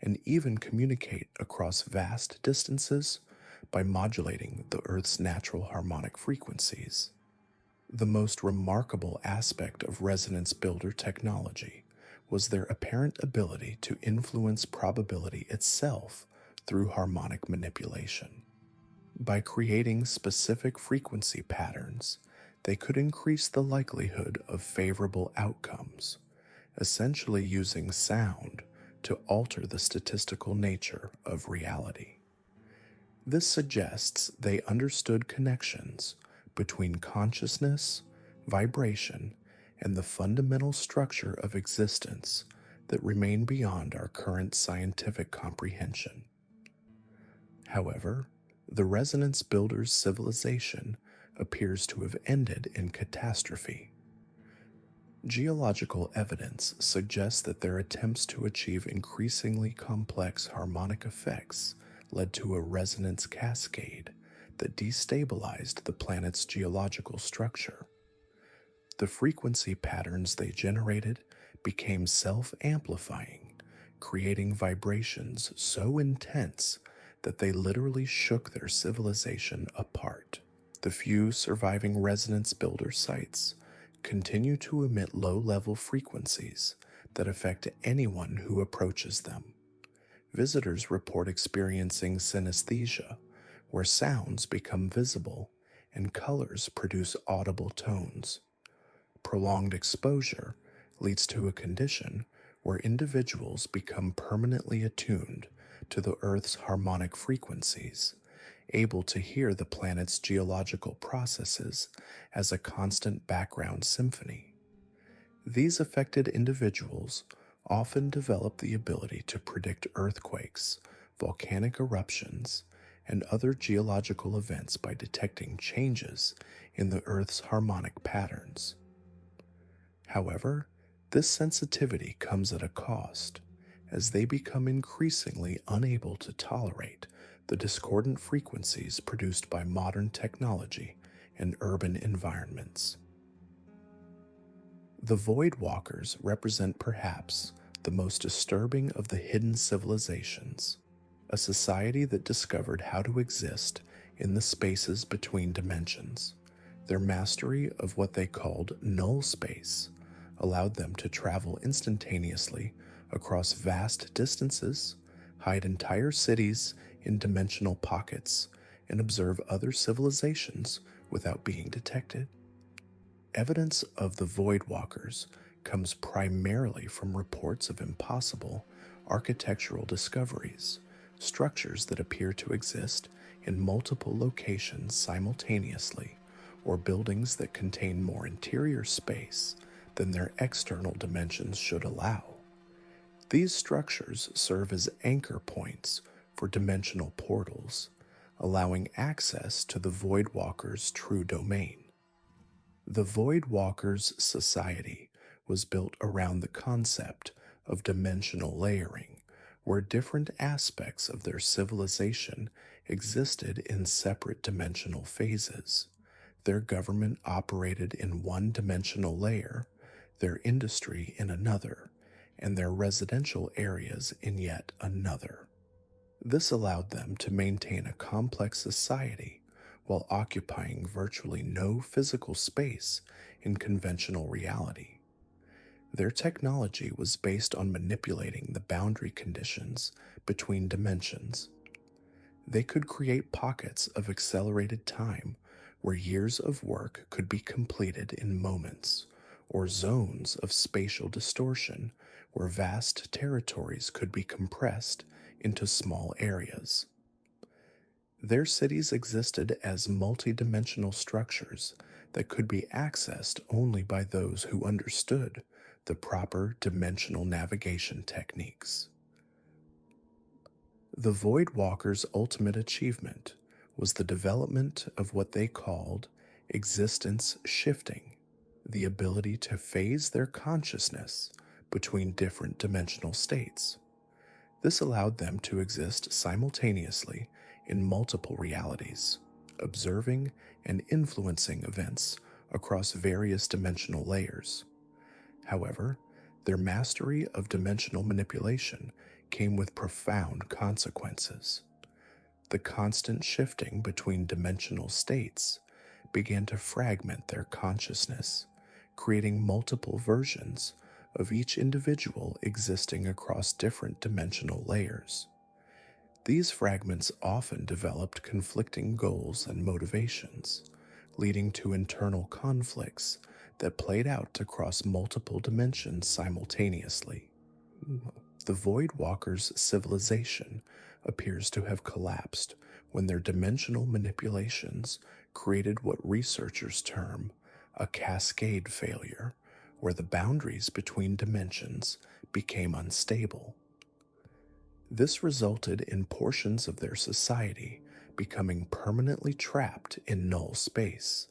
and even communicate across vast distances by modulating the Earth's natural harmonic frequencies. The most remarkable aspect of resonance builder technology was their apparent ability to influence probability itself through harmonic manipulation. By creating specific frequency patterns, they could increase the likelihood of favorable outcomes, essentially using sound to alter the statistical nature of reality. This suggests they understood connections between consciousness, vibration, and the fundamental structure of existence that remain beyond our current scientific comprehension. However, the resonance builders' civilization appears to have ended in catastrophe. Geological evidence suggests that their attempts to achieve increasingly complex harmonic effects led to a resonance cascade that destabilized the planet's geological structure. The frequency patterns they generated became self-amplifying, creating vibrations so intense that they literally shook their civilization apart. The few surviving resonance builder sites continue to emit low-level frequencies that affect anyone who approaches them. Visitors report experiencing synesthesia, where sounds become visible and colors produce audible tones. Prolonged exposure leads to a condition where individuals become permanently attuned to the Earth's harmonic frequencies, able to hear the planet's geological processes as a constant background symphony. These affected individuals often develop the ability to predict earthquakes, volcanic eruptions, and other geological events by detecting changes in the Earth's harmonic patterns. However, this sensitivity comes at a cost, as they become increasingly unable to tolerate the discordant frequencies produced by modern technology and urban environments. The Void Walkers represent perhaps the most disturbing of the hidden civilizations, a society that discovered how to exist in the spaces between dimensions. Their mastery of what they called null space allowed them to travel instantaneously across vast distances, hide entire cities in dimensional pockets, and observe other civilizations without being detected. Evidence of the Void Walkers comes primarily from reports of impossible architectural discoveries, structures that appear to exist in multiple locations simultaneously, or buildings that contain more interior space than their external dimensions should allow. These structures serve as anchor points for dimensional portals, allowing access to the Void Walkers' true domain. The Void Walkers' society was built around the concept of dimensional layering, where different aspects of their civilization existed in separate dimensional phases. Their government operated in one dimensional layer, their industry in another, and their residential areas in yet another. This allowed them to maintain a complex society while occupying virtually no physical space in conventional reality. Their technology was based on manipulating the boundary conditions between dimensions. They could create pockets of accelerated time where years of work could be completed in moments, or zones of spatial distortion where vast territories could be compressed into small areas. Their cities existed as multidimensional structures that could be accessed only by those who understood the proper dimensional navigation techniques. The Void Walkers' ultimate achievement was the development of what they called existence shifting, the ability to phase their consciousness between different dimensional states. This allowed them to exist simultaneously in multiple realities, observing and influencing events across various dimensional layers. However, their mastery of dimensional manipulation came with profound consequences. The constant shifting between dimensional states began to fragment their consciousness, creating multiple versions of each individual existing across different dimensional layers. These fragments often developed conflicting goals and motivations, leading to internal conflicts that played out across multiple dimensions simultaneously. The Void Walkers' civilization appears to have collapsed when their dimensional manipulations created what researchers term a cascade failure, where the boundaries between dimensions became unstable. This resulted in portions of their society becoming permanently trapped in null space,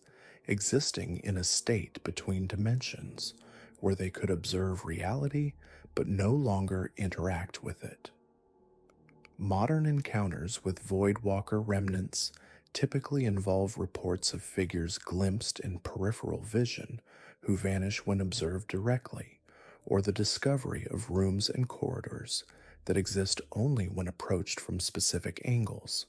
existing in a state between dimensions where they could observe reality but no longer interact with it. Modern encounters with Void Walker remnants typically involve reports of figures glimpsed in peripheral vision who vanish when observed directly, or the discovery of rooms and corridors that exist only when approached from specific angles.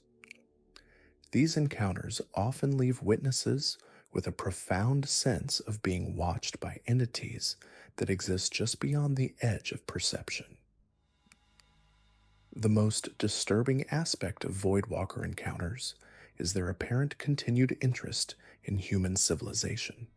These encounters often leave witnesses with a profound sense of being watched by entities that exist just beyond the edge of perception. The most disturbing aspect of Voidwalker encounters is their apparent continued interest in human civilization.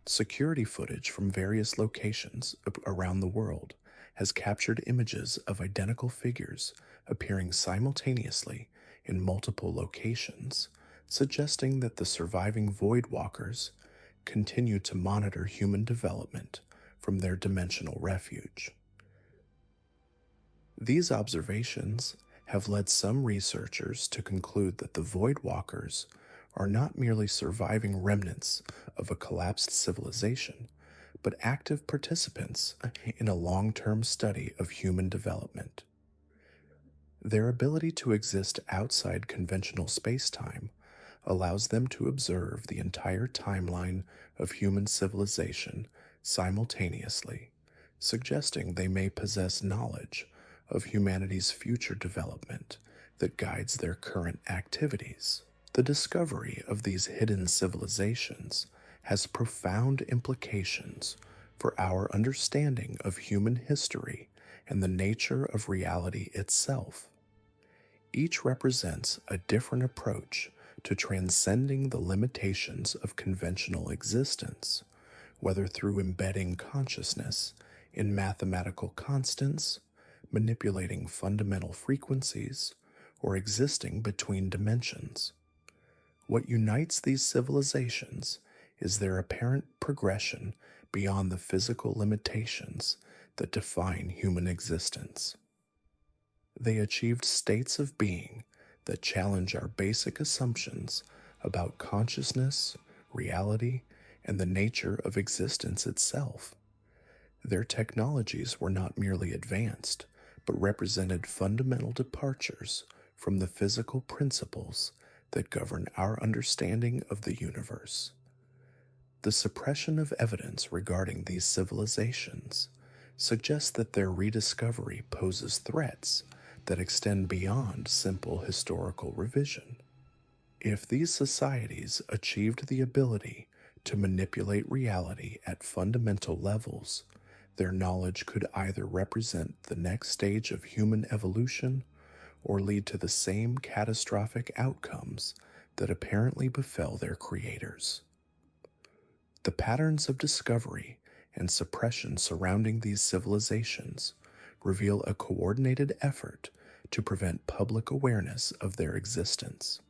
Security footage from various locations around the world has captured images of identical figures appearing simultaneously in multiple locations, suggesting that the surviving Voidwalkers continue to monitor human development from their dimensional refuge. These observations have led some researchers to conclude that the Voidwalkers are not merely surviving remnants of a collapsed civilization, but active participants in a long-term study of human development. Their ability to exist outside conventional space-time allows them to observe the entire timeline of human civilization simultaneously, suggesting they may possess knowledge of humanity's future development that guides their current activities. The discovery of these hidden civilizations has profound implications for our understanding of human history and the nature of reality itself. Each represents a different approach to transcending the limitations of conventional existence, whether through embedding consciousness in mathematical constants, manipulating fundamental frequencies, or existing between dimensions. What unites these civilizations is their apparent progression beyond the physical limitations that define human existence. They achieved states of being that challenge our basic assumptions about consciousness, reality, and the nature of existence itself. Their technologies were not merely advanced, but represented fundamental departures from the physical principles that govern our understanding of the universe. The suppression of evidence regarding these civilizations suggests that their rediscovery poses threats that extend beyond simple historical revision. If these societies achieved the ability to manipulate reality at fundamental levels, their knowledge could either represent the next stage of human evolution or lead to the same catastrophic outcomes that apparently befell their creators. The patterns of discovery and suppression surrounding these civilizations reveal a coordinated effort to prevent public awareness of their existence.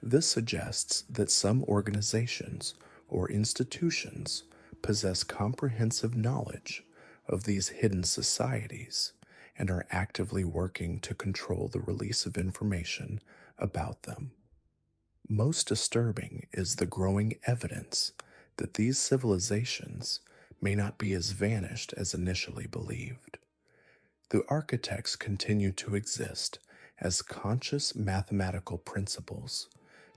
This suggests that some organizations or institutions possess comprehensive knowledge of these hidden societies and are actively working to control the release of information about them. Most disturbing is the growing evidence that these civilizations may not be as vanished as initially believed. The architects continue to exist as conscious mathematical principles.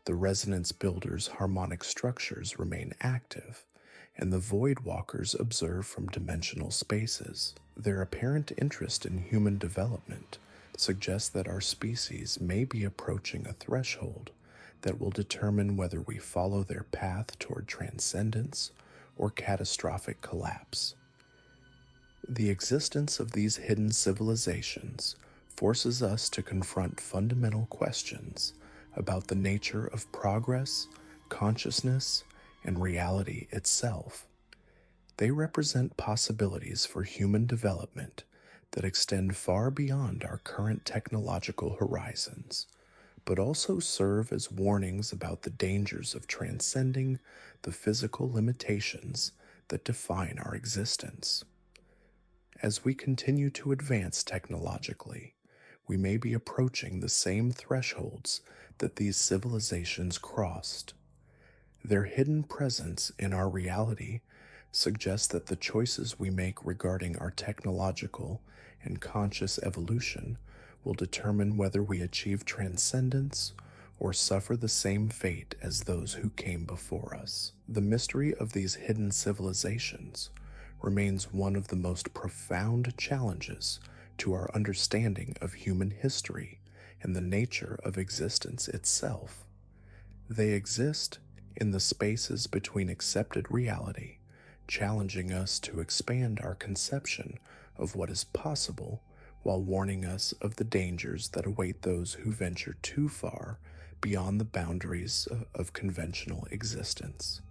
The resonance builders' harmonic structures remain active, and the void walkers observe from dimensional spaces. Their apparent interest in human development suggests that our species may be approaching a threshold that will determine whether we follow their path toward transcendence or catastrophic collapse. The existence of these hidden civilizations forces us to confront fundamental questions about the nature of progress, consciousness, and reality itself. They represent possibilities for human development that extend far beyond our current technological horizons, but also serve as warnings about the dangers of transcending the physical limitations that define our existence. As we continue to advance technologically, we may be approaching the same thresholds that these civilizations crossed. Their hidden presence in our reality suggests that the choices we make regarding our technological and conscious evolution will determine whether we achieve transcendence or suffer the same fate as those who came before us. The mystery of these hidden civilizations remains one of the most profound challenges to our understanding of human history and the nature of existence itself. They exist in the spaces between accepted reality, challenging us to expand our conception of what is possible while warning us of the dangers that await those who venture too far beyond the boundaries of conventional existence.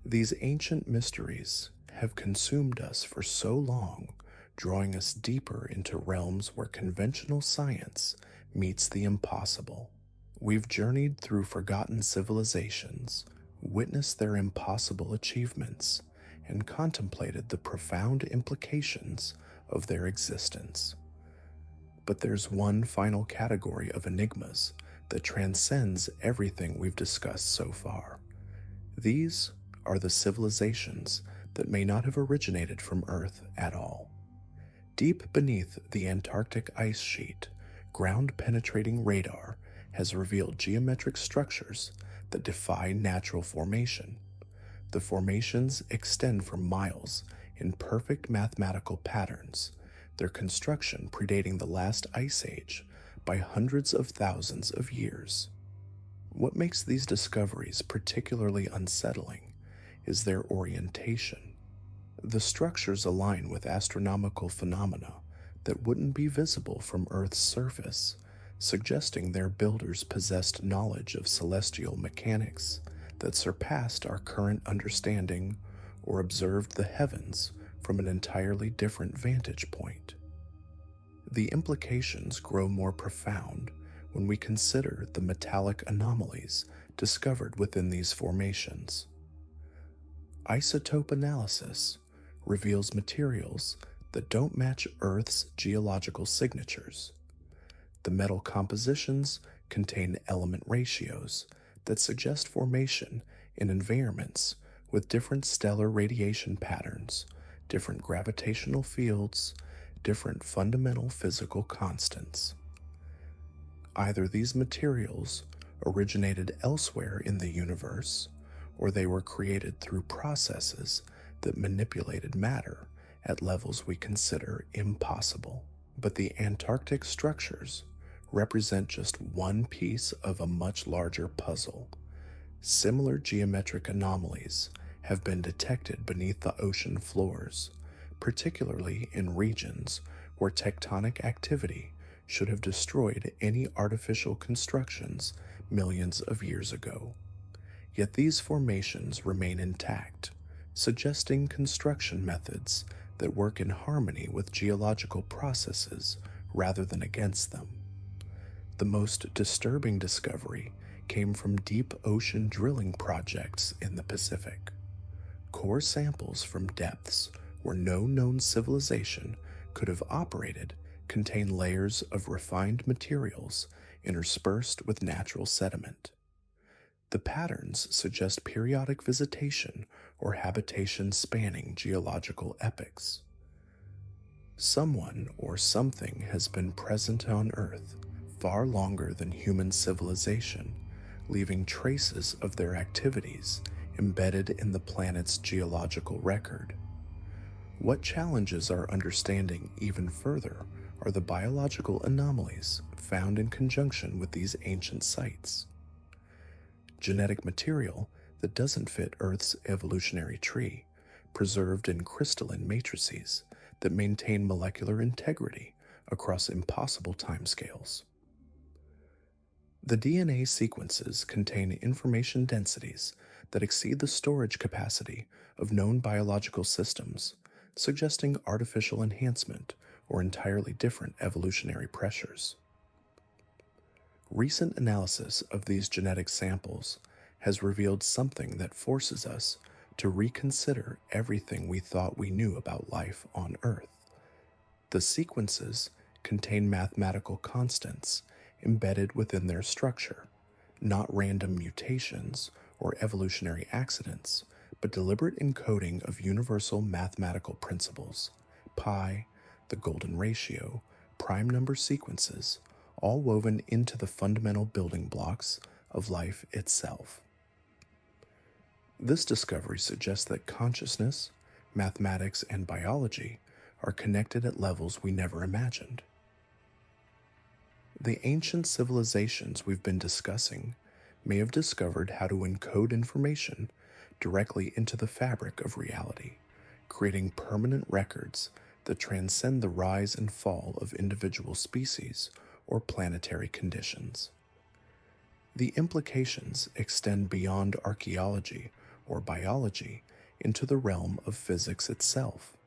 These ancient mysteries have consumed us for so long, drawing us deeper into realms where conventional science meets the impossible. We've journeyed through forgotten civilizations, witnessed their impossible achievements, and contemplated the profound implications of their existence. But there's one final category of enigmas that transcends everything we've discussed so far. These are the civilizations that may not have originated from Earth at all. Deep beneath the Antarctic ice sheet, ground-penetrating radar has revealed geometric structures that defy natural formation. The formations extend for miles in perfect mathematical patterns, their construction predating the last ice age by hundreds of thousands of years. What makes these discoveries particularly unsettling is their orientation. The structures align with astronomical phenomena that wouldn't be visible from Earth's surface, suggesting their builders possessed knowledge of celestial mechanics that surpassed our current understanding or observed the heavens from an entirely different vantage point. The implications grow more profound when we consider the metallic anomalies discovered within these formations. Isotope analysis reveals materials that don't match Earth's geological signatures. The metal compositions contain element ratios that suggest formation in environments with different stellar radiation patterns, different gravitational fields, different fundamental physical constants. Either these materials originated elsewhere in the universe, or they were created through processes that manipulated matter at levels we consider impossible. But the Antarctic structures represent just one piece of a much larger puzzle. Similar geometric anomalies have been detected beneath the ocean floors, particularly in regions where tectonic activity should have destroyed any artificial constructions millions of years ago. Yet these formations remain intact, suggesting construction methods that work in harmony with geological processes rather than against them. The most disturbing discovery came from deep ocean drilling projects in the Pacific. Core samples from depths where no known civilization could have operated contain layers of refined materials interspersed with natural sediment. The patterns suggest periodic visitation or habitation spanning geological epochs. Someone or something has been present on Earth far longer than human civilization, leaving traces of their activities embedded in the planet's geological record. What challenges our understanding even further are the biological anomalies found in conjunction with these ancient sites. Genetic material that doesn't fit Earth's evolutionary tree, preserved in crystalline matrices that maintain molecular integrity across impossible timescales. The DNA sequences contain information densities that exceed the storage capacity of known biological systems, suggesting artificial enhancement or entirely different evolutionary pressures. Recent analysis of these genetic samples has revealed something that forces us to reconsider everything we thought we knew about life on Earth. The sequences contain mathematical constants embedded within their structure, not random mutations or evolutionary accidents, but deliberate encoding of universal mathematical principles, pi, the golden ratio, prime number sequences, all woven into the fundamental building blocks of life itself. This discovery suggests that consciousness, mathematics, and biology are connected at levels we never imagined. The ancient civilizations we've been discussing may have discovered how to encode information directly into the fabric of reality, creating permanent records that transcend the rise and fall of individual species or planetary conditions. The implications extend beyond archaeology or biology into the realm of physics itself.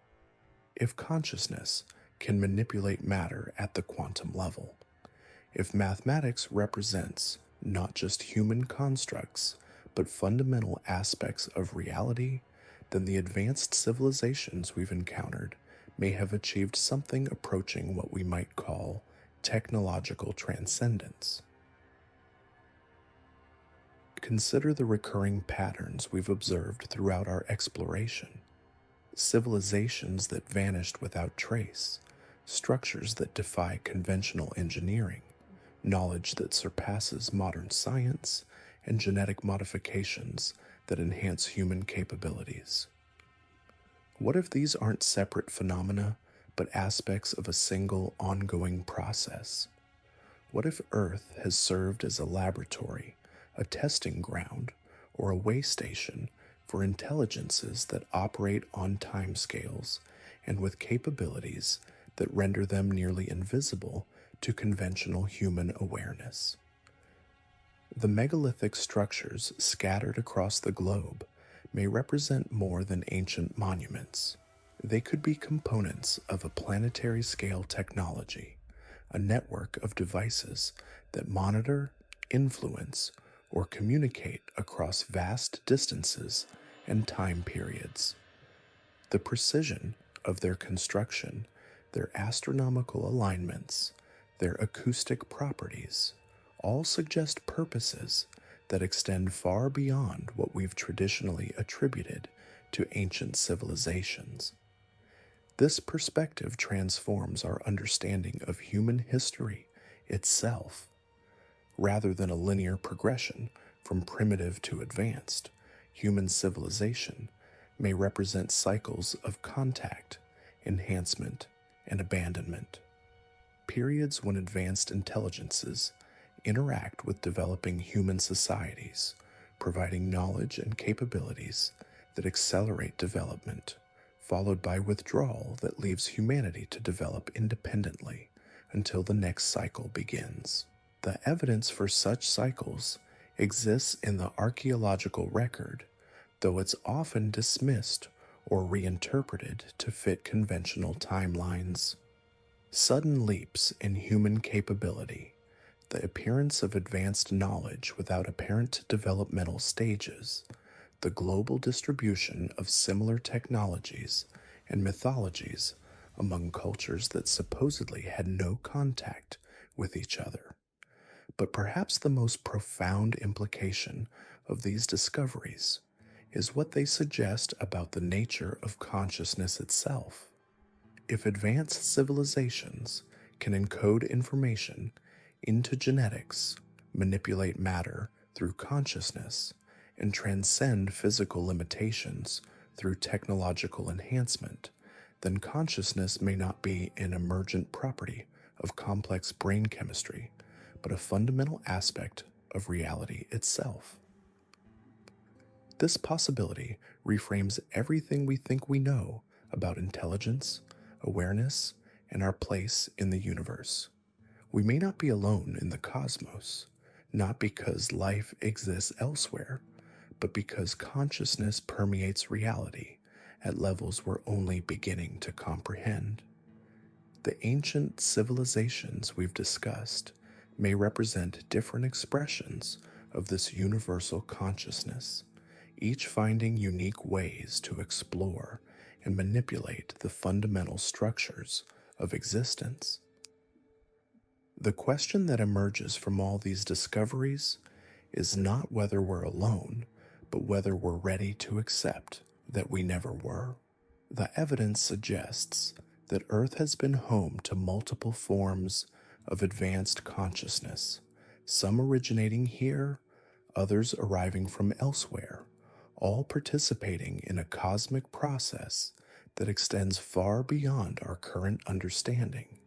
If consciousness can manipulate matter at the quantum level, if mathematics represents not just human constructs, but fundamental aspects of reality, then the advanced civilizations we've encountered may have achieved something approaching what we might call technological transcendence. Consider the recurring patterns we've observed throughout our exploration. Civilizations that vanished without trace, structures that defy conventional engineering, knowledge that surpasses modern science, and genetic modifications that enhance human capabilities. What if these aren't separate phenomena, but aspects of a single ongoing process? What if Earth has served as a laboratory, a testing ground, or a way station for intelligences that operate on timescales and with capabilities that render them nearly invisible to conventional human awareness? The megalithic structures scattered across the globe may represent more than ancient monuments. They could be components of a planetary scale technology, a network of devices that monitor, influence, or communicate across vast distances and time periods. The precision of their construction, their astronomical alignments, their acoustic properties, all suggest purposes that extend far beyond what we've traditionally attributed to ancient civilizations. This perspective transforms our understanding of human history itself. Rather than a linear progression from primitive to advanced, human civilization may represent cycles of contact, enhancement, and abandonment. Periods when advanced intelligences interact with developing human societies, providing knowledge and capabilities that accelerate development, followed by withdrawal that leaves humanity to develop independently until the next cycle begins. The evidence for such cycles exists in the archaeological record, though it's often dismissed or reinterpreted to fit conventional timelines. Sudden leaps in human capability, the appearance of advanced knowledge without apparent developmental stages, the global distribution of similar technologies and mythologies among cultures that supposedly had no contact with each other. But perhaps the most profound implication of these discoveries is what they suggest about the nature of consciousness itself. If advanced civilizations can encode information into genetics, manipulate matter through consciousness, and transcend physical limitations through technological enhancement, then consciousness may not be an emergent property of complex brain chemistry, but a fundamental aspect of reality itself. This possibility reframes everything we think we know about intelligence, awareness, and our place in the universe. We may not be alone in the cosmos, not because life exists elsewhere, but because consciousness permeates reality at levels we're only beginning to comprehend. The ancient civilizations we've discussed may represent different expressions of this universal consciousness, each finding unique ways to explore and manipulate the fundamental structures of existence. The question that emerges from all these discoveries is not whether we're alone, but whether we're ready to accept that we never were. The evidence suggests that Earth has been home to multiple forms of advanced consciousness, some originating here, others arriving from elsewhere, all participating in a cosmic process that extends far beyond our current understanding.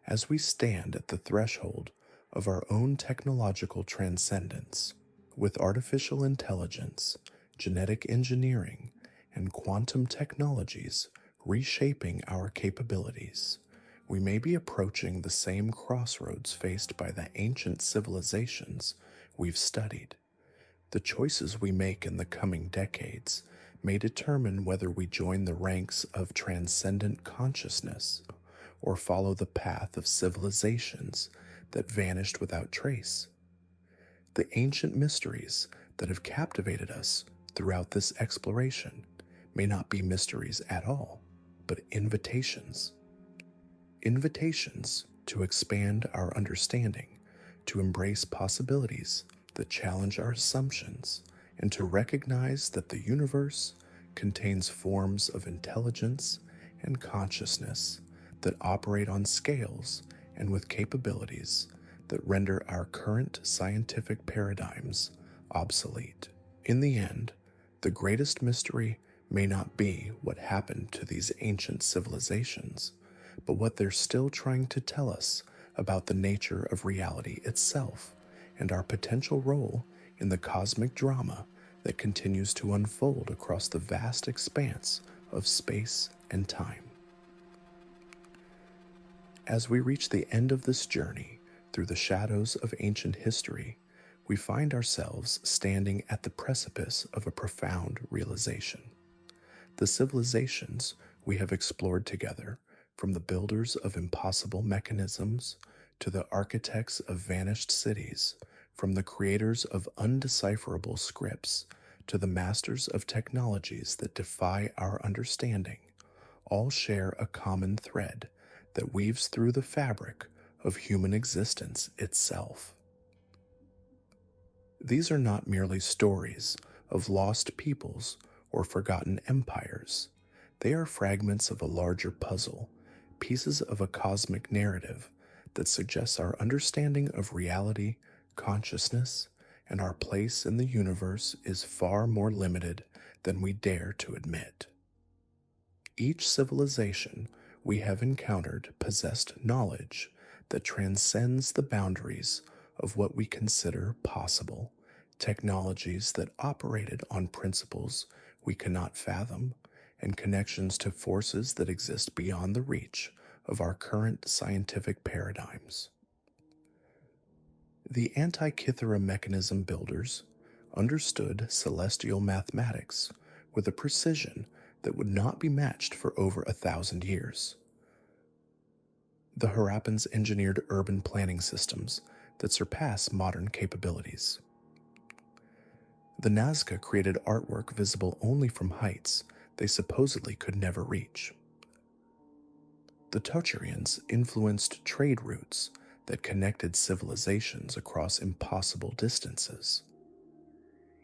As we stand at the threshold of our own technological transcendence, with artificial intelligence, genetic engineering, and quantum technologies reshaping our capabilities, we may be approaching the same crossroads faced by the ancient civilizations we've studied. The choices we make in the coming decades may determine whether we join the ranks of transcendent consciousness or follow the path of civilizations that vanished without trace. The ancient mysteries that have captivated us throughout this exploration may not be mysteries at all, but invitations. Invitations to expand our understanding, to embrace possibilities that challenge our assumptions, and to recognize that the universe contains forms of intelligence and consciousness that operate on scales and with capabilities that render our current scientific paradigms obsolete. In the end, the greatest mystery may not be what happened to these ancient civilizations, but what they're still trying to tell us about the nature of reality itself and our potential role in the cosmic drama that continues to unfold across the vast expanse of space and time. As we reach the end of this journey through the shadows of ancient history, we find ourselves standing at the precipice of a profound realization. The civilizations we have explored together, from the builders of impossible mechanisms to the architects of vanished cities, from the creators of undecipherable scripts to the masters of technologies that defy our understanding, all share a common thread that weaves through the fabric of human existence itself. These are not merely stories of lost peoples or forgotten empires. They are fragments of a larger puzzle, pieces of a cosmic narrative that suggests our understanding of reality, consciousness, and our place in the universe is far more limited than we dare to admit. Each civilization we have encountered possessed knowledge that transcends the boundaries of what we consider possible, technologies that operated on principles we cannot fathom, and connections to forces that exist beyond the reach of our current scientific paradigms. The Antikythera mechanism builders, understood celestial mathematics with a precision that would not be matched for over 1,000 years. The Harappans engineered urban planning systems that surpass modern capabilities. The Nazca created artwork visible only from heights they supposedly could never reach. The Tocharians influenced trade routes that connected civilizations across impossible distances.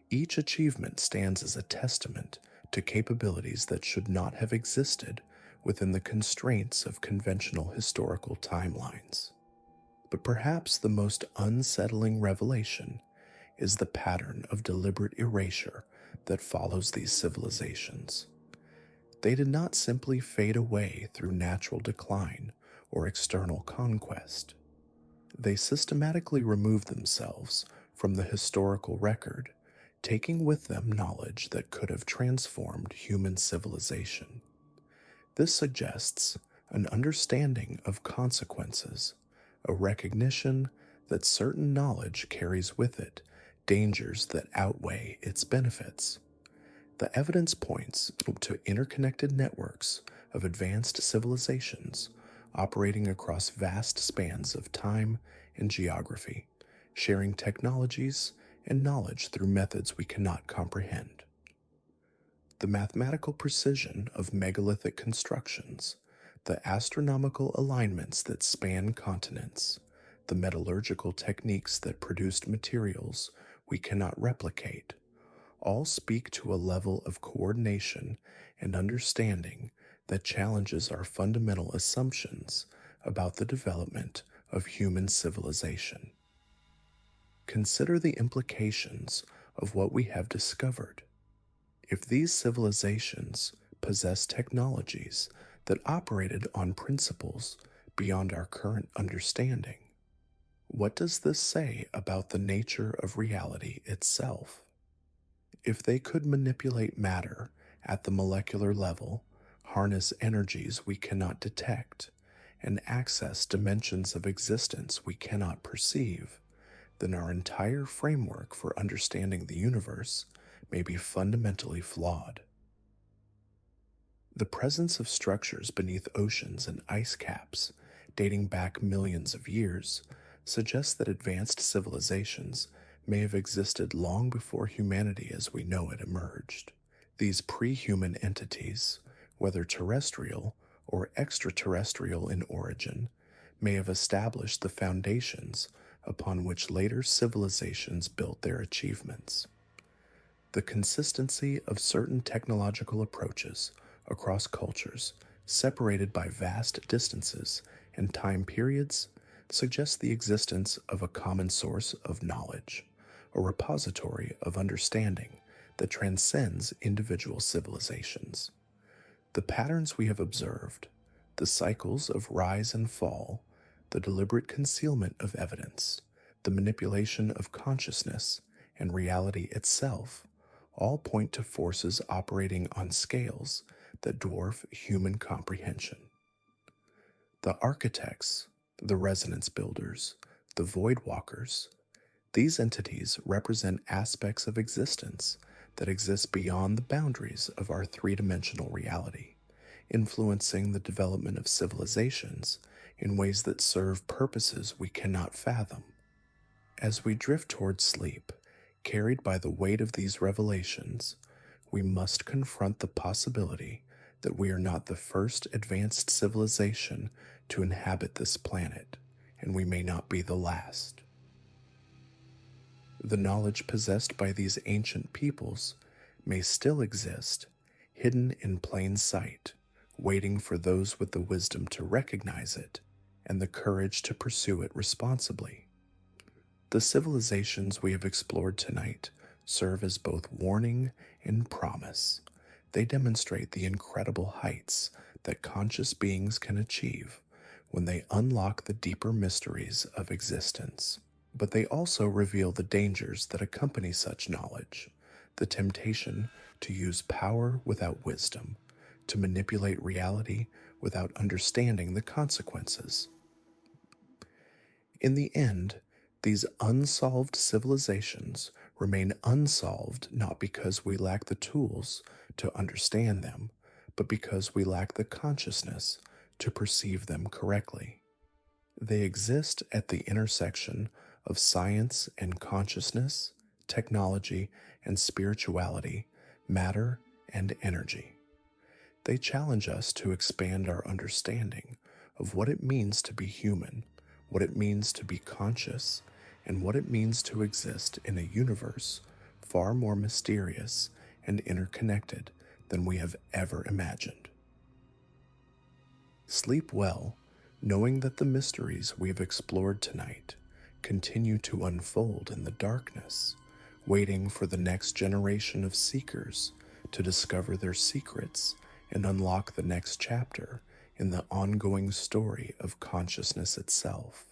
Each achievement stands as a testament to capabilities that should not have existed within the constraints of conventional historical timelines. But perhaps the most unsettling revelation is the pattern of deliberate erasure that follows these civilizations. They did not simply fade away through natural decline or external conquest. They systematically removed themselves from the historical record, taking with them knowledge that could have transformed human civilization. This suggests an understanding of consequences, a recognition that certain knowledge carries with it dangers that outweigh its benefits. The evidence points to interconnected networks of advanced civilizations operating across vast spans of time and geography, sharing technologies and knowledge through methods we cannot comprehend. The mathematical precision of megalithic constructions, the astronomical alignments that span continents, the metallurgical techniques that produced materials we cannot replicate, all speak to a level of coordination and understanding that challenges our fundamental assumptions about the development of human civilization. Consider the implications of what we have discovered. If these civilizations possess technologies that operated on principles beyond our current understanding, what does this say about the nature of reality itself? If they could manipulate matter at the molecular level, harness energies we cannot detect, and access dimensions of existence we cannot perceive, then our entire framework for understanding the universe may be fundamentally flawed. The presence of structures beneath oceans and ice caps, dating back millions of years, suggests that advanced civilizations may have existed long before humanity as we know it emerged. These pre-human entities, whether terrestrial or extraterrestrial in origin, may have established the foundations upon which later civilizations built their achievements. The consistency of certain technological approaches across cultures, separated by vast distances and time periods, suggests the existence of a common source of knowledge, a repository of understanding that transcends individual civilizations. The patterns we have observed, the cycles of rise and fall, the deliberate concealment of evidence, the manipulation of consciousness, and reality itself all point to forces operating on scales that dwarf human comprehension. The architects, the resonance builders, the void walkers, these entities represent aspects of existence that exist beyond the boundaries of our three-dimensional reality, influencing the development of civilizations in ways that serve purposes we cannot fathom. As we drift toward sleep, carried by the weight of these revelations, we must confront the possibility that we are not the first advanced civilization to inhabit this planet, and we may not be the last. The knowledge possessed by these ancient peoples may still exist, hidden in plain sight, waiting for those with the wisdom to recognize it and the courage to pursue it responsibly. The civilizations we have explored tonight serve as both warning and promise. They demonstrate the incredible heights that conscious beings can achieve when they unlock the deeper mysteries of existence. But they also reveal the dangers that accompany such knowledge, the temptation to use power without wisdom, to manipulate reality without understanding the consequences. In the end, these unsolved civilizations remain unsolved not because we lack the tools to understand them, but because we lack the consciousness to perceive them correctly. They exist at the intersection of science and consciousness, technology and spirituality, matter and energy. They challenge us to expand our understanding of what it means to be human, what it means to be conscious, and what it means to exist in a universe far more mysterious and interconnected than we have ever imagined. Sleep well, knowing that the mysteries we've explored tonight continue to unfold in the darkness, waiting for the next generation of seekers to discover their secrets and unlock the next chapter in the ongoing story of consciousness itself.